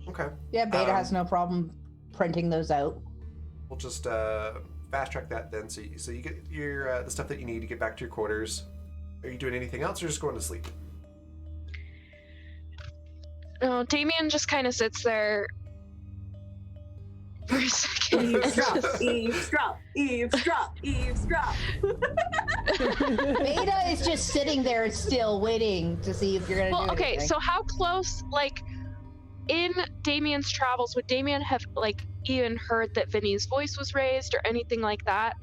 Okay, Yeah, Beta has no problem printing those out. we'll just fast track that then. So you get your the stuff that you need to get back to your quarters. Are you doing anything else, or just going to sleep? No, Damien just kind of sits there for a second. Eavesdrop, eavesdrop, eavesdrop, eavesdrop. Beta is just sitting there still waiting to see if you're gonna Well, do okay, anything. so how close, like, in Damien's travels, would Damien have, like, even heard that Vinny's voice was raised or anything like that?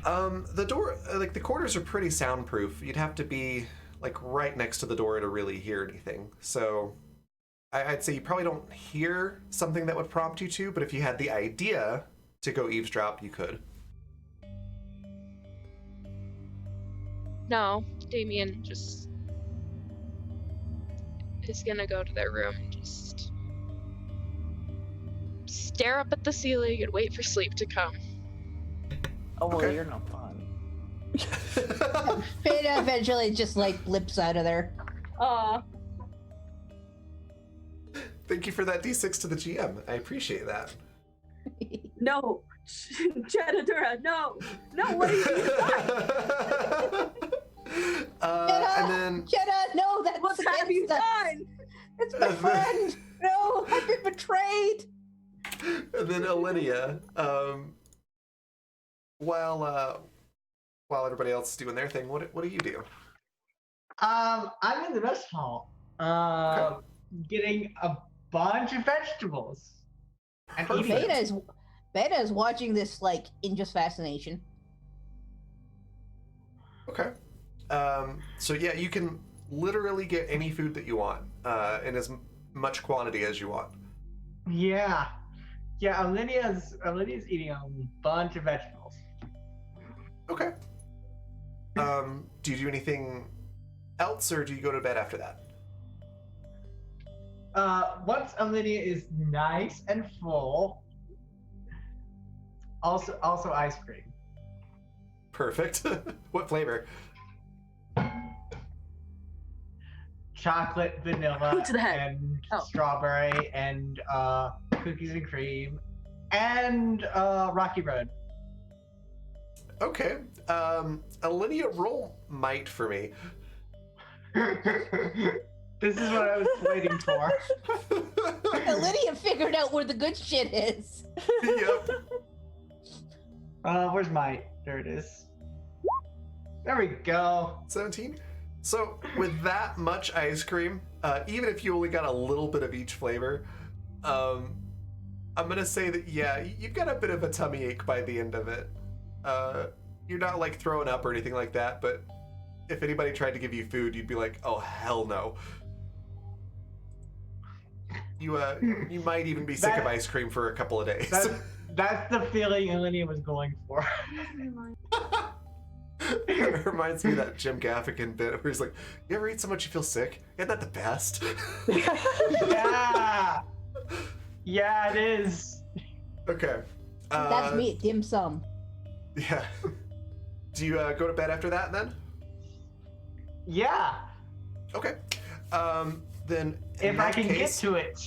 The door, like the quarters are pretty soundproof. You'd have to be like right next to the door to really hear anything. So I'd say you probably don't hear something that would prompt you to, but if you had the idea to go eavesdrop, you could. No, Damien just is gonna go to their room and just stare up at the ceiling and wait for sleep to come. Oh well, Okay. you're no fun. Beta eventually just like blips out of there. Thank you for that D6 to the GM. I appreciate that. No, Jedidura, no, what are you doing? And then Jenna, no, that's What have you against us. done? It's my friend. No, I've been betrayed. Alinea, while everybody else is doing their thing, what do you do? I'm in the mess hall, getting a bunch of vegetables. And Perfect. eating Beta is watching this like in just fascination. Okay. So yeah, you can literally get any food that you want, in as much quantity as you want. Yeah, Olivia's eating a bunch of vegetables. Okay. Do you do anything else, or do you go to bed after that? Once Olivia is nice and full, also ice cream. Perfect. What flavor? Chocolate, vanilla, Who to the head? and Oh. strawberry, and cookies and cream, and Rocky Road. Okay. Alinea, roll might for me. This is what I was waiting for. Lydia figured out where the good shit is. Yep. Where's my? There it is. There we go. 17. So with that much ice cream, even if you only got a little bit of each flavor, I'm gonna say that yeah, you've got a bit of a tummy ache by the end of it. You're not like throwing up or anything like that, but if anybody tried to give you food, you'd be like, oh hell no. You might even be sick of ice cream for a couple of days. That's the feeling Eleni was going for. It reminds me of that Jim Gaffigan bit where he's like, "You ever eat so much you feel sick? Isn't that the best?" Yeah. Yeah, it is. Okay. That's me at dim sum. Yeah. Do you go to bed after that then? Yeah. Okay. Then If I can get to it.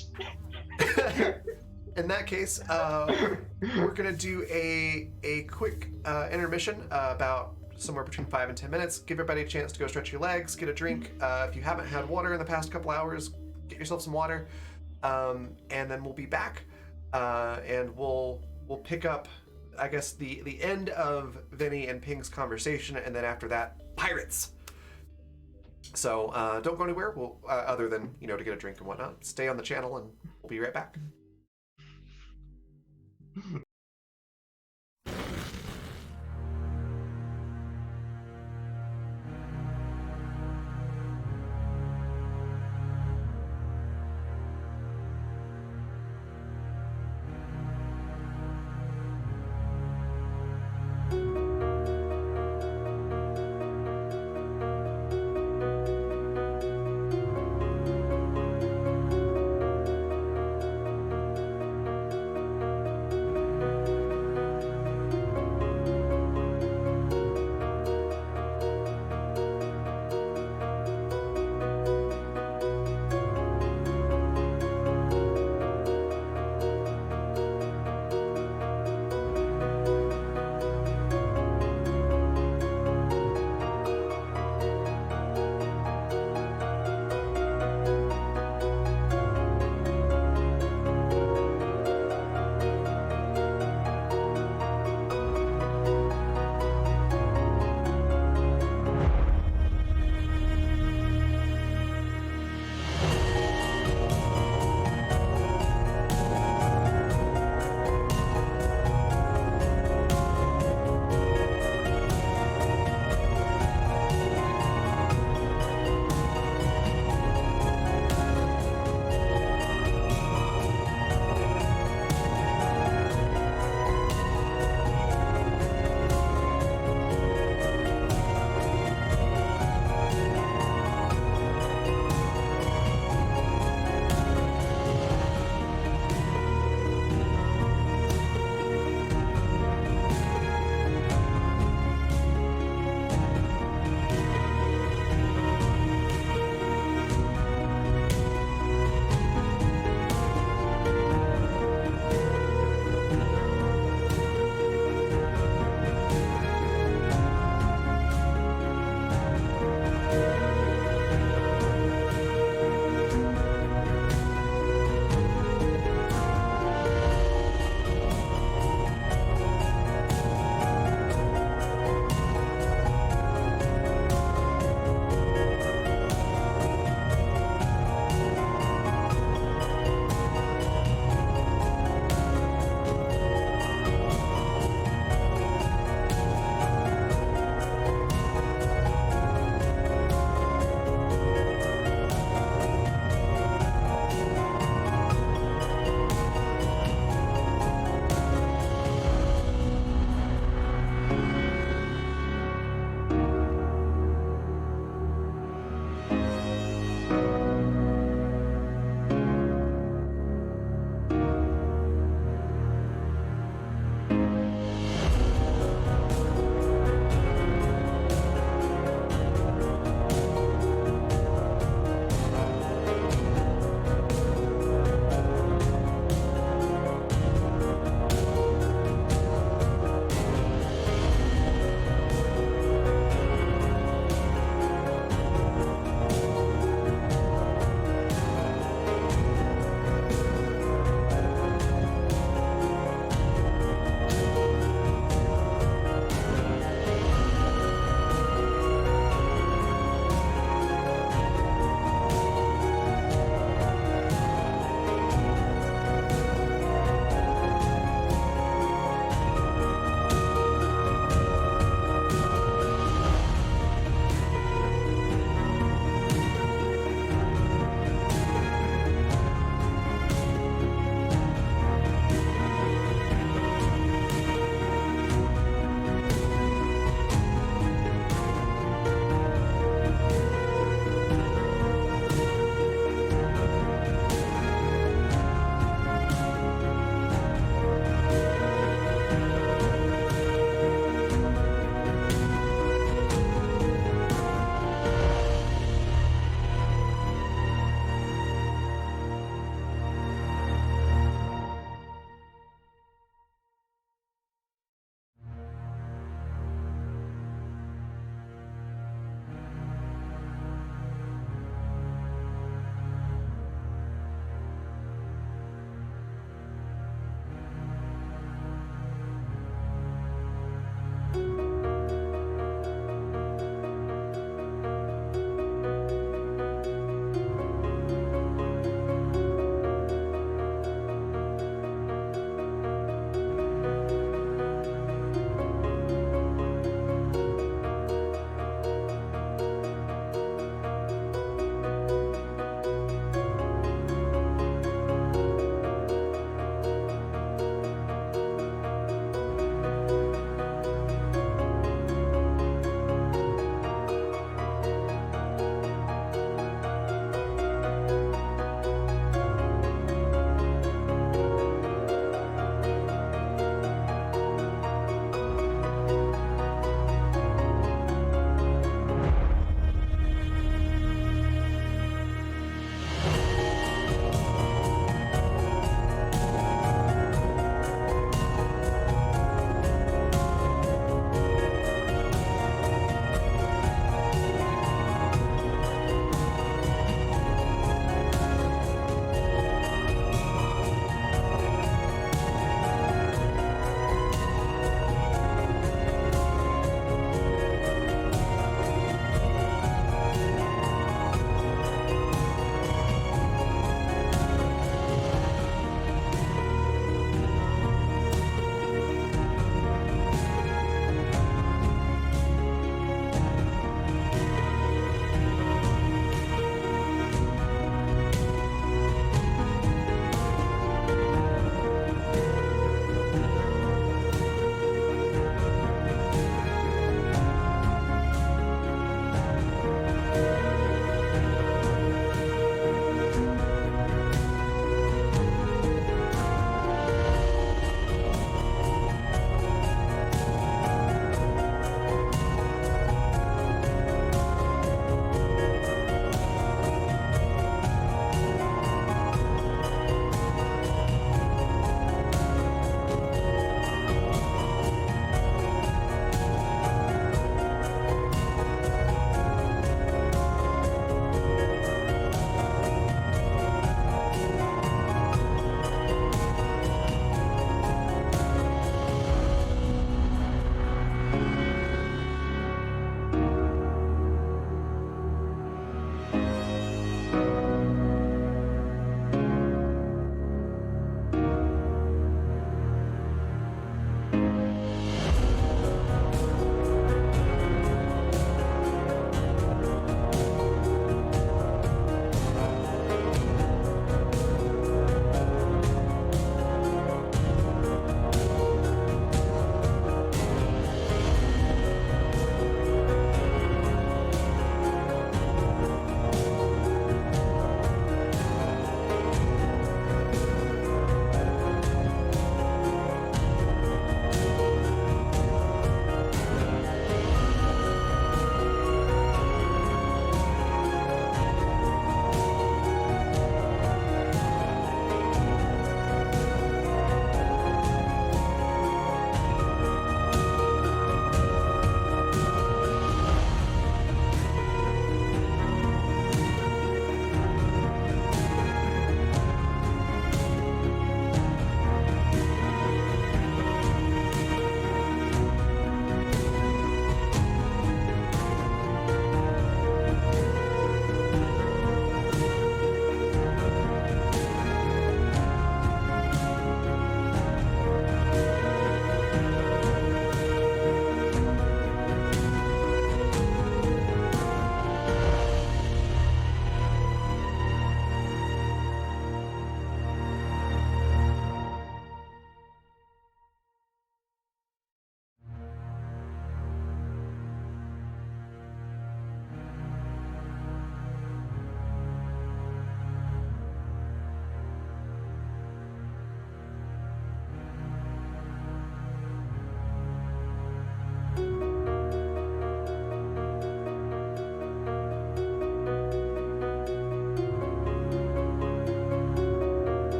in that case, we're gonna do a quick intermission, about somewhere between 5 and 10 minutes. Give everybody a chance to go stretch your legs, get a drink. If you haven't had water in the past couple hours, get yourself some water, and then we'll be back, and we'll pick up, I guess, the end of Vinny and Ping's conversation, and then after that, pirates. So don't go anywhere. We'll other than to get a drink and whatnot. Stay on the channel, and we'll be right back.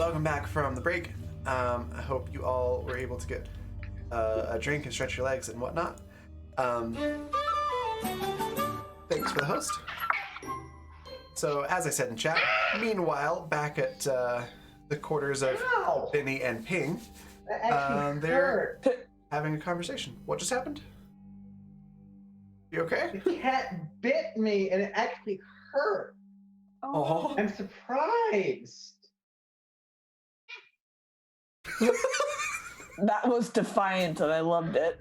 welcome back from the break. I hope you all were able to get a drink and stretch your legs and whatnot. Thanks for the host. So, as I said in chat, meanwhile, back at the quarters of Ow! Vinny and Ping, That actually they're hurt. having a conversation. What just happened? You okay? The cat bit me and it actually hurt. Oh. I'm surprised. That was defiant, and I loved it.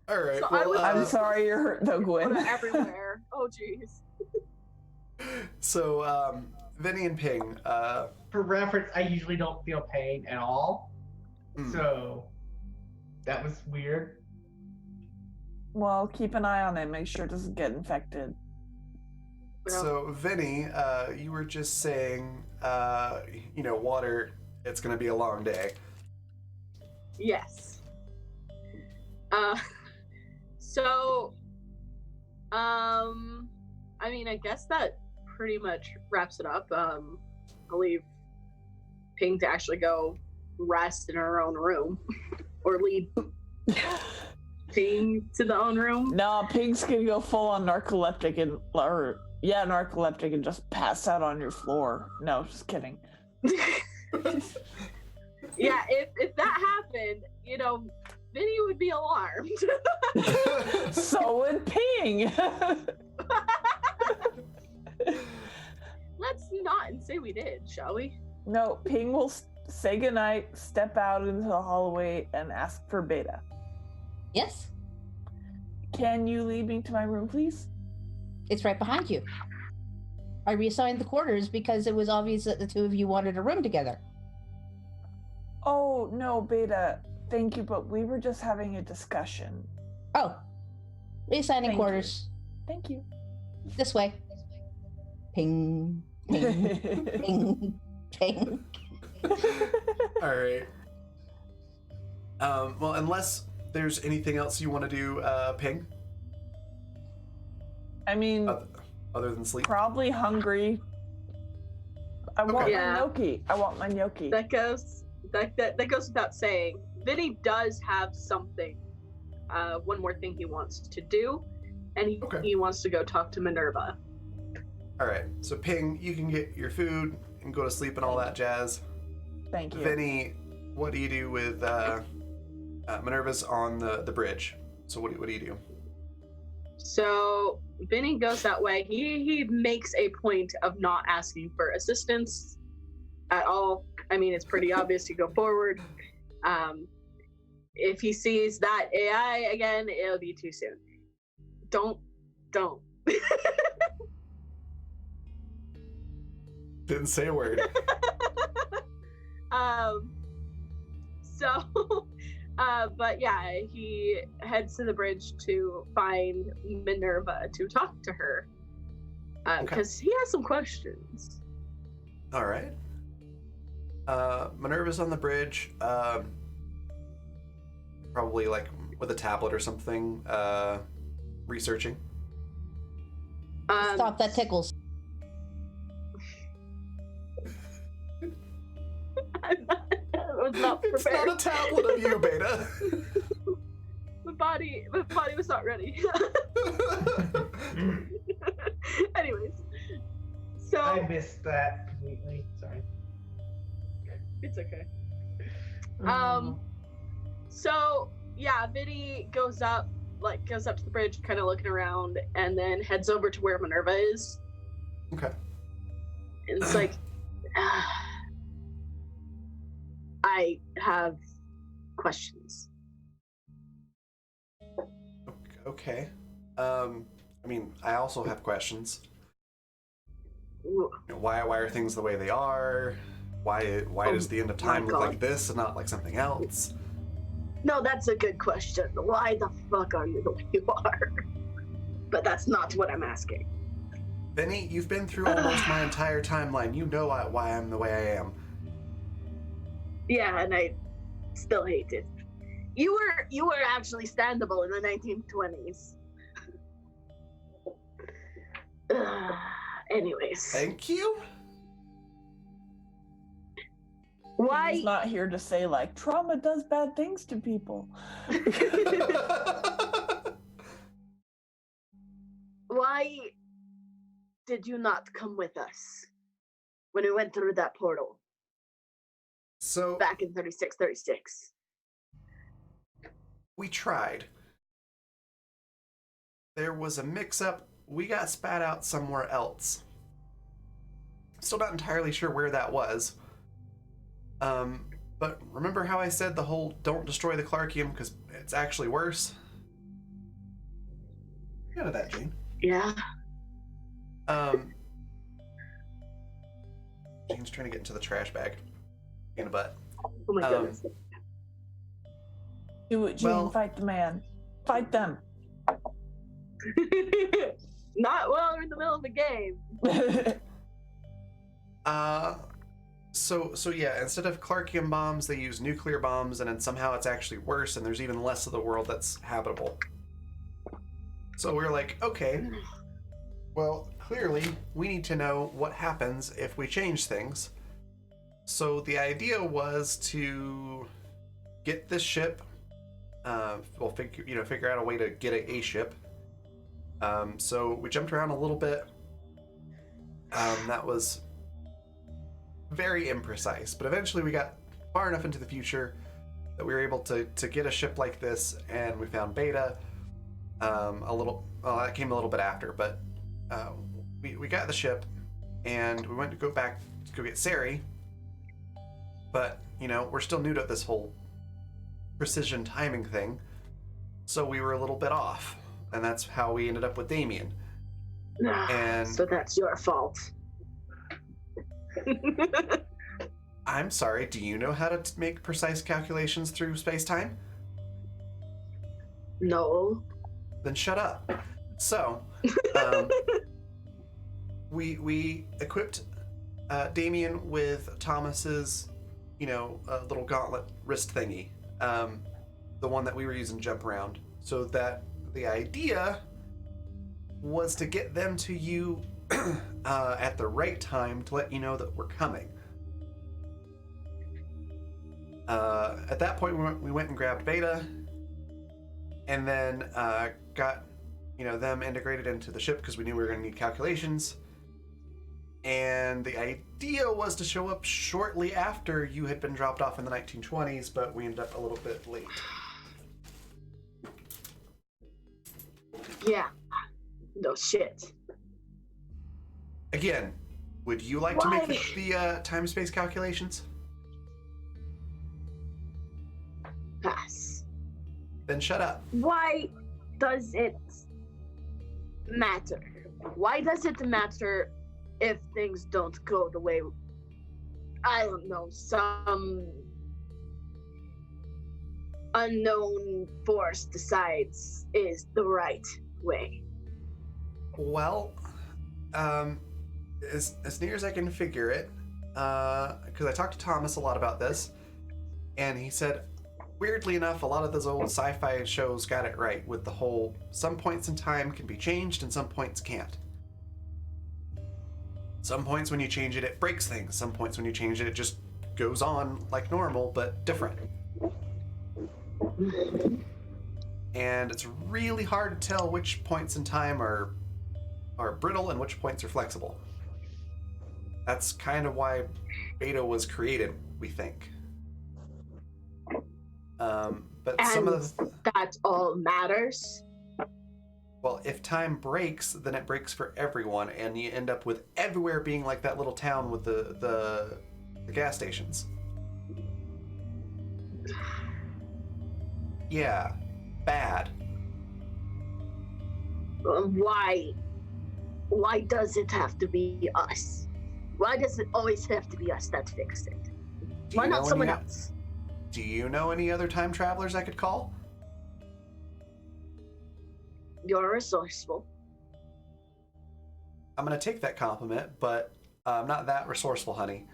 All right. So well, I'm sorry you're hurt, though, Gwen. Everywhere. Oh, jeez. So, Vinny and Ping, For reference, I usually don't feel pain at all. Mm. So that was weird. Well, keep an eye on it. Make sure it doesn't get infected. So, Vinny, you were just saying, water, it's going to be a long day. Yes. I mean, I guess that pretty much wraps it up. I'll leave Ping to actually go rest in her own room, or lead Ping to the own room. No, Pig's gonna go full on narcoleptic and just pass out on your floor. No, just kidding. Yeah, if that happened, Vinny would be alarmed. So would Ping. Let's not and say we did, shall we? No, Ping will say goodnight, step out into the hallway, and ask for Beta. Yes, Can you lead me to my room, please? it's right behind you. I reassigned the quarters because it was obvious that the two of you wanted a room together. Oh, no, Beta. Thank you, but we were just having a discussion. Oh, reassigning Thank quarters. Thank you. This way. Ping, ping, ping, ping. All right. Well, unless there's anything else you want to do, Ping, I mean, other than sleep. probably hungry. I want Yeah. my gnocchi. I want my gnocchi. That goes without saying. Vinny does have something, one more thing he wants to do, and he wants to go talk to Minerva. All right. So, Ping, you can get your food and go to sleep and all that jazz. Thank you. Vinny, what do you do with Minerva's on the bridge? So, what do you do? So Vinny goes that way. He makes a point of not asking for assistance at all. I mean, it's pretty obvious to go forward. If he sees that AI again, it'll be too soon. Don't. Didn't say a word. But yeah, he heads to the bridge to find Minerva to talk to her. Because he has some questions. All right. Minerva's on the bridge. Probably like with a tablet or something, researching. Stop, that tickles. I was not It's prepared. not a tablet of you, Beta. My body was not ready. Anyways, so I missed that completely. Sorry. it's okay. So yeah, Vinny goes up to the bridge, kind of looking around, and then heads over to where Minerva is. Okay. And it's like, I have questions. Okay. I mean, I also have questions. Ooh. Why are things the way they are? Why does the end of time my look God. like this and not like something else? No, that's a good question. Why the fuck are you the way you are? But that's not what I'm asking. Benny, you've been through almost my entire timeline. You know why I'm the way I am. Yeah, and I still hate it. You were actually standable in the 1920s. Anyways. Thank you. Why? He's not here to say, like, trauma does bad things to people. Why did you not come with us when we went through that portal So back in 3636? we tried. There was a mix-up. We got spat out somewhere else. Still not entirely sure where that was. But remember how I said the whole don't destroy the Clarkium because it's actually worse? Get out of that, Jane. Yeah. Jane's trying to get into the trash bag. In a butt. Oh my goodness. Do it, Gene. Well- Fight the man. Fight them. Not while we're in the middle of the game. So yeah, instead of Clarkium bombs, they use nuclear bombs, and then somehow it's actually worse, and there's even less of the world that's habitable. So we're like, okay, well, clearly we need to know what happens if we change things. So the idea was to get this ship, figure out a way to get a ship. So we jumped around a little bit. That was very imprecise, but eventually we got far enough into the future that we were able to get a ship like this, and we found Beta. That came a little bit after, but we got the ship, and we went to go back to go get Sari. But we're still new to this whole precision timing thing, so we were a little bit off, and that's how we ended up with Damien. And so that's your fault. I'm sorry, do you know how to make precise calculations through space-time? No. Then shut up. So, we equipped Damien with Thomas's, little gauntlet wrist thingy, the one that we were using to jump around, so that the idea was to get them to you at the right time to let you know that we're coming. At that point, we went and grabbed Beta, and then got them integrated into the ship because we knew we were going to need calculations. And the idea was to show up shortly after you had been dropped off in the 1920s, but we ended up a little bit late. Yeah. No shit. Again, would you like to make the time-space calculations? Pass. Then shut up. Why does it matter? Why does it matter if things don't go the way, I don't know, some unknown force decides is the right way? Well, as near as I can figure it, because I talked to Thomas a lot about this, and he said, weirdly enough, a lot of those old sci-fi shows got it right with the whole some points in time can be changed and some points can't. Some points when you change it, it breaks things. Some points when you change it, it just goes on like normal, but different. And it's really hard to tell which points in time are brittle and which points are flexible. That's kind of why Beta was created, we think. But And some of the that all matters. well, if time breaks, then it breaks for everyone, and you end up with everywhere being like that little town with the gas stations. Yeah, bad. Why does it have to be us? Why does it always have to be us that fixed it? Do Why you know not someone any- else? Do you know any other time travelers I could call? You're resourceful. I'm gonna take that compliment, but I'm not that resourceful, honey.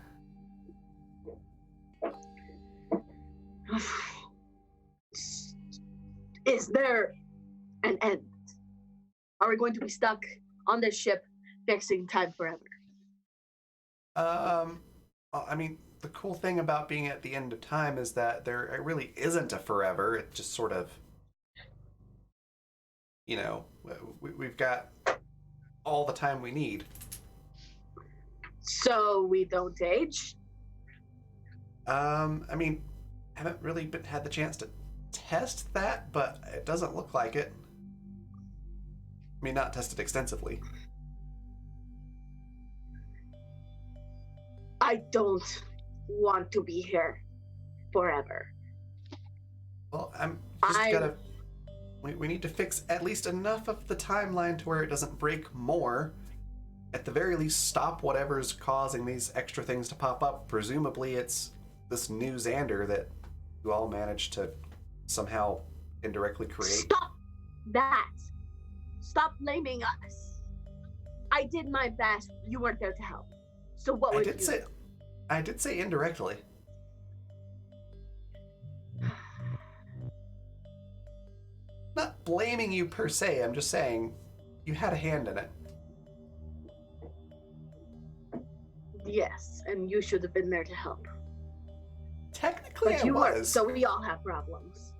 Is there an end? Are we going to be stuck on this ship fixing time forever? I mean, the cool thing about being at the end of time is that there really isn't a forever. It just sort of, you know, we've got all the time we need. So we don't age? I mean, haven't really had the chance to test that, but it doesn't look like it. I mean, not tested extensively. I don't want to be here forever. Well, we need to fix at least enough of the timeline to where it doesn't break more. At the very least, stop whatever's causing these extra things to pop up. Presumably, it's this new Xander that you all managed to somehow indirectly create. Stop that! Stop blaming us. I did my best. You weren't there to help. So what would you do? I did say indirectly. Not blaming you per se, I'm just saying you had a hand in it. Yes, and you should have been there to help. Technically, But you I weren't, was. so we all have problems.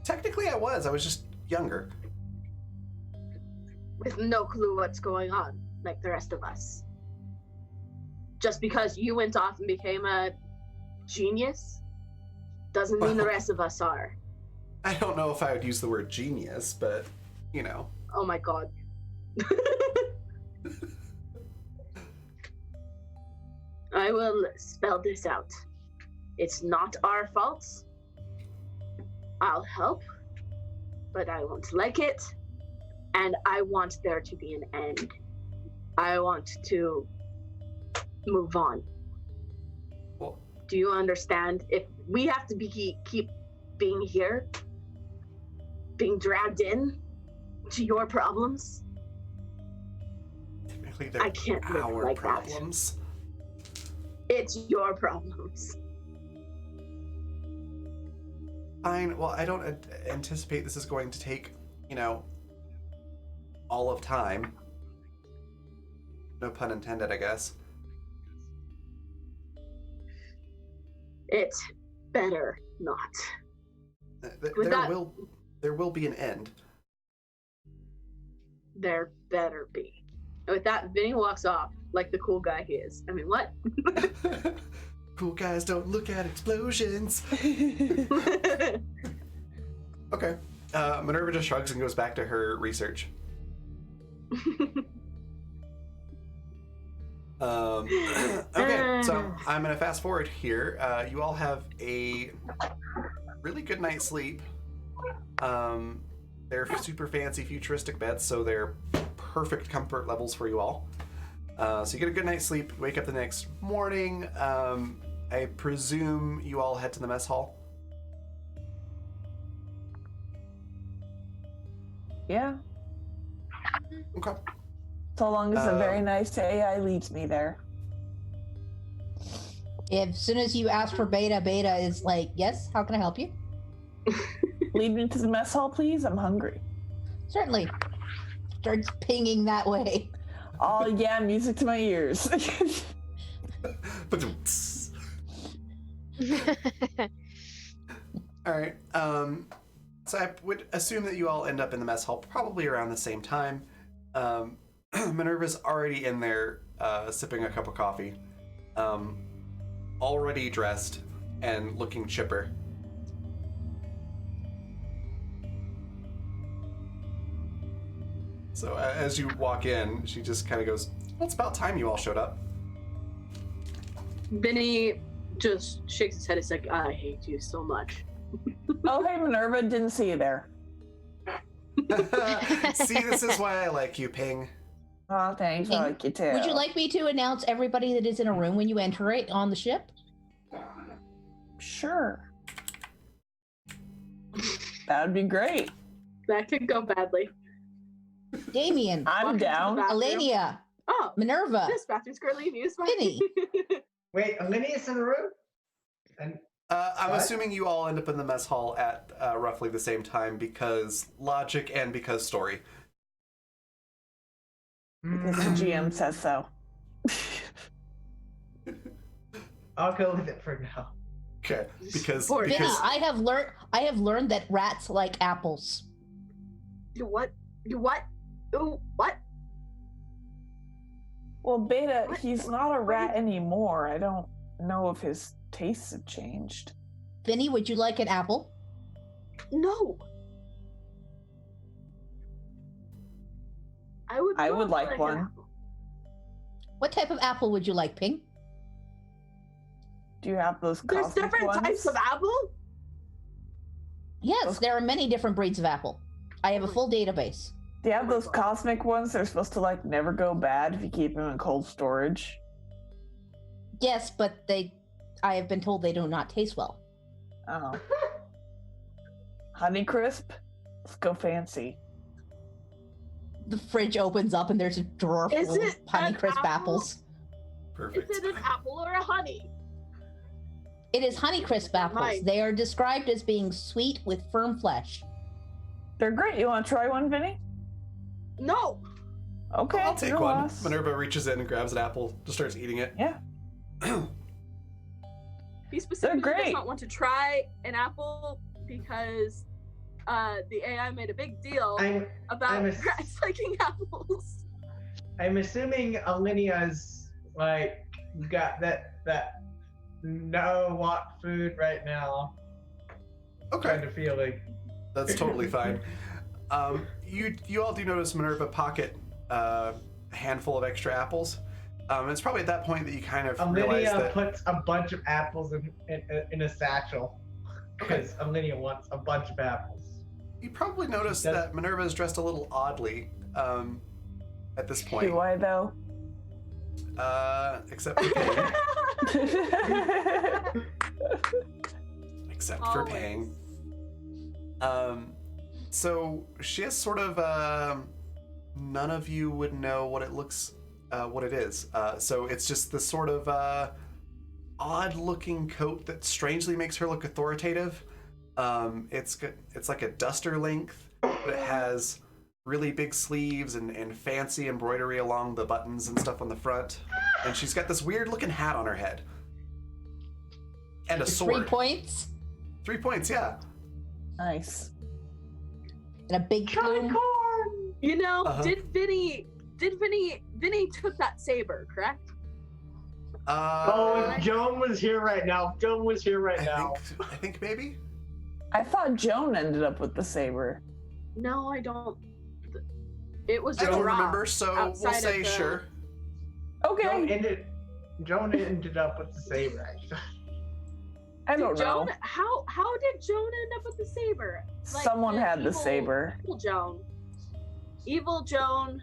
Technically, I was. I was just younger. With no clue what's going on, like the rest of us. Just because you went off and became a genius doesn't mean the rest of us are. I don't know if I would use the word genius, but, you know. Oh my god. I will spell this out. It's not our fault. I'll help, but I won't like it, and I want there to be an end. I want to move on. Well, do you understand? If we have to keep being here, being dragged in to your problems, technically, they're I can't live our like problems. it's your problems. Fine. Well, I don't anticipate this is going to take, you know, all of time. No pun intended, I guess. It better not. There will be an end. There better be. And with that, Vinny walks off like the cool guy he is. I mean, what? Cool guys don't look at explosions. Okay. Minerva just shrugs and goes back to her research. Okay, so I'm gonna fast forward here. You all have a really good night's sleep. They're super fancy futuristic beds, so they're perfect comfort levels for you all. So you get a good night's sleep, wake up the next morning. I presume you all head to the mess hall. Yeah. Okay. So long as a very nice AI leads me there. As soon as you ask for Beta, Beta is like, yes, how can I help you? Lead me to the mess hall, please. I'm hungry. Certainly. Starts pinging that way. Oh, yeah, music to my ears. All right. So I would assume that you all end up in the mess hall probably around the same time. Minerva's already in there sipping a cup of coffee, already dressed and looking chipper. So as you walk in, she just kind of goes, well, it's about time you all showed up. Vinny just shakes his head. It's like, I hate you so much. Oh, hey, Minerva, didn't see you there. See, this is why I like you, Ping. Oh, thanks. I like you too. Would you like me to announce everybody that is in a room when you enter it on the ship? Sure. That would be great. That could go badly. Damien, I'm down. Alenia, Oh, Minerva, this bathroom's currently used by Vinny. Wait, Alinia's in the room? And I'm What? assuming you all end up in the mess hall at roughly the same time because logic and because story. Because the GM says so. I'll go with it for now. Okay, because Sport. Vinny, because I have learned that rats like apples. You what? You what? Ooh, what? Well, Beta, What? he's not a rat anymore. I don't know if his tastes have changed. Vinny, would you like an apple? No. I would would not like an one. apple. What type of apple would you like, Ping? Do you have those There's cosmic different ones? types of apple? Yes, Those- there are many different breeds of apple. I have a full database. Do you have those cosmic ones? They're supposed to like never go bad if you keep them in cold storage. Yes, but I have been told they do not taste well. Oh. Honeycrisp? Let's go fancy. The fridge opens up and there's a drawer Is full of it an Honeycrisp apple? apples. Is perfect. it an apple or a honey? It is Honeycrisp apples. Mine. They are described as being sweet with firm flesh. They're great. You want to try one, Vinny? No. Okay. I'll take your one. loss. Minerva reaches in and grabs an apple, just starts eating it. Yeah. He specifically does great. not want to try an apple because the AI made a big deal about I'm a- rats liking apples. I'm assuming Alinia's like got that no want food right now Okay, kind of feeling. that's totally fine. You all do notice Minerva pocket a handful of extra apples. It's probably at that point that you kind of realize Alinia that. puts a bunch of apples in a satchel because Alinia wants a bunch of apples. You probably notice That's- that Minerva is dressed a little oddly at this point. Do I though? Except for Pang. Except for Always. Pang. So she has sort of none of you would know what it looks what it is. So it's just this sort of odd looking coat that strangely makes her look authoritative. It's like a duster length, but it has really big sleeves and fancy embroidery along the buttons and stuff on the front. And she's got this weird looking hat on her head. And a sword. 3 points 3 points, yeah. Nice. and a big plume. Unicorn! You know, Uh-huh. Vinny took that saber, correct? Oh, if Joan was here right now. I think maybe. I thought Joan ended up with the saber. No, I don't. It was I don't dropped remember, so we'll outside of say the- sure. Okay. Joan ended up with the saber. Actually. I don't Joan, know. how did Joan end up with the saber? Like, Someone had the evil- saber. Evil Joan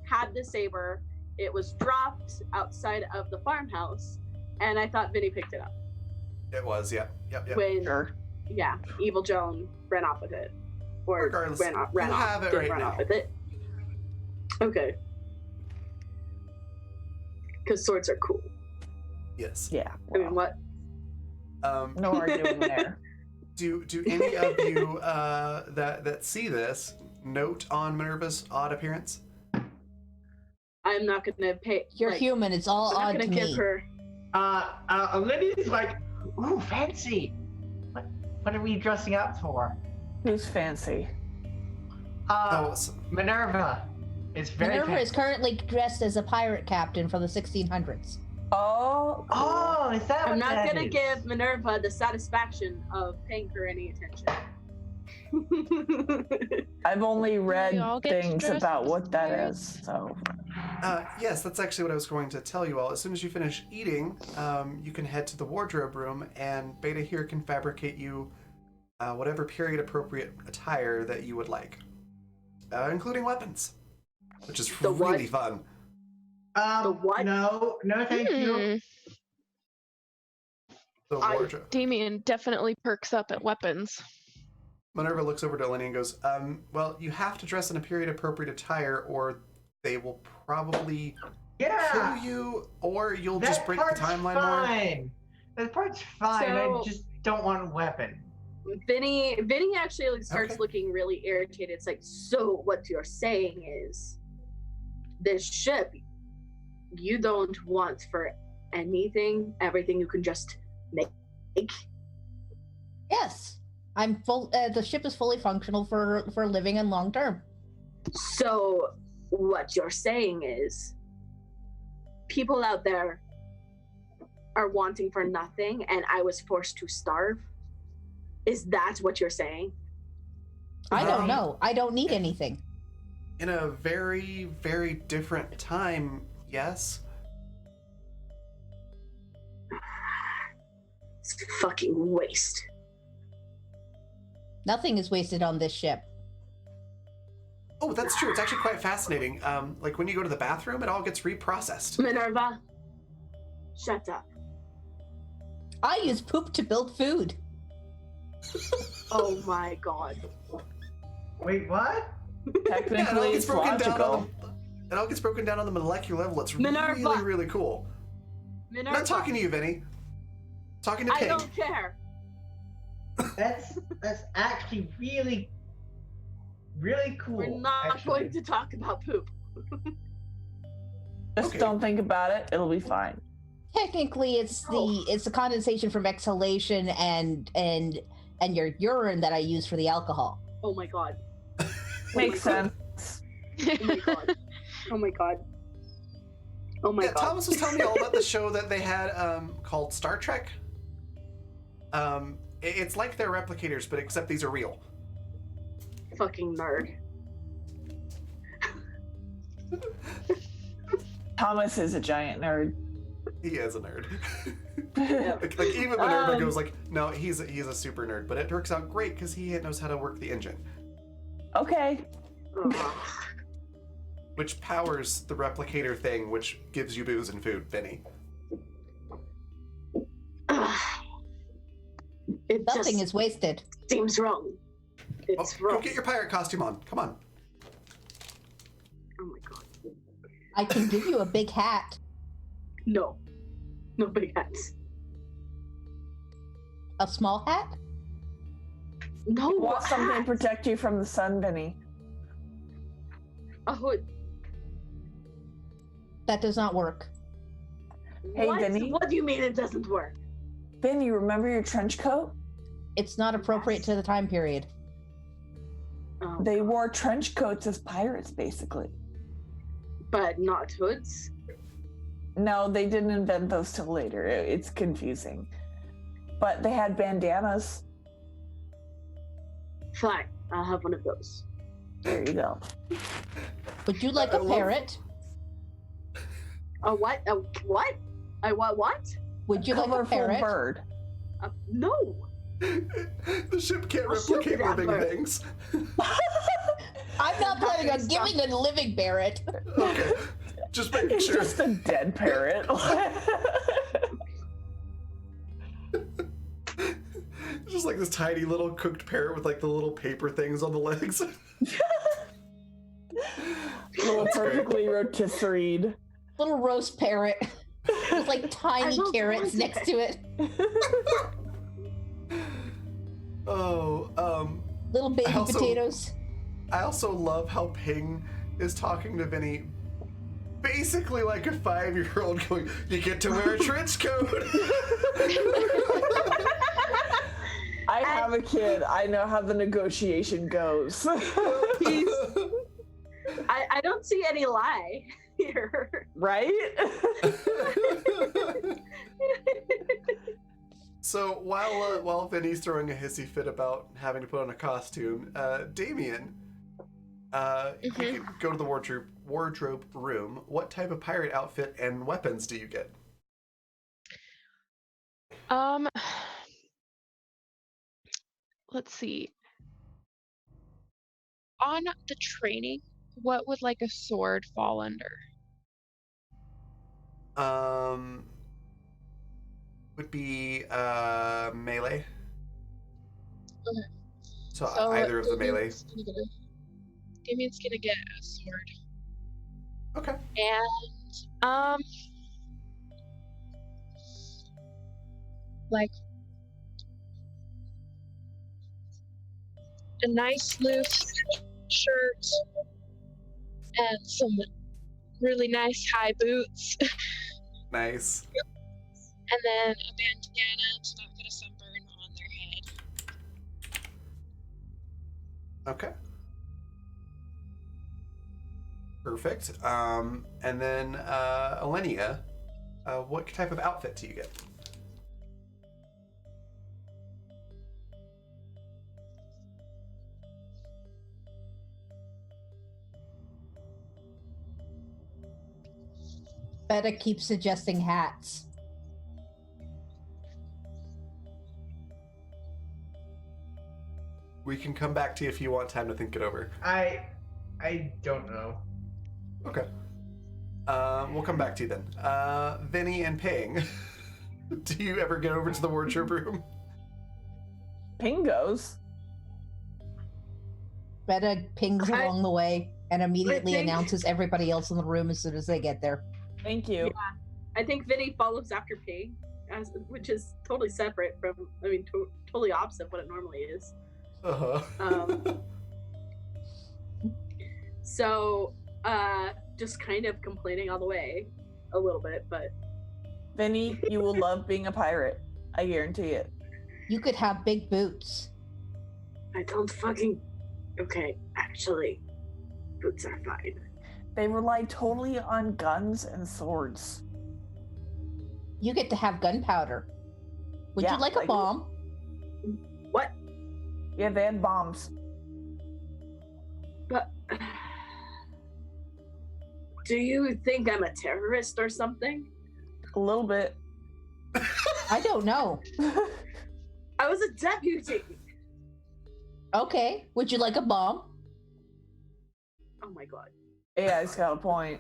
had the saber. It was dropped outside of the farmhouse, and I thought Vinny picked it up. It was, yep. When Sure. yeah, Evil Joan ran off with it, or Regardless, ran off. you have it didn't right run now. off with it. Okay. Because swords are cool. Yes. Yeah. I mean, what? No arguing there. Do any of you that see this note on Minerva's odd appearance? I'm not gonna pay. You're like, human. It's all I'm not odd gonna to give me. her. Lydia's like, ooh, fancy. What are we dressing up for? Who's fancy? Minerva. It's very Minerva is fancy. currently dressed as a pirate captain from the 1600s. Oh. Oh, is that what I'm not that gonna is? give Minerva the satisfaction of paying her any attention. I've only read all get to things dress about as what that pirates? is, so. Yes, that's actually what I was going to tell you all. As soon as you finish eating, you can head to the wardrobe room, and Beta here can fabricate you whatever period-appropriate attire that you would like, including weapons, which is The what? really fun. The what? No, thank you. The I- wardrobe. Damien definitely perks up at weapons. Minerva looks over to Eleni and goes, well, you have to dress in a period-appropriate attire, or they will probably Yeah. kill you, or you'll That just break the part's timeline more. fine. That part's fine. So- I just don't want a weapon. Vinny actually like, starts Okay. looking really irritated. It's like, so what you're saying is this ship you don't want for anything, everything you can just make? Yes, I'm full. The ship is fully functional for living and long term. So what you're saying is people out there are wanting for nothing and I was forced to starve? Is that what you're saying? I don't know. I don't need anything. In a very, very different time, yes. It's fucking waste. Nothing is wasted on this ship. Oh, that's true. It's actually quite fascinating. Like when you go to the bathroom, it all gets reprocessed. Minerva, shut up. I use poop to build food. Oh my god. Wait, what? Technically, it's logical. It all gets broken down on the molecular level. It's Minerva. really, really cool. Minerva, I'm not talking to you, Vinny. Talking to I Pink. don't care. That's actually really cool. We're not actually. going to talk about poop. Just Okay. don't think about it. It'll be fine. Technically, it's the condensation from exhalation and your urine that I use for the alcohol. Oh my god. Makes sense. Oh my god. Oh my god. Oh my Yeah, god. Thomas was telling me all about the show that they had called Star Trek. It's like they're replicators, but except these are real. Fucking nerd. Thomas is a giant nerd. He is a nerd. Yeah. like even when everybody goes like, no, he's a super nerd, but it works out great because he knows how to work the engine, Okay. Ugh. which powers the replicator thing, which gives you booze and food, Vinny. It Nothing just is wasted. seems wrong. It's Go wrong. get your pirate costume on. Come on. Oh my god. I can give you a big hat. No. No big hats. A small hat? No. Want something to hat. protect you from the sun, Vinny. A hood. That does not work. Hey, what? Vinny. What do you mean it doesn't work? Vinny, remember your trench coat? It's not appropriate to the time period. Oh, They God. wore trench coats as pirates, basically. But not hoods. No, they didn't invent those till later. It's confusing. But they had bandanas. Fine. I'll have one of those. There you go. Would you like I a love- parrot? A what? A what? I what? Would you like a Colorful parrot? bird. No. The ship can't I'll shoot replicate that living bird. things. I'm not planning on giving a living parrot. Okay, just making It's sure. just a dead parrot. Just like this tiny little cooked parrot with like the little paper things on the legs. Little That's great. perfectly rotisserie. Little roast parrot with like tiny don't carrots want next to it. Oh, Little baby I also- potatoes. I also love how Ping is talking to Vinny basically like a 5-year-old going, you get to wear a trench coat. I have a kid. I know how the negotiation goes. I don't see any lie here. Right? So while Vinny's throwing a hissy fit about having to put on a costume, Damien, you can go to the wardrobe room. What type of pirate outfit and weapons do you get? Let's see. On the training, what would like a sword fall under? Would be melee. Okay. So either of the melee. Damien's gonna get a sword. Okay. And like a nice loose shirt and some really nice high boots. Nice. And then a bandana to not get a sunburn on their head. Okay. Perfect. And then Elenia, what type of outfit do you get? Beta keeps suggesting hats. We can come back to you if you want time to think it over. I don't know. Okay. We'll come back to you then. Vinny and Ping, do you ever get over to the wardrobe room? Ping goes. Beta pings I- along the way and immediately think- announces everybody else in the room as soon as they get there. Thank you. Yeah. I think Vinny follows after Ping, which is totally separate from, totally opposite what it normally is. Uh-huh. So, just kind of complaining all the way a little bit, but Vinny, you will love being a pirate. I guarantee it. You could have big boots. I don't fucking. Okay, actually, boots are fine. They rely totally on guns and swords. You get to have gunpowder. Would Yeah, you like a like- bomb? What? Yeah, they had bombs. But. Do you think I'm a terrorist or something? A little bit. I don't know. I was a deputy! Okay. Would you like a bomb? Oh my god. AI's got a point.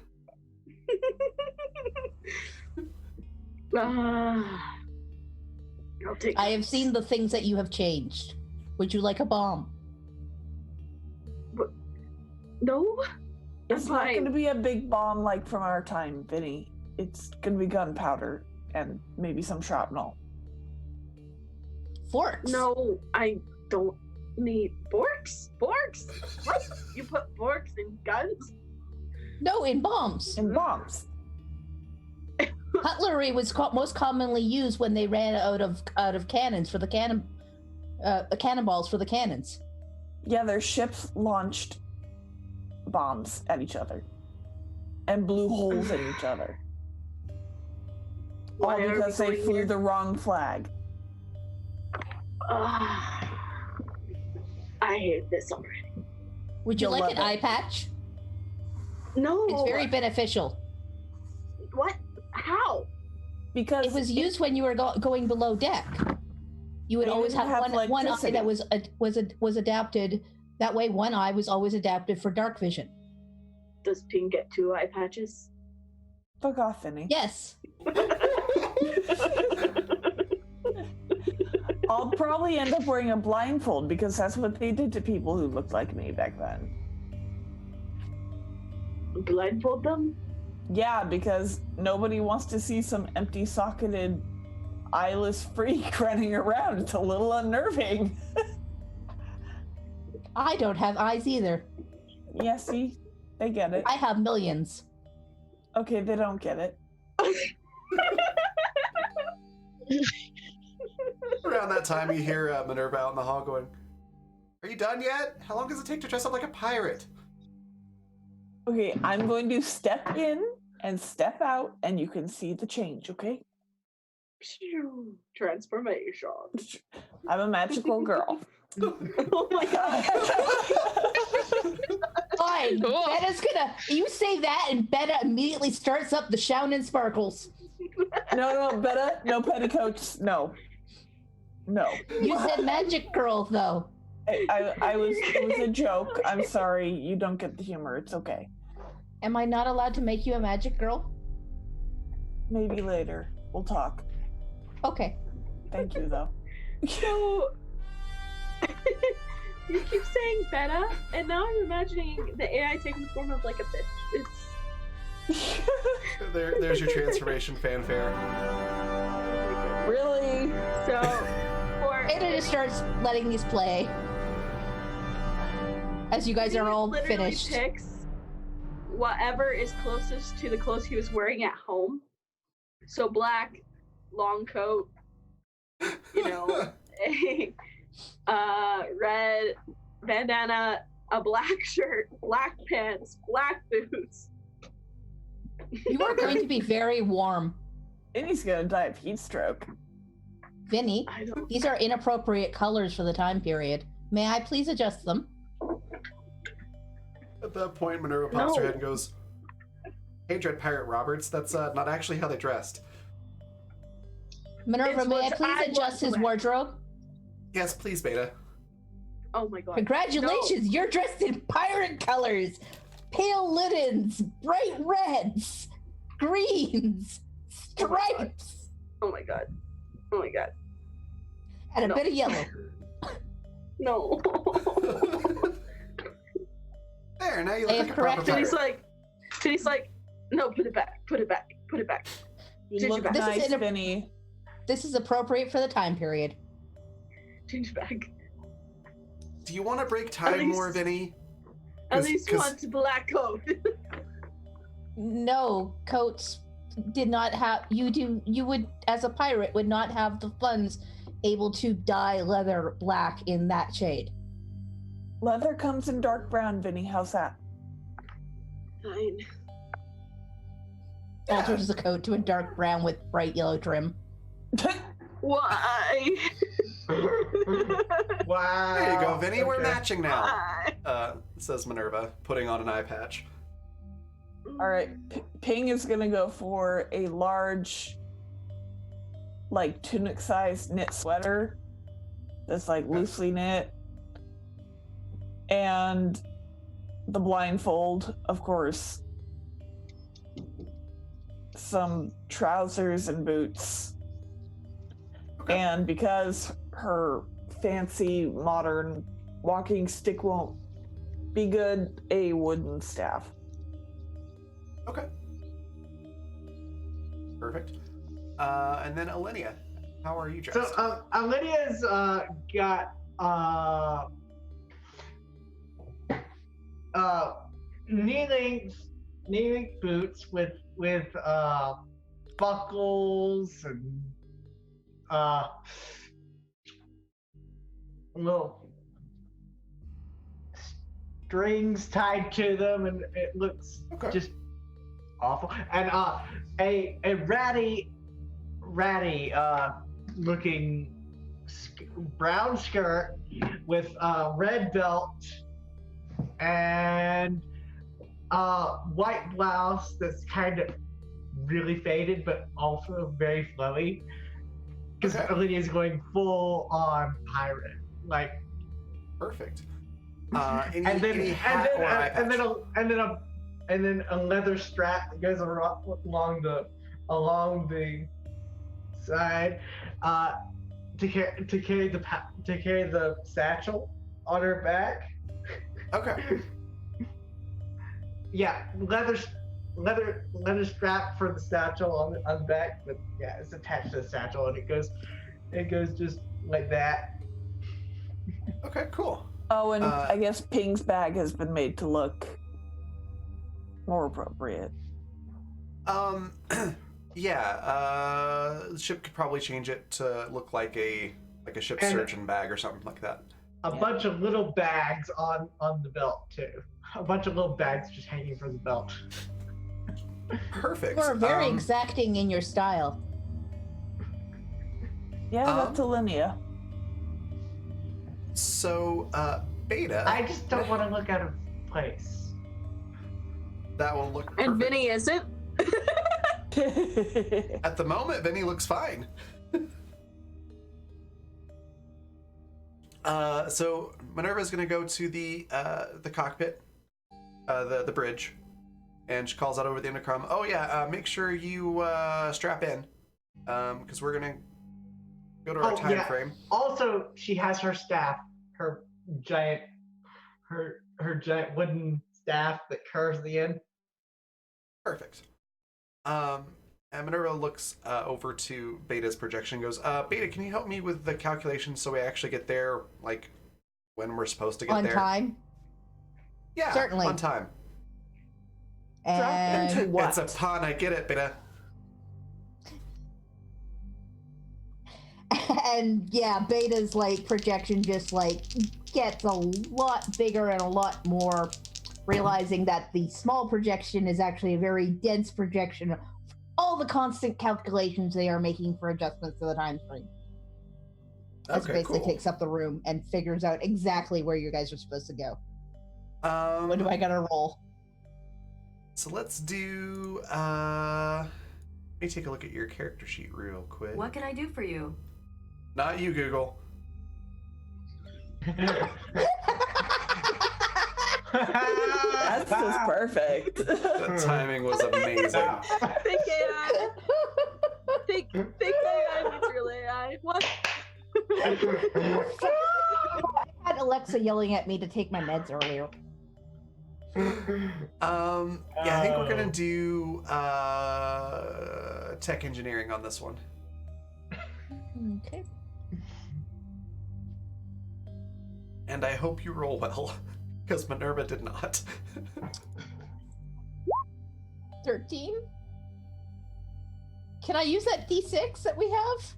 I'll take I have this. seen the things that you have changed. Would you like a bomb? No? It's not fine. going to be a big bomb like from our time, Vinny. It's going to be gunpowder and maybe some shrapnel. Forks. No, I don't need forks. Forks? What? You put forks in guns? No, in bombs. And bombs. Cutlery was most commonly used when they ran out of cannons for the cannonballs for the cannons. Yeah, their ships launched bombs at each other and blew holes in each other. All Why are we because they going flew here? the wrong flag. I hate this already. Would you You'll like an love eye it. patch? No. It's very beneficial. What? How? Because It was used when you were going below deck. You would They always didn't have have one eye that electricity. was adapted. That way, one eye was always adapted for dark vision. Does Ping get 2 eye patches? Fuck off, Vinny. Yes. I'll probably end up wearing a blindfold because that's what they did to people who looked like me back then. Blindfold them? Yeah, because nobody wants to see some empty socketed eyeless freak running around. It's a little unnerving. I don't have eyes either. Yeah, see? They get it. I have millions. Okay, they don't get it. Around that time, you hear Minerva out in the hall going, "Are you done yet? How long does it take to dress up like a pirate?" Okay, I'm going to step in and step out, and you can see the change, okay? Phew, transformation. I'm a magical girl. Oh my god. Fine. Cool. Betta's gonna. You say that, and Betta immediately starts up the Shounen Sparkles. No, Betta, no petticoats, no. No. You said magic girl, though. It was a joke. I'm sorry, you don't get the humor. It's okay. Am I not allowed to make you a magic girl? Maybe later. We'll talk. Okay. Thank you, though. So, you keep saying Beta, and now I'm imagining the AI taking the form of like a bitch. It's There's your transformation fanfare. Really? so for Betta just starts letting these play. As you guys he are all literally finished. picks whatever is closest to the clothes he was wearing at home. So black, long coat, you know, a red bandana, a black shirt, black pants, black boots. You are going to be very warm. Vinny's gonna die of heat stroke. Vinny, I don't. these are inappropriate colors for the time period. May I please adjust them? At that point, Minerva pops her No. head and goes, "Hey, Dread Pirate Roberts, that's not actually how they dressed." Minerva, It's may I what I please want adjust to his wear. wardrobe? Yes, please, Beta. Oh my god. Congratulations, you're dressed in pirate colors. Pale linens, bright reds, greens, stripes, Oh my god. Oh my god. and a No. bit of yellow. No. There, now you I look have like a proper corrected. pirate. Vinny's like, no, put it back. Put it back. Put it back. You Change look it back. This is nice, in a- Vinny. This is appropriate for the time period. Change it back. Do you want to break time least- more, Vinny? At 'Cause- least 'cause- one's black coat. No, coats did not have you would as a pirate would not have the funds able to dye leather black in that shade. Leather comes in dark brown, Vinny. How's that? Fine. Alters the coat to a dark brown with bright yellow trim. Why? Wow. There you go, Vinny. We're Okay. matching now. Why? Says Minerva, putting on an eye patch. All right, Ping is gonna go for a large, like tunic-sized knit sweater that's like loosely knit, and the blindfold, of course. Some trousers and boots, Okay. and because her fancy modern walking stick won't be good, a wooden staff. Okay. Perfect. And then Alenia, how are you dressed? So Lydia's got knee-length boots with buckles and little strings tied to them, and it looks Okay. just awful. And a ratty looking brown skirt with a red belt and white blouse that's kind of really faded but also very flowy, because Okay. Lydia's going full on pirate, like. Perfect. And then any hat or eye patch? and then a leather strap that goes along the side to carry the satchel on her back. Okay. Yeah, leather strap for the satchel on the back, but yeah, it's attached to the satchel, and it goes just like that. Okay, cool. Oh, and I guess Ping's bag has been made to look more appropriate. Yeah, the ship could probably change it to look like a ship And- surgeon bag or something like that. A bunch of little bags on the belt too. A bunch of little bags just hanging from the belt. Perfect. You are very exacting in your style. Yeah, that's Alinea. So, Beta. I just don't want to look out of place. That will look perfect. And Vinny isn't. At the moment, Vinny looks fine. So Minerva's gonna go to the cockpit, the bridge, and she calls out over the intercom. Oh yeah, make sure you strap in, because we're gonna go to our time frame. Also, she has her staff, her giant wooden staff that curves the end. Perfect. And Minerva looks over to Beta's projection and goes, Beta, can you help me with the calculations so we actually get there, like, when we're supposed to get On there? time. Yeah, Certainly. on time. Drop And into what? It's a pun, I get it, Beta. And yeah, Beta's like projection just like gets a lot bigger and a lot more, realizing that the small projection is actually a very dense projection of all the constant calculations they are making for adjustments to the time frame. That basically takes up the room and figures out exactly where you guys are supposed to go. What do I gotta roll? So let's do. Let me take a look at your character sheet real quick. What can I do for you? Not you, Google. That's just perfect. The timing was amazing. Fake AI. Fake AI meets real AI. What? I had Alexa yelling at me to take my meds earlier. Yeah, I think we're gonna do tech engineering on this one. Okay. And I hope you roll well, because Minerva did not. 13? Can I use that D6 that we have?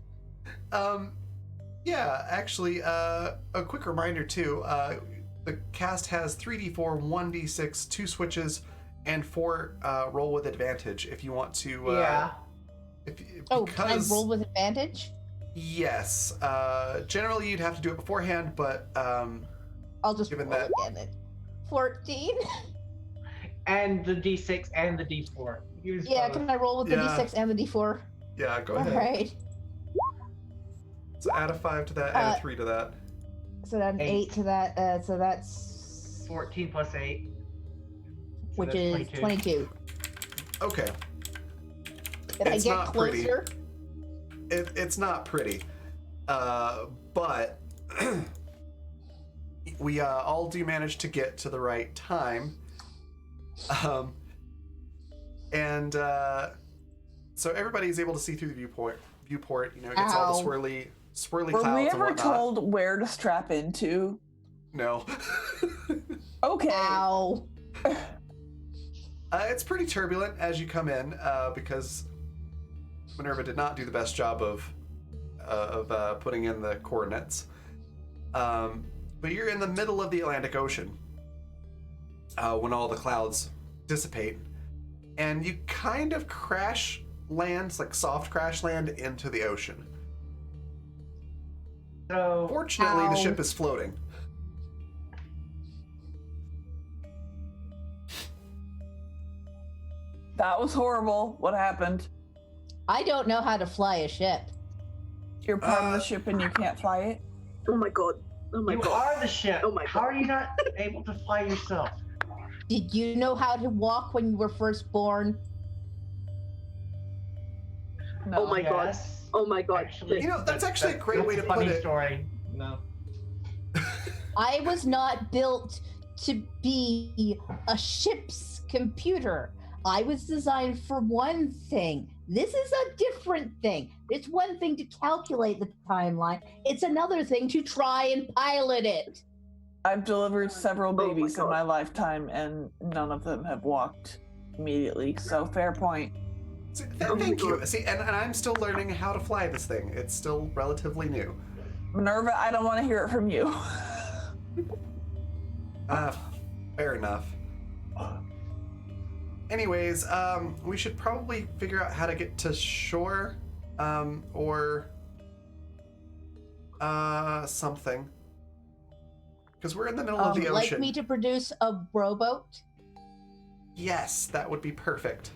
Yeah, actually, a quick reminder too. The cast has 3d4, 1d6, 2 switches, and 4 roll with advantage if you want to. Yeah. Can I roll with advantage? Yes. Generally, you'd have to do it beforehand, but I'll just given roll that again. 14? And the D6 and the D4. Use Yeah, both. can I roll with the D6 and the D4? Yeah, go ahead. Alright. So add a 5 to that, add a 3 to that. So then 8 8 to that, so that's 14 plus 8. So which that's is 22. Okay. Did I It's get not pretty. closer? It's not pretty, but we all do manage to get to the right time, and so everybody's able to see through the viewport. You know, it gets all the swirly Were clouds we and ever whatnot. told where to strap into? No. Okay. Ow. It's pretty turbulent as you come in because Minerva did not do the best job of putting in the coordinates. But you're in the middle of the Atlantic Ocean when all the clouds dissipate, and you kind of crash land, like soft crash land, into the ocean. So Fortunately, the Ow. ship is floating. That was horrible. What happened? I don't know how to fly a ship. You're part of the ship and you can't fly it? Oh my god. Oh my you god. are the ship. Oh my How God. are you not able to fly yourself? Did you know how to walk when you were first born? No. Oh my God. Yes. Oh my god. Actually, You know, that's actually a great way that's to a funny put it. story. No. I was not built to be a ship's computer. I was designed for one thing. This is a different thing. It's one thing to calculate the timeline. It's another thing to try and pilot it. I've delivered several Oh my babies in God. my lifetime and none of them have walked immediately. So fair point. See, thank you. See, and I'm still learning how to fly this thing. It's still relatively new. Minerva, I don't want to hear it from you. Fair enough. Anyways, we should probably figure out how to get to shore, or something. Because we're in the middle of the Like ocean. me to produce a rowboat? Yes, that would be perfect.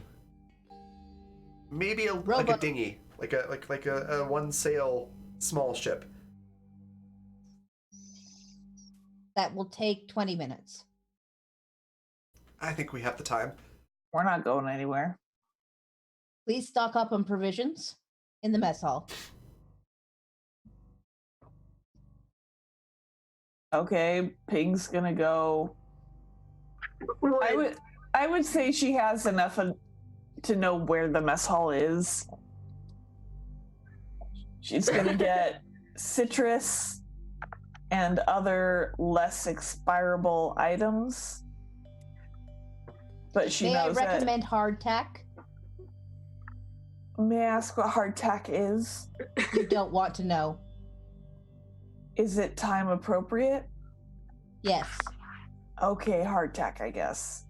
Maybe like a Rowboat. dinghy, like a one sail small ship. That will take 20 minutes. I think we have the time. We're not going anywhere. Please stock up on provisions in the mess hall. Okay, Pig's gonna go. I would say she has enough to know where the mess hall is. She's gonna get citrus and other less expirable items. But she May I knows that. recommend hardtack? May I ask what hardtack is? You don't want to know. Is it time appropriate? Yes. Okay, hardtack, I guess.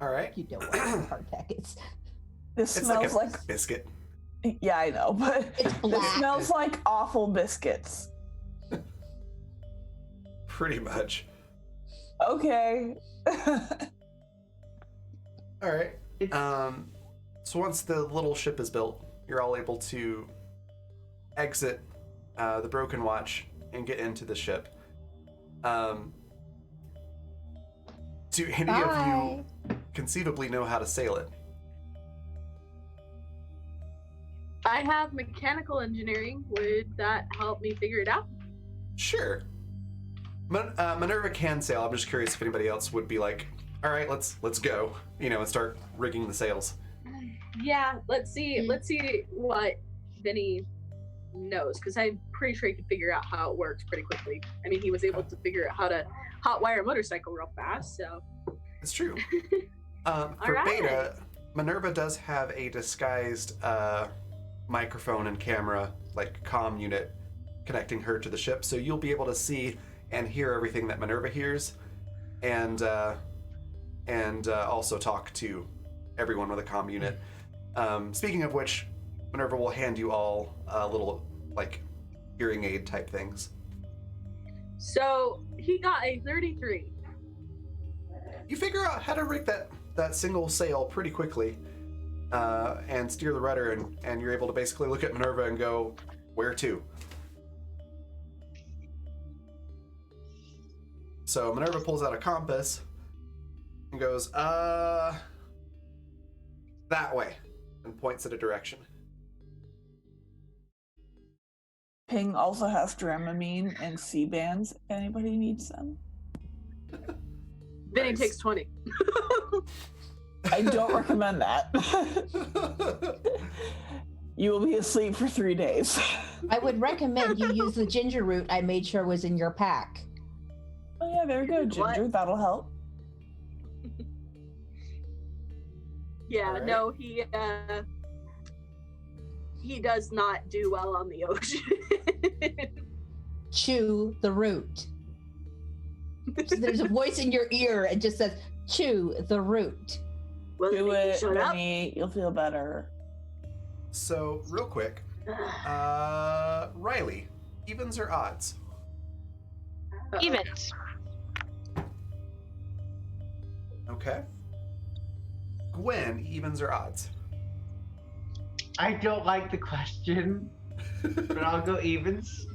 All right. You know what hardtack is. This It's smells like a like biscuit. yeah, I know, but It's this black. smells like awful biscuits. Pretty much. Okay. All right. So once the little ship is built, you're all able to exit the Broken Watch and get into the ship. Do any of you conceivably know how to sail it? I have mechanical engineering. Would that help me figure it out? Sure. Minerva can sail. I'm just curious if anybody else would be like, all right, let's go, and start rigging the sails. Yeah, let's see what Vinny knows, because I'm pretty sure he could figure out how it works pretty quickly. I mean, he was able to figure out how to hotwire a motorcycle real fast, so. It's true. For right. Beta, Minerva does have a disguised microphone and camera, like comm unit, connecting her to the ship, so you'll be able to see and hear everything that Minerva hears, and also talk to everyone with a comm unit. Speaking of which, Minerva will hand you all little, like, hearing aid type things. So he got a 33. You figure out how to rig that single sail pretty quickly, and steer the rudder, and you're able to basically look at Minerva and go, where to? So Minerva pulls out a compass and goes, that way, and points at a direction. Ping also has Dramamine and C-bands if anybody needs them. Vinny Nice. takes 20. I don't recommend that. You will be asleep for 3 days. I would recommend you use the ginger root I made sure was in your pack. Oh yeah, there you go, What? Ginger. That'll help. Yeah, All right. no, he does not do well on the ocean. Chew the root. There's a voice in your ear and just says, chew the root. Well, Do it, shut up. Vinny. You'll feel better. So, real quick, Riley, evens or odds? Evens. Okay. Gwen, evens or odds? I don't like the question, but I'll go evens.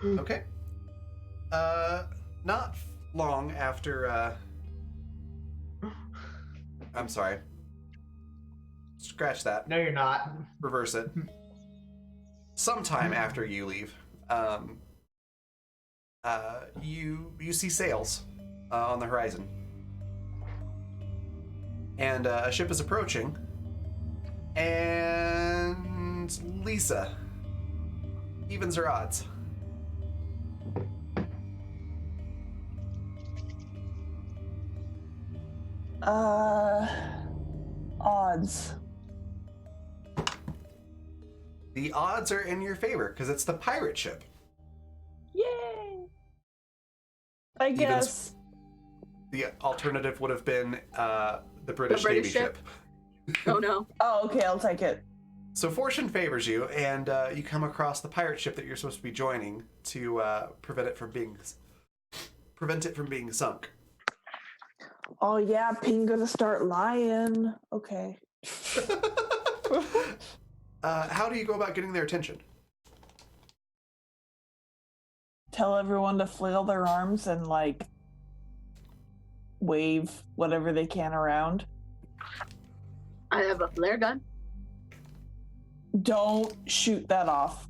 Okay. Not long after, I'm sorry. Scratch that. No, you're not. Reverse it. Sometime after you leave, you see sails on the horizon. And a ship is approaching. And Lisa, evens or odds? Odds. The odds are in your favor because it's the pirate ship. Yay! I guess. The alternative would have been the British Navy British ship? ship. Oh no. Oh, okay, I'll take it. So fortune favors you, and you come across the pirate ship that you're supposed to be joining to prevent it from being sunk. Oh yeah, Ping gonna start lying. Okay. How do you go about getting their attention? Tell everyone to flail their arms and like wave whatever they can around. I have a flare gun. Don't shoot that off.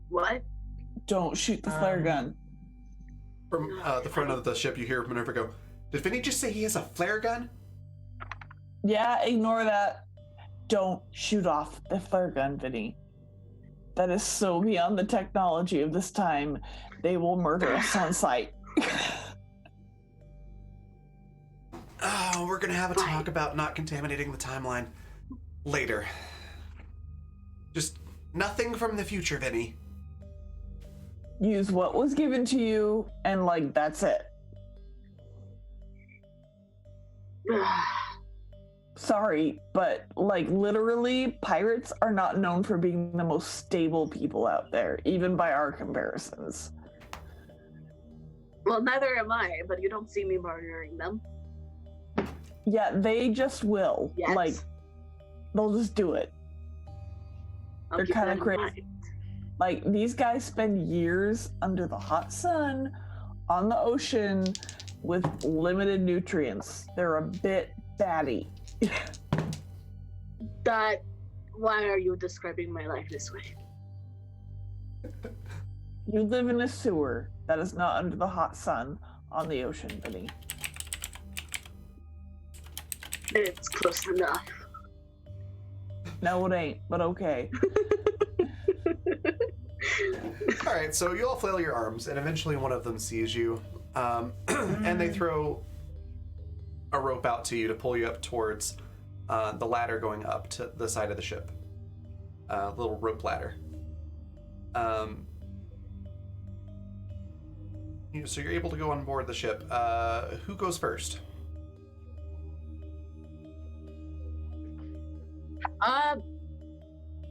What? Don't shoot the flare gun. From the front of the ship, you hear Minerva go, "Did Vinny just say he has a flare gun?" Yeah, ignore that. Don't shoot off the flare gun, Vinny. That is so beyond the technology of this time. They will murder us on sight. Oh, we're gonna have a talk about not contaminating the timeline later. Just Nothing from the future, Vinny. Use what was given to you, and like that's it. Sorry, but like literally, pirates are not known for being the most stable people out there, even by our comparisons. Well, neither am I, but you don't see me murdering them. Yeah, they just will. Yes. Like, they'll just do it. I'll They're keep kinda that in crazy. mind. Like, these guys spend years under the hot sun, on the ocean, with limited nutrients. They're a bit batty. Why are you describing my life this way? You live in a sewer that is not under the hot sun on the ocean, Vinny. It's close enough. No, it ain't, but okay. All right, so you all flail your arms, and eventually one of them sees you, and they throw a rope out to you to pull you up towards the ladder going up to the side of the ship. Little rope ladder. So you're able to go on board the ship. Who goes first?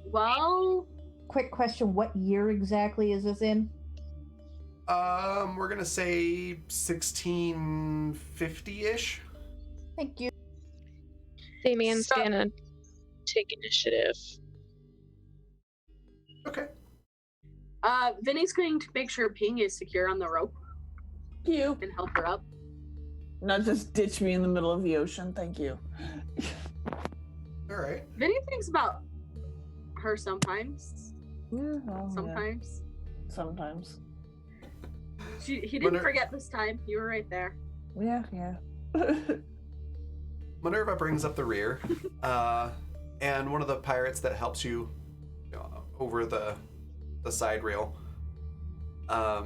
Well, Quick question, what year exactly is this in? We're gonna say 1650-ish. Thank you. Damien's So- gonna take initiative. Okay. Vinny's going to make sure Ping is secure on the rope You. and help her up. Not just ditch me in the middle of the ocean, thank you. All right. Vinny thinks about her sometimes. Yeah, well, Sometimes. yeah, sometimes. He didn't Miner- forget this time. You were right there. Yeah, yeah. Minerva brings up the rear, and one of the pirates that helps you, over the side rail, at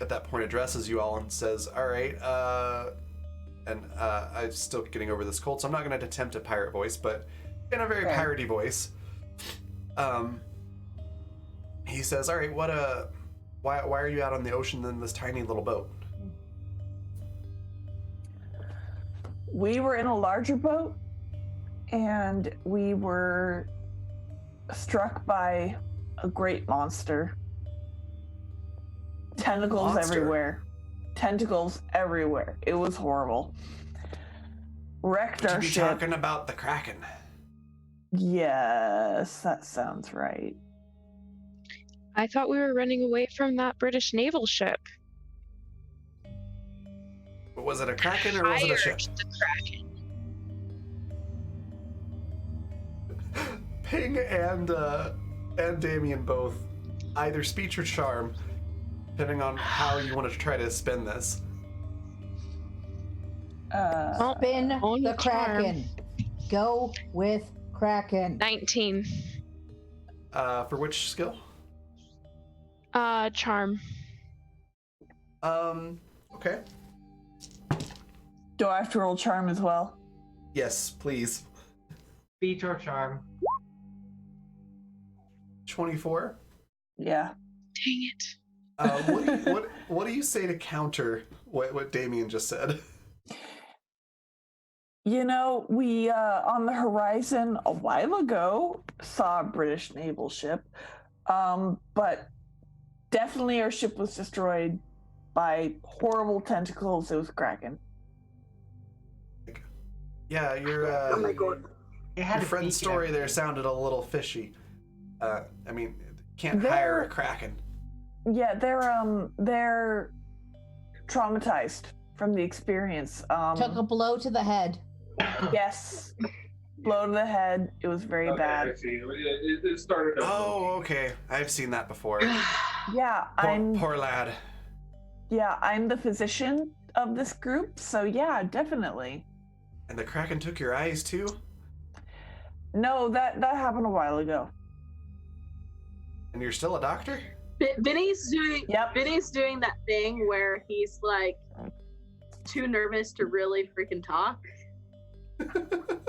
that point addresses you all and says, "All right," and I'm still getting over this cold, so I'm not going to attempt a pirate voice, but in a very Okay. piratey voice, he says, "All right, why are you out on the ocean in this tiny little boat?" We were in a larger boat, and we were struck by a great monster. Tentacles Monster? everywhere. Tentacles everywhere. It was horrible. Wrecked Could our you be ship. talking about the Kraken? Yes, that sounds right. I thought we were running away from that British naval ship. Was it a Kraken or was it a ship? Hired the Kraken. Ping and Damien both, either speech or charm, depending on how you want to try to spin this. Well, Spin only the charm. Kraken. Go with Kraken. 19. For which skill? Charm. Okay. Do I have to roll charm as well? Yes, please. Speech or charm. 24. Yeah. Dang it. What do you say to counter what Damien just said? You know, we on the horizon a while ago saw a British naval ship, but definitely our ship was destroyed by horrible tentacles. It was Kraken. Yeah, your Oh my god. It had your a friend's beak and story there everything. sounded a little fishy. I mean, can't They're- hire a Kraken. Yeah, they're traumatized from the experience. Took a blow to the head. Yes, blow to the head. It was very Okay, I bad. see. It started. Oh, okay. I've seen that before. Yeah, Poor lad. I'm the physician of this group, so yeah, definitely. And the Kraken took your eyes too? No, that happened a while ago. And you're still a doctor? Vinny's doing. Yep. Vinny's doing that thing where he's like too nervous to really freaking talk.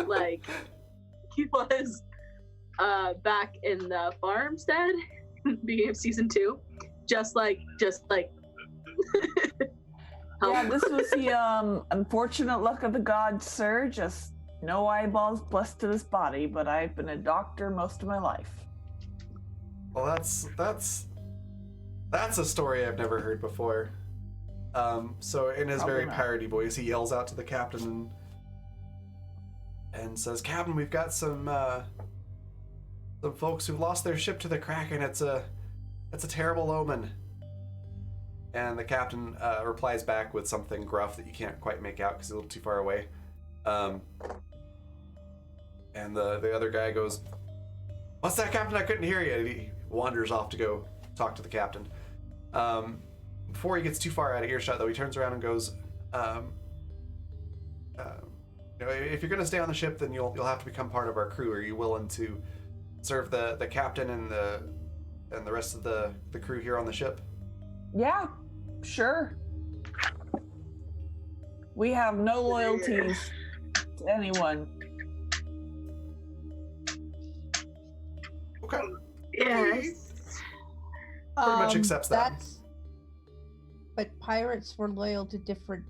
Like he was back in the farmstead, beginning of season 2, just like. Yeah, this was the unfortunate luck of the gods, sir. Just no eyeballs blessed to this body, but I've been a doctor most of my life. Well, that's a story I've never heard before. So in his very piratey voice, he yells out to the captain and says, "Captain, we've got some folks who've lost their ship to the Kraken. It's a terrible omen." And the captain replies back with something gruff that you can't quite make out because he's a little too far away. And the other guy goes, "What's that, Captain? I couldn't hear you." And he wanders off to go talk to the captain. Before he gets too far out of earshot, though, he turns around and goes, "If you're going to stay on the ship, then you'll have to become part of our crew. Are you willing to serve the captain and the rest of the crew here on the ship?" Yeah, sure. We have no loyalties to anyone. Okay. Yes. Pretty much accepts that. But pirates were loyal to different.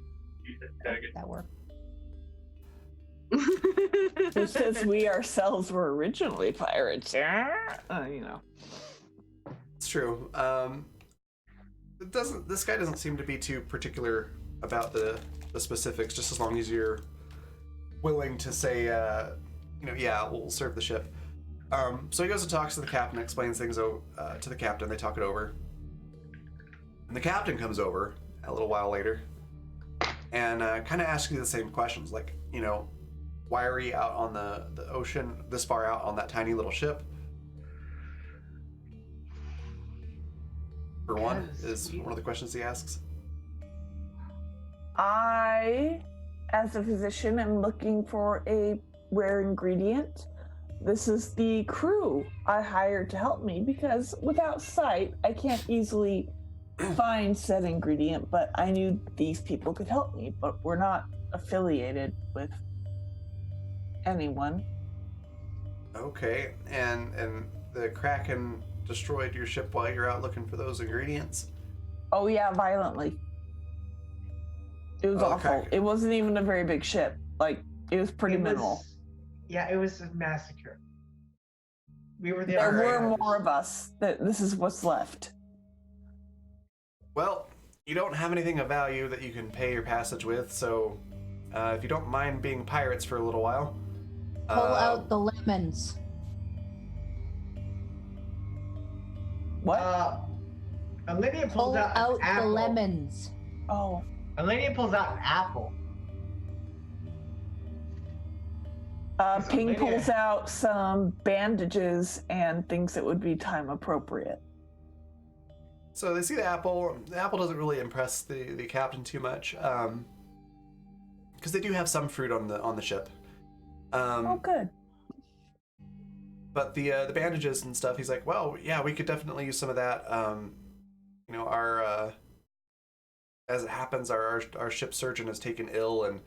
That work. Just as we ourselves were originally pirates. It's true. This guy doesn't seem to be too particular about the specifics, just as long as you're willing to say, yeah, we'll serve the ship. So he goes and talks to the captain, explains things to the captain. They talk it over. And the captain comes over a little while later and kind of asks you the same questions, like, why are you out on the ocean this far out on that tiny little ship? For one, is one of the questions he asks. I, as a physician, am looking for a rare ingredient. This is the crew I hired to help me because without sight, I can't easily find said ingredient, but I knew these people could help me, but we're not affiliated with anyone. Okay, and the Kraken destroyed your ship while you're out looking for those ingredients? Oh yeah, violently. It was awful. Okay. It wasn't even a very big ship. Like, it was pretty minimal. Yeah, it was a massacre. We were There were more of us. This is what's left. Well, you don't have anything of value that you can pay your passage with, so if you don't mind being pirates for a little while... Pull out the lemons. What? Olivia pulls Pull out out an apple. the lemons. Oh. Olivia pulls out an apple. Ping Olivia- pulls out some bandages and things that would be time appropriate. So they see the apple. The apple doesn't really impress the captain too much, because they do have some fruit on the ship. Oh, good. But the bandages and stuff, he's like, well, yeah, we could definitely use some of that. Our as it happens, our ship surgeon has taken ill, and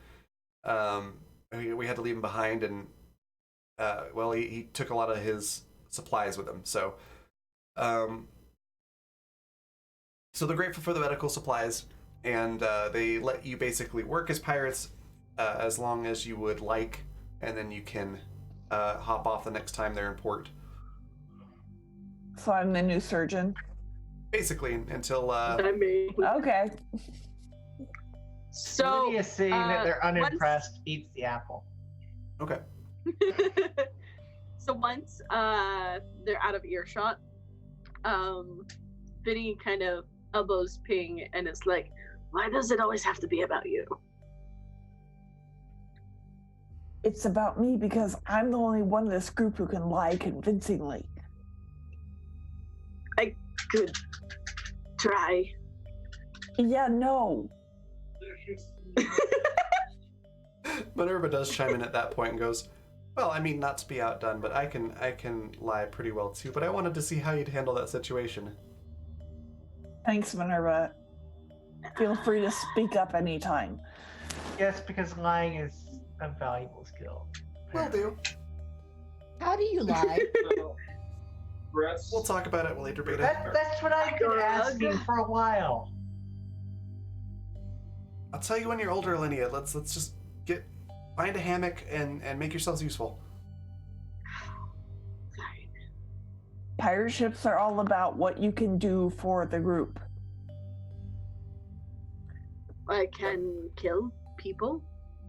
we had to leave him behind, and he took a lot of his supplies with him. So they're grateful for the medical supplies, and they let you basically work as pirates as long as you would like, and then you can hop off the next time they're in port. So I'm the new surgeon. Basically, until Okay. So Olivia, seeing that they're unimpressed, eats the apple. okay. So once they're out of earshot, Vinny kind of elbows Ping and is like, "Why does it always have to be about you?" It's about me because I'm the only one in this group who can lie convincingly. I could try. Yeah, no. Minerva does chime in at that point and goes, well, I mean, not to be outdone, but I can lie pretty well too, but I wanted to see how you'd handle that situation. Thanks, Minerva. Feel free to speak up anytime. Yes, because lying is a valuable skill. Will do. How do you lie? We'll talk about it later, Beta. That's what I've been asking for a while. I'll tell you when you're older, Linnea. Let's just find a hammock and make yourselves useful. Pirate ships are all about what you can do for the group. I can kill people.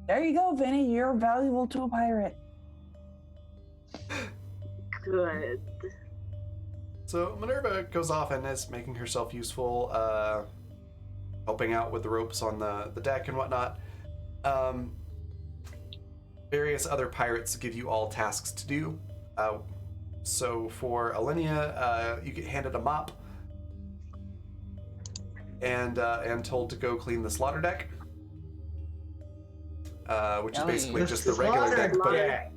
There you go, Vinny. You're valuable to a pirate. Good. So Minerva goes off and is making herself useful, helping out with the ropes on the deck and whatnot. Various other pirates give you all tasks to do. So for Alenia, you get handed a mop and told to go clean the slaughter deck, which is basically just the regular deck, but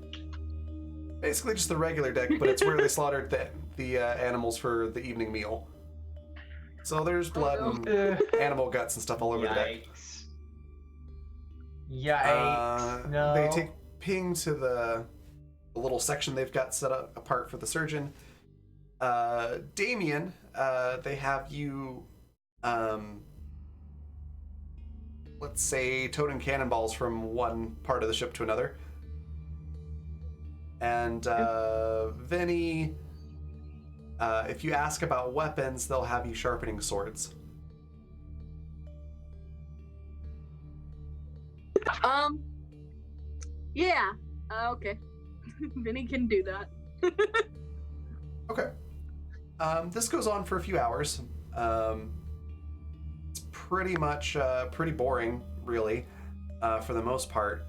basically just the regular deck, but it's where they slaughtered the animals for the evening meal. So there's blood and animal guts and stuff all over the deck. Yikes! No. They take Ping to the little section they've got set up apart for the surgeon. Damien, they have you, let's say, toting cannonballs from one part of the ship to another. And Vinny, if you ask about weapons, they'll have you sharpening swords. Yeah. Okay. Vinny can do that. Okay. This goes on for a few hours. It's pretty much pretty boring, really, for the most part,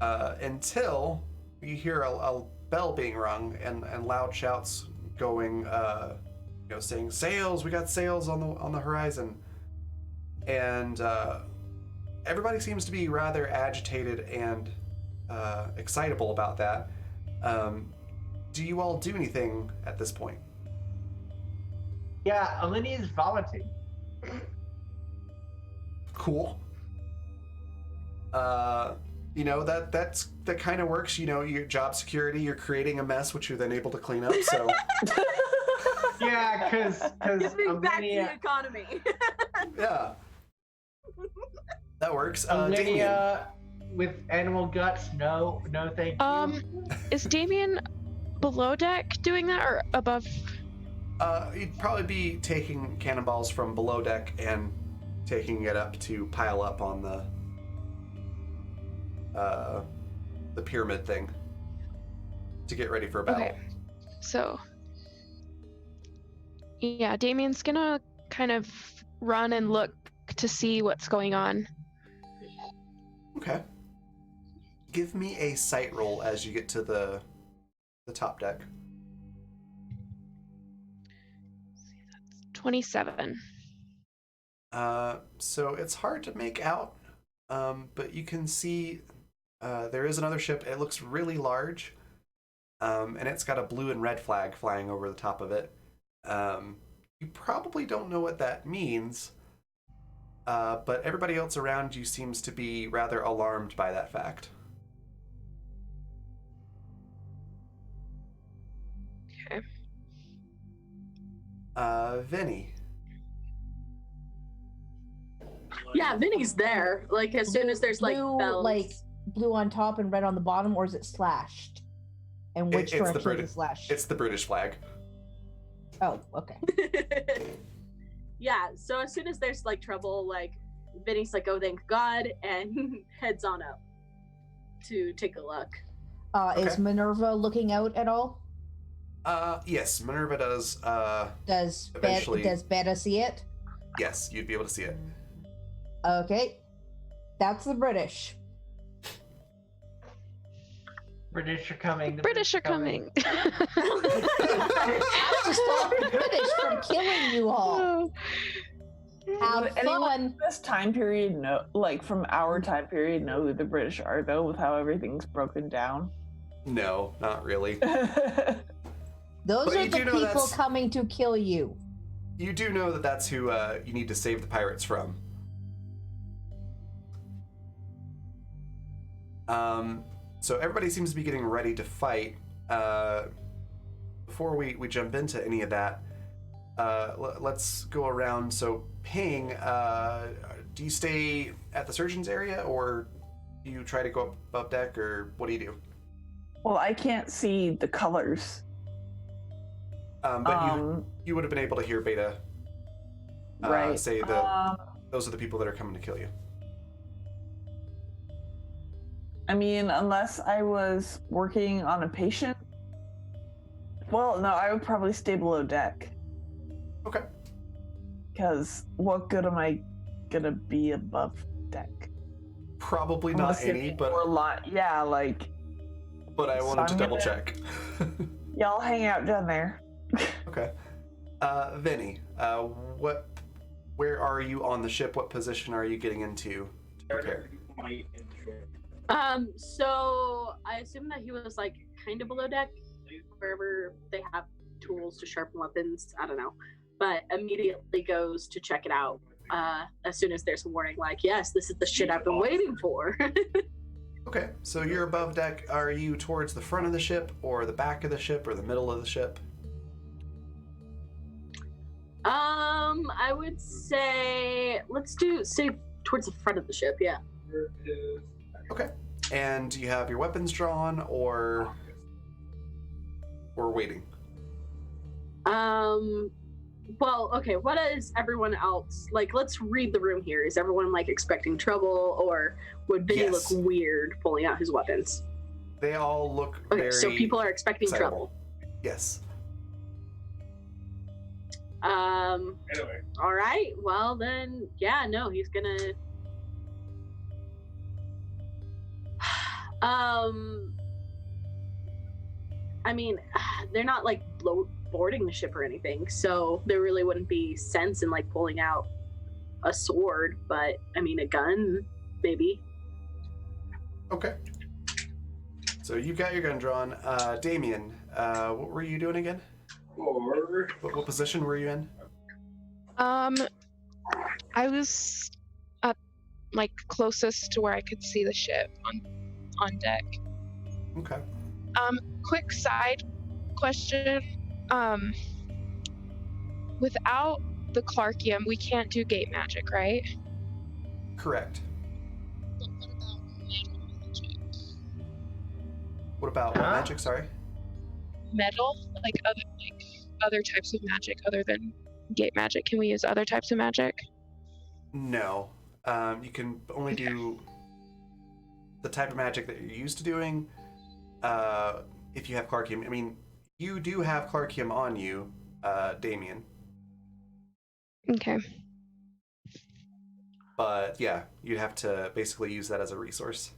until you hear a bell being rung and loud shouts going, saying sails. We got sails on the horizon, and everybody seems to be rather agitated and excitable about that. Do you all do anything at this point? Yeah, Alenia is vomiting. Cool. That kind of works. Your job security. You're creating a mess, which you're then able to clean up. So. Yeah, because Giving back to the economy. Yeah. That works. Alenia Damien. with animal guts. No, thank you. Is Damien below deck doing that or above? You'd probably be taking cannonballs from below deck and taking it up to pile up on the pyramid thing to get ready for a battle. Okay. So, yeah, Damien's gonna kind of run and look to see what's going on. Okay. Give me a sight roll as you get to the top deck. 27. So it's hard to make out, but you can see there is another ship. It looks really large, and it's got a blue and red flag flying over the top of it. You probably don't know what that means, but everybody else around you seems to be rather alarmed by that fact. Okay. Vinny. Yeah, Vinny's there. Like as soon as there's like blue, bells. like blue on top and red on the bottom, or is it slashed? And which It's the direction is it slashed? It's the British flag. Oh, okay. Yeah, so as soon as there's like trouble, like Vinny's like, oh thank God, and heads on up to take a look. Okay. Is Minerva looking out at all? Yes, Minerva does. Does Eventually- does Beta see it? Yes, you'd be able to see it. Okay, that's the British. British are coming. The British are coming. How to stop the British from killing you all? Have Would anyone fun. in this time period know, like from our time period, know who the British are though, with how everything's broken down? No, not really. Those But are you the do know people that's- coming to kill you. You do know that that's who you need to save the pirates from. So everybody seems to be getting ready to fight. before we jump into any of that, let's go around. So, Ping, do you stay at the surgeon's area, or do you try to go up above deck, or what do you do? Well, I can't see the colors. But you would have been able to hear Beta Right. say that those are the people that are coming to kill you. I mean, unless I was working on a patient. Well, no, I would probably stay below deck. Okay. Because what good am I gonna be above deck? Probably not Unless any, it's but more yeah, like. but I So wanted to I'm double gonna- check. Y'all hang out down there. Okay. Vinny, where are you on the ship? What position are you getting into to prepare? So I assume that he was like kind of below deck, wherever they have tools to sharpen weapons. I don't know, but immediately goes to check it out. As soon as there's a warning, like, yes, this is the shit I've been waiting for. Okay, so you're above deck. Are you towards the front of the ship, or the back of the ship, or the middle of the ship? I would say say towards the front of the ship. Yeah. Okay. And do you have your weapons drawn, or waiting? Well, okay, what is everyone else like? Let's read the room here. Is everyone like expecting trouble, or would Vinny Yes. look weird pulling out his weapons? They all look Okay, very so people are expecting excitable. trouble. Yes. All right, well then, yeah, no, he's gonna I mean, they're not like boarding the ship or anything, so there really wouldn't be sense in like pulling out a sword, but I mean a gun, maybe. Okay. So you've got your gun drawn. Damien, what were you doing again? What position were you in? I was up, like, closest to where I could see the ship on deck. Okay. Quick side question. Without the Clarkium, we can't do gate magic, right? Correct. What about what magic? Sorry. Metal, like other types of magic other than gate magic. Can we use other types of magic? No. You can only do the type of magic that you're used to doing. If you have Clarkium, I mean, you do have Clarkium on you, Damien. Okay. But yeah, you'd have to basically use that as a resource.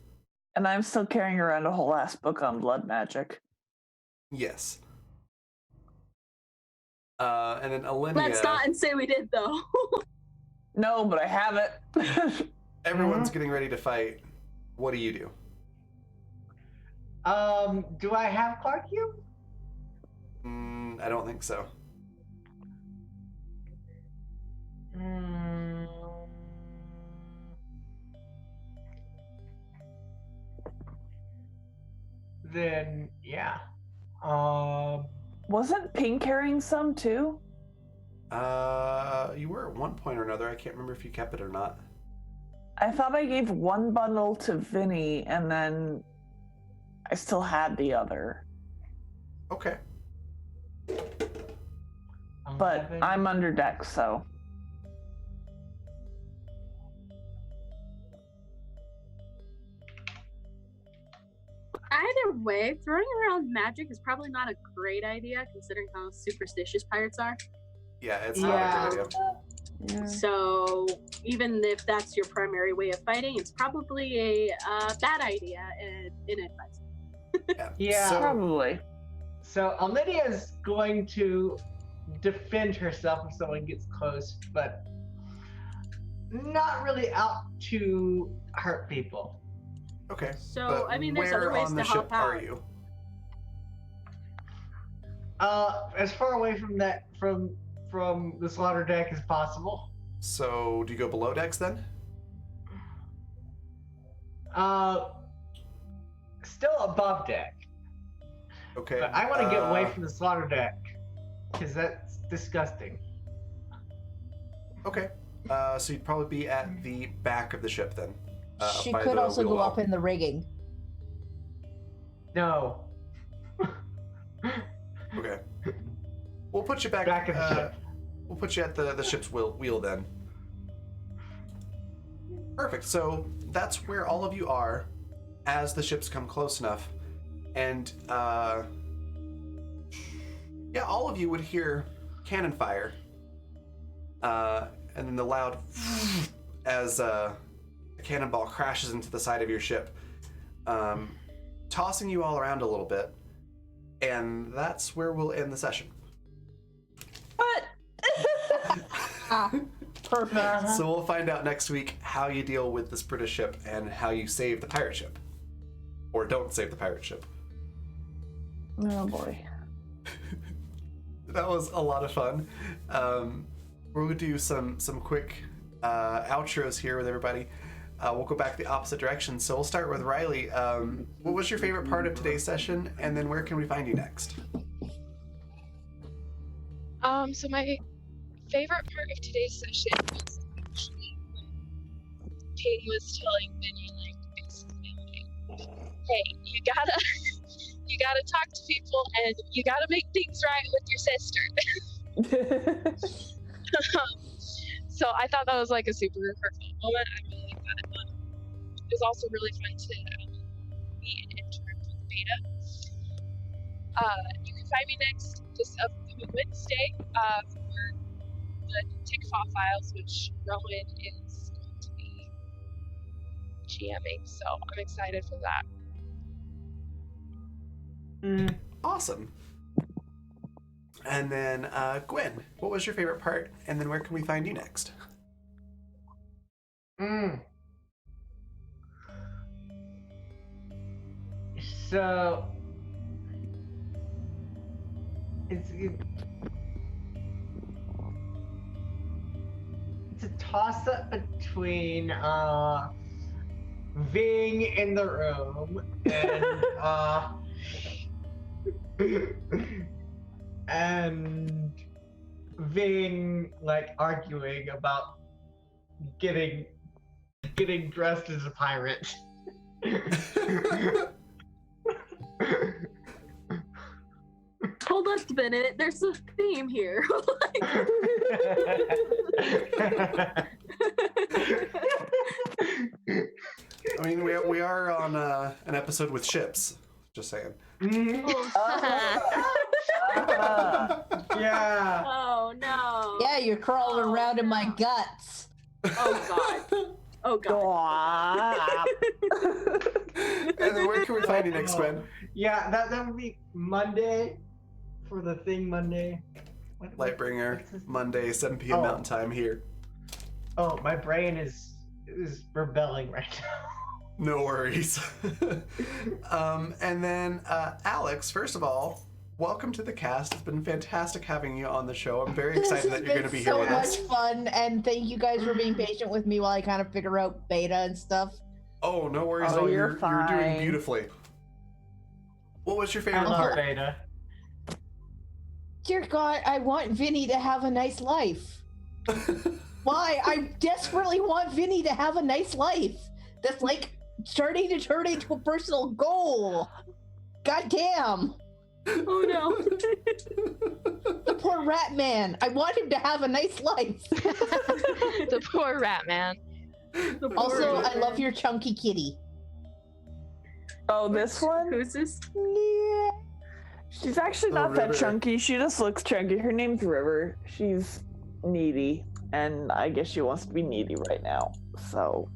And I'm still carrying around a whole ass book on blood magic. Yes. And then Alinea. Let's not and say we did though. No, but I have it. Everyone's getting ready to fight. What do you do? Do I have Clarkium? I don't think so. Then yeah. Wasn't Pink carrying some too? You were at one point or another. I can't remember if you kept it or not. I thought I gave one bundle to Vinny and then I still had the other. Okay. But 11. I'm under deck, so. Either way, throwing around magic is probably not a great idea considering how superstitious pirates are. Yeah, it's not a good idea. Yeah. So even if that's your primary way of fighting, it's probably a bad idea and inadvisable. Yeah. So, Probably. So Lydia's going to defend herself if someone gets close, but not really out to hurt people. okay. So But I mean, there's where other ways on to the help ship out. are you? As far away from that from the slaughter deck as possible. So do you go below decks then? Still above deck. Okay. But I want to get away from the slaughter deck because that's disgusting. Okay. So you'd probably be at the back of the ship then. She by could the also wheel go well. up in the rigging. No. Okay. We'll put you back. Back of the ship. We'll put you at the ship's wheel then. Perfect. So that's where all of you are as the ships come close enough. And yeah, all of you would hear cannon fire. And then the loud as a cannonball crashes into the side of your ship, tossing you all around a little bit. And that's where we'll end the session. What? Perfect. So we'll find out next week how you deal with this British ship and how you save the pirate ship. Or don't save the pirate ship. Oh boy. That was a lot of fun. We'll do some quick outros here with everybody. We'll go back the opposite direction. So we'll start with Riley. What was your favorite part of today's session? And then where can we find you next? So my favorite part of today's session was actually when King was telling Vinny, like, basically, like, hey, you gotta talk to people and you gotta make things right with your sister. So I thought that was like a super heartfelt moment. I really like that. It was also really fun to meet and interact with Beta. You can find me next this upcoming Wednesday for the Tickfaw Files, which Rowan is going to be GMing, so I'm excited for that. Awesome. And then Gwen, what was your favorite part? And then where can we find you next? So it's a toss up between Ving in the room and Ving like arguing about getting dressed as a pirate. Hold up a minute. There's a theme here. I mean, we are on an episode with ships. Just saying. Yeah. Oh no. Yeah, you're crawling around in my guts. Oh god. Oh god. And then where can we find you next, Gwen? Yeah, that would be Monday for the thing Monday. Lightbringer, what's this? Monday, 7 p.m. Oh. Mountain Time here. Oh, my brain is rebelling right now. No worries. And then, Alex, first of all, welcome to the cast. It's been fantastic having you on the show. I'm very excited that you're going to be here with us. So much fun, and thank you guys for being patient with me while I kind of figure out beta and stuff. Oh, no worries. Oh, Oh, you're you're doing fine. beautifully. What was your I favorite love part? Beta. Dear God, I want Vinny to have a nice life. Why? I desperately want Vinny to have a nice life. That's like starting to turn into a personal goal. God damn. Oh no. The poor rat man. I want him to have a nice life. The poor rat man. Also, I love your chunky kitty. Oh, this one? Who's this? Yeah. She's actually Oh, not that River. chunky. She just looks chunky. Her name's River. She's needy, and I guess she wants to be needy right now. So,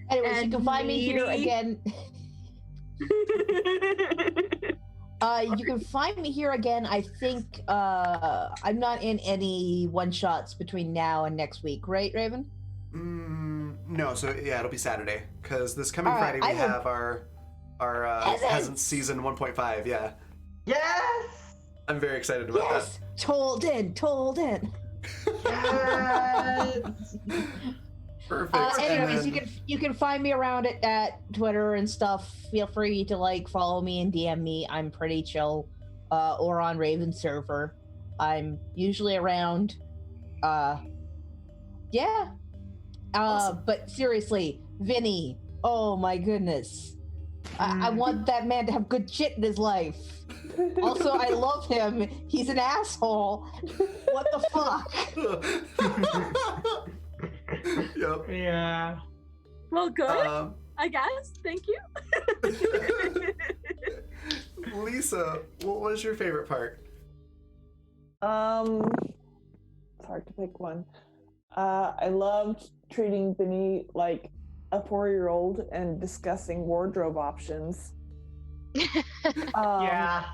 Anyways, you And can find me here needy. again. You can find me here again. I think I'm not in any one shots between now and next week, right, Raven? No, so yeah, it'll be Saturday because this coming All right, Friday we I will- have our Peasants season 1.5. Yeah, Yes! I'm very excited about Yes, told in. Yes! that. Perfect. Anyways, And then- you can find me around at Twitter and stuff. Feel free to like follow me and DM me. I'm pretty chill or on Raven server. I'm usually around. Yeah. Awesome. But seriously, Vinny, oh my goodness. I want that man to have good shit in his life. Also, I love him. He's an asshole. What the fuck? Yep. Yeah. Well, good. I guess. Thank you. Lisa, what was your favorite part? It's hard to pick one. I loved treating Vinny like a 4-year-old and discussing wardrobe options. Yeah.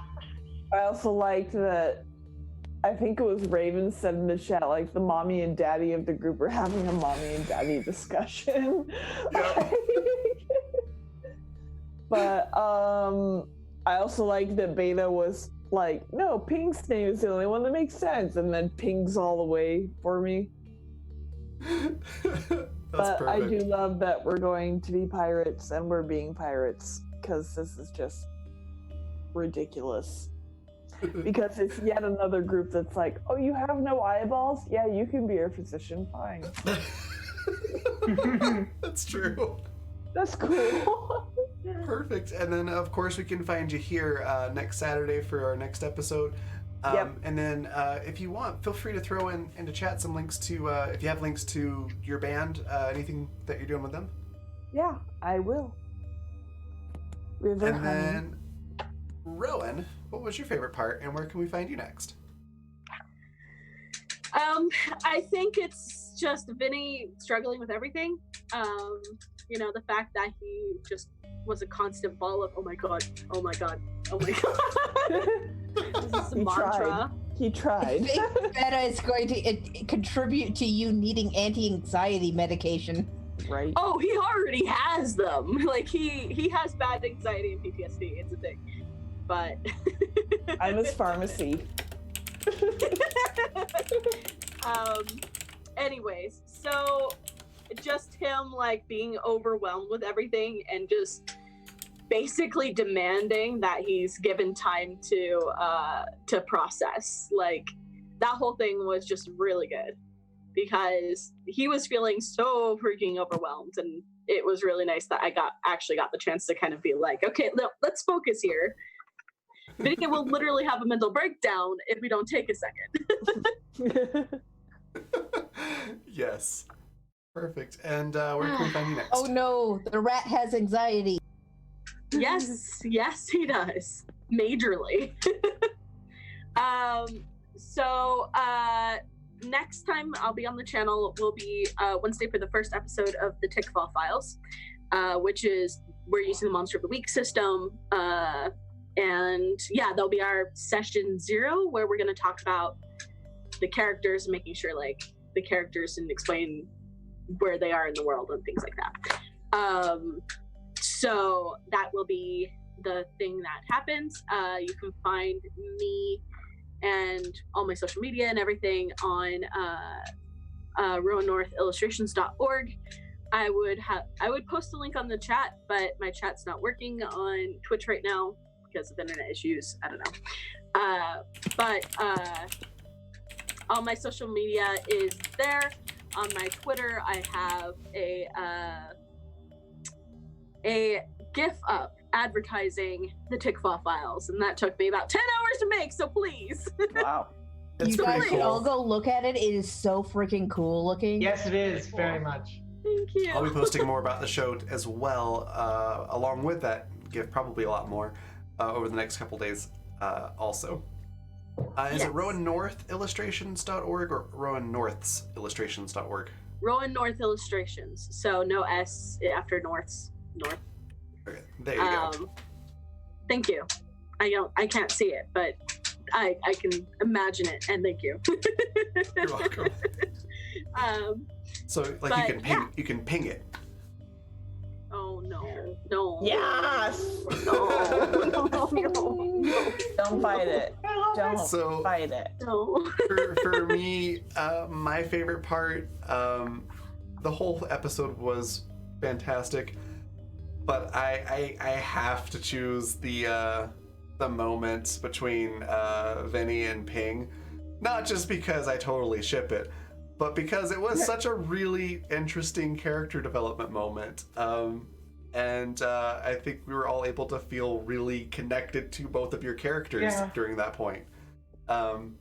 I also liked that. I think it was Raven said in the chat, like the mommy and daddy of the group are having a mommy and daddy discussion. Yeah. But I also liked that Beta was like, no, Ping's name is the only one that makes sense, and then Ping's all the way for me. That's But I perfect. do love that we're going to be pirates and we're being pirates, because this is just ridiculous. Because it's yet another group that's like, oh, you have no eyeballs? Yeah, you can be our physician, fine. That's true. That's cool. Perfect. And then, of course, we can find you here next Saturday for our next episode. Yep. And then, if you want, feel free to throw into chat some links to, if you have links to your band, anything that you're doing with them. Yeah, I will. River And Honey. then, Rowan, what was your favorite part, and where can we find you next? I think it's just Vinny struggling with everything. You know, the fact that he just was a constant ball of, oh my god, oh my god, oh my god. This is a He mantra. He I tried. think Beta is going to contribute to you needing anti-anxiety medication. Right. Oh, he already has them. Like he has bad anxiety and PTSD. It's a thing. But I'm his pharmacy. anyways, so just him like being overwhelmed with everything and just basically demanding that he's given time to process. Like that whole thing was just really good because he was feeling so freaking overwhelmed, and it was really nice that I actually got the chance to kind of be like, okay, let's focus here. Vinny will literally have a mental breakdown if we don't take a second. Yes. Perfect. And where can we find you next? Oh no, the rat has anxiety. Yes, he does. Majorly. So next time I'll be on the channel will be Wednesday for the first episode of the Tickfall Files, which is we're using the Monster of the Week system. And yeah, that'll be our session 0 where we're going to talk about the characters and making sure like the characters and explain where they are in the world and things like that. So that will be the thing that happens. You can find me and all my social media and everything on rowannorthillustrations.org. I would post a link on the chat, but my chat's not working on Twitch right now because of internet issues. I don't know. But all my social media is there. On my Twitter, I have a GIF up advertising the Tickfall Files, and that took me about 10 hours to make, so please. Wow. It's You pretty guys should all cool. go look at it. It is so freaking cool looking. Yes, it is very much. Thank you. I'll be posting more about the show as well, along with that GIF, probably a lot more, over the next couple days also. Is it Yes. rowannorthillustrations.org or rowannorthsillustrations.org? Rowan North Illustrations, so no S after North's North. Okay, there you go. Thank you. I can't see it, but I can imagine it, and thank you. You're welcome. So like but, you can ping it. Oh no. Yes. No. Don't fight it. Don't So fight it. No. for me, my favorite part, the whole episode was fantastic, but I have to choose the the moment between Vinny and Ping, not just because I totally ship it, but because it was such a really interesting character development moment. And I think we were all able to feel really connected to both of your characters during that point. It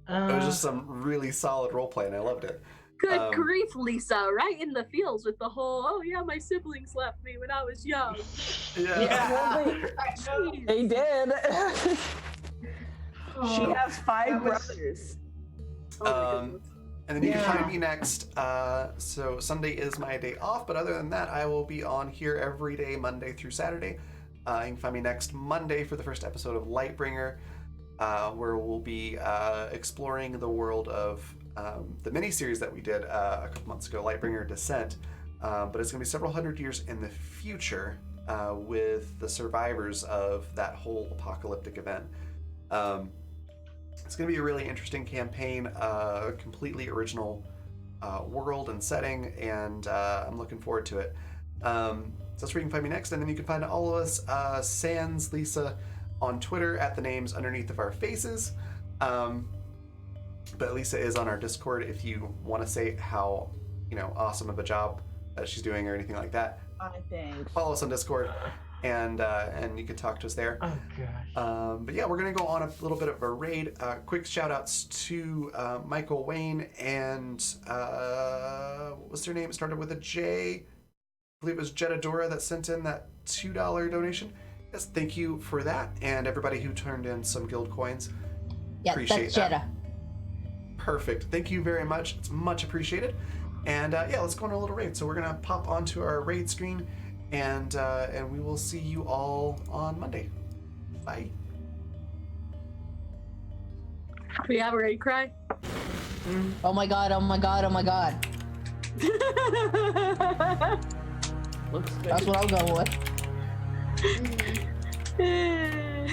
was just some really solid roleplay, and I loved it. Good grief, Lisa! Right in the feels with the whole, oh yeah, my siblings left me when I was young. They did. She has 5 brothers. And then you can find me next. So Sunday is my day off, but other than that, I will be on here every day, Monday through Saturday. You can find me next Monday for the first episode of Lightbringer, where we'll be exploring the world of the miniseries that we did a couple months ago, Lightbringer Descent. But it's going to be several hundred years in the future with the survivors of that whole apocalyptic event. It's going to be a really interesting campaign, completely original world and setting, and I'm looking forward to it. So that's where you can find me next, and then you can find all of us, sans Lisa, on Twitter at the names underneath of our faces. But Lisa is on our Discord if you want to say how awesome of a job she's doing or anything like that. I think. Follow us on Discord. And you can talk to us there. Oh gosh. But yeah, we're gonna go on a little bit of a raid. Quick shout outs to Michael Wayne and what was their name? It started with a J. I believe it was Jedadora that sent in that $2 donation. Yes, thank you for that, and everybody who turned in some guild coins. Yeah, Appreciate that's that. Jeddah. Perfect. Thank you very much. It's much appreciated. And yeah, let's go on a little raid. So we're gonna pop onto our raid screen. And we will see you all on Monday. Bye. We have a raid cry. Oh my god, oh my god, oh my god. Looks good. That's what I'll go with. Mm.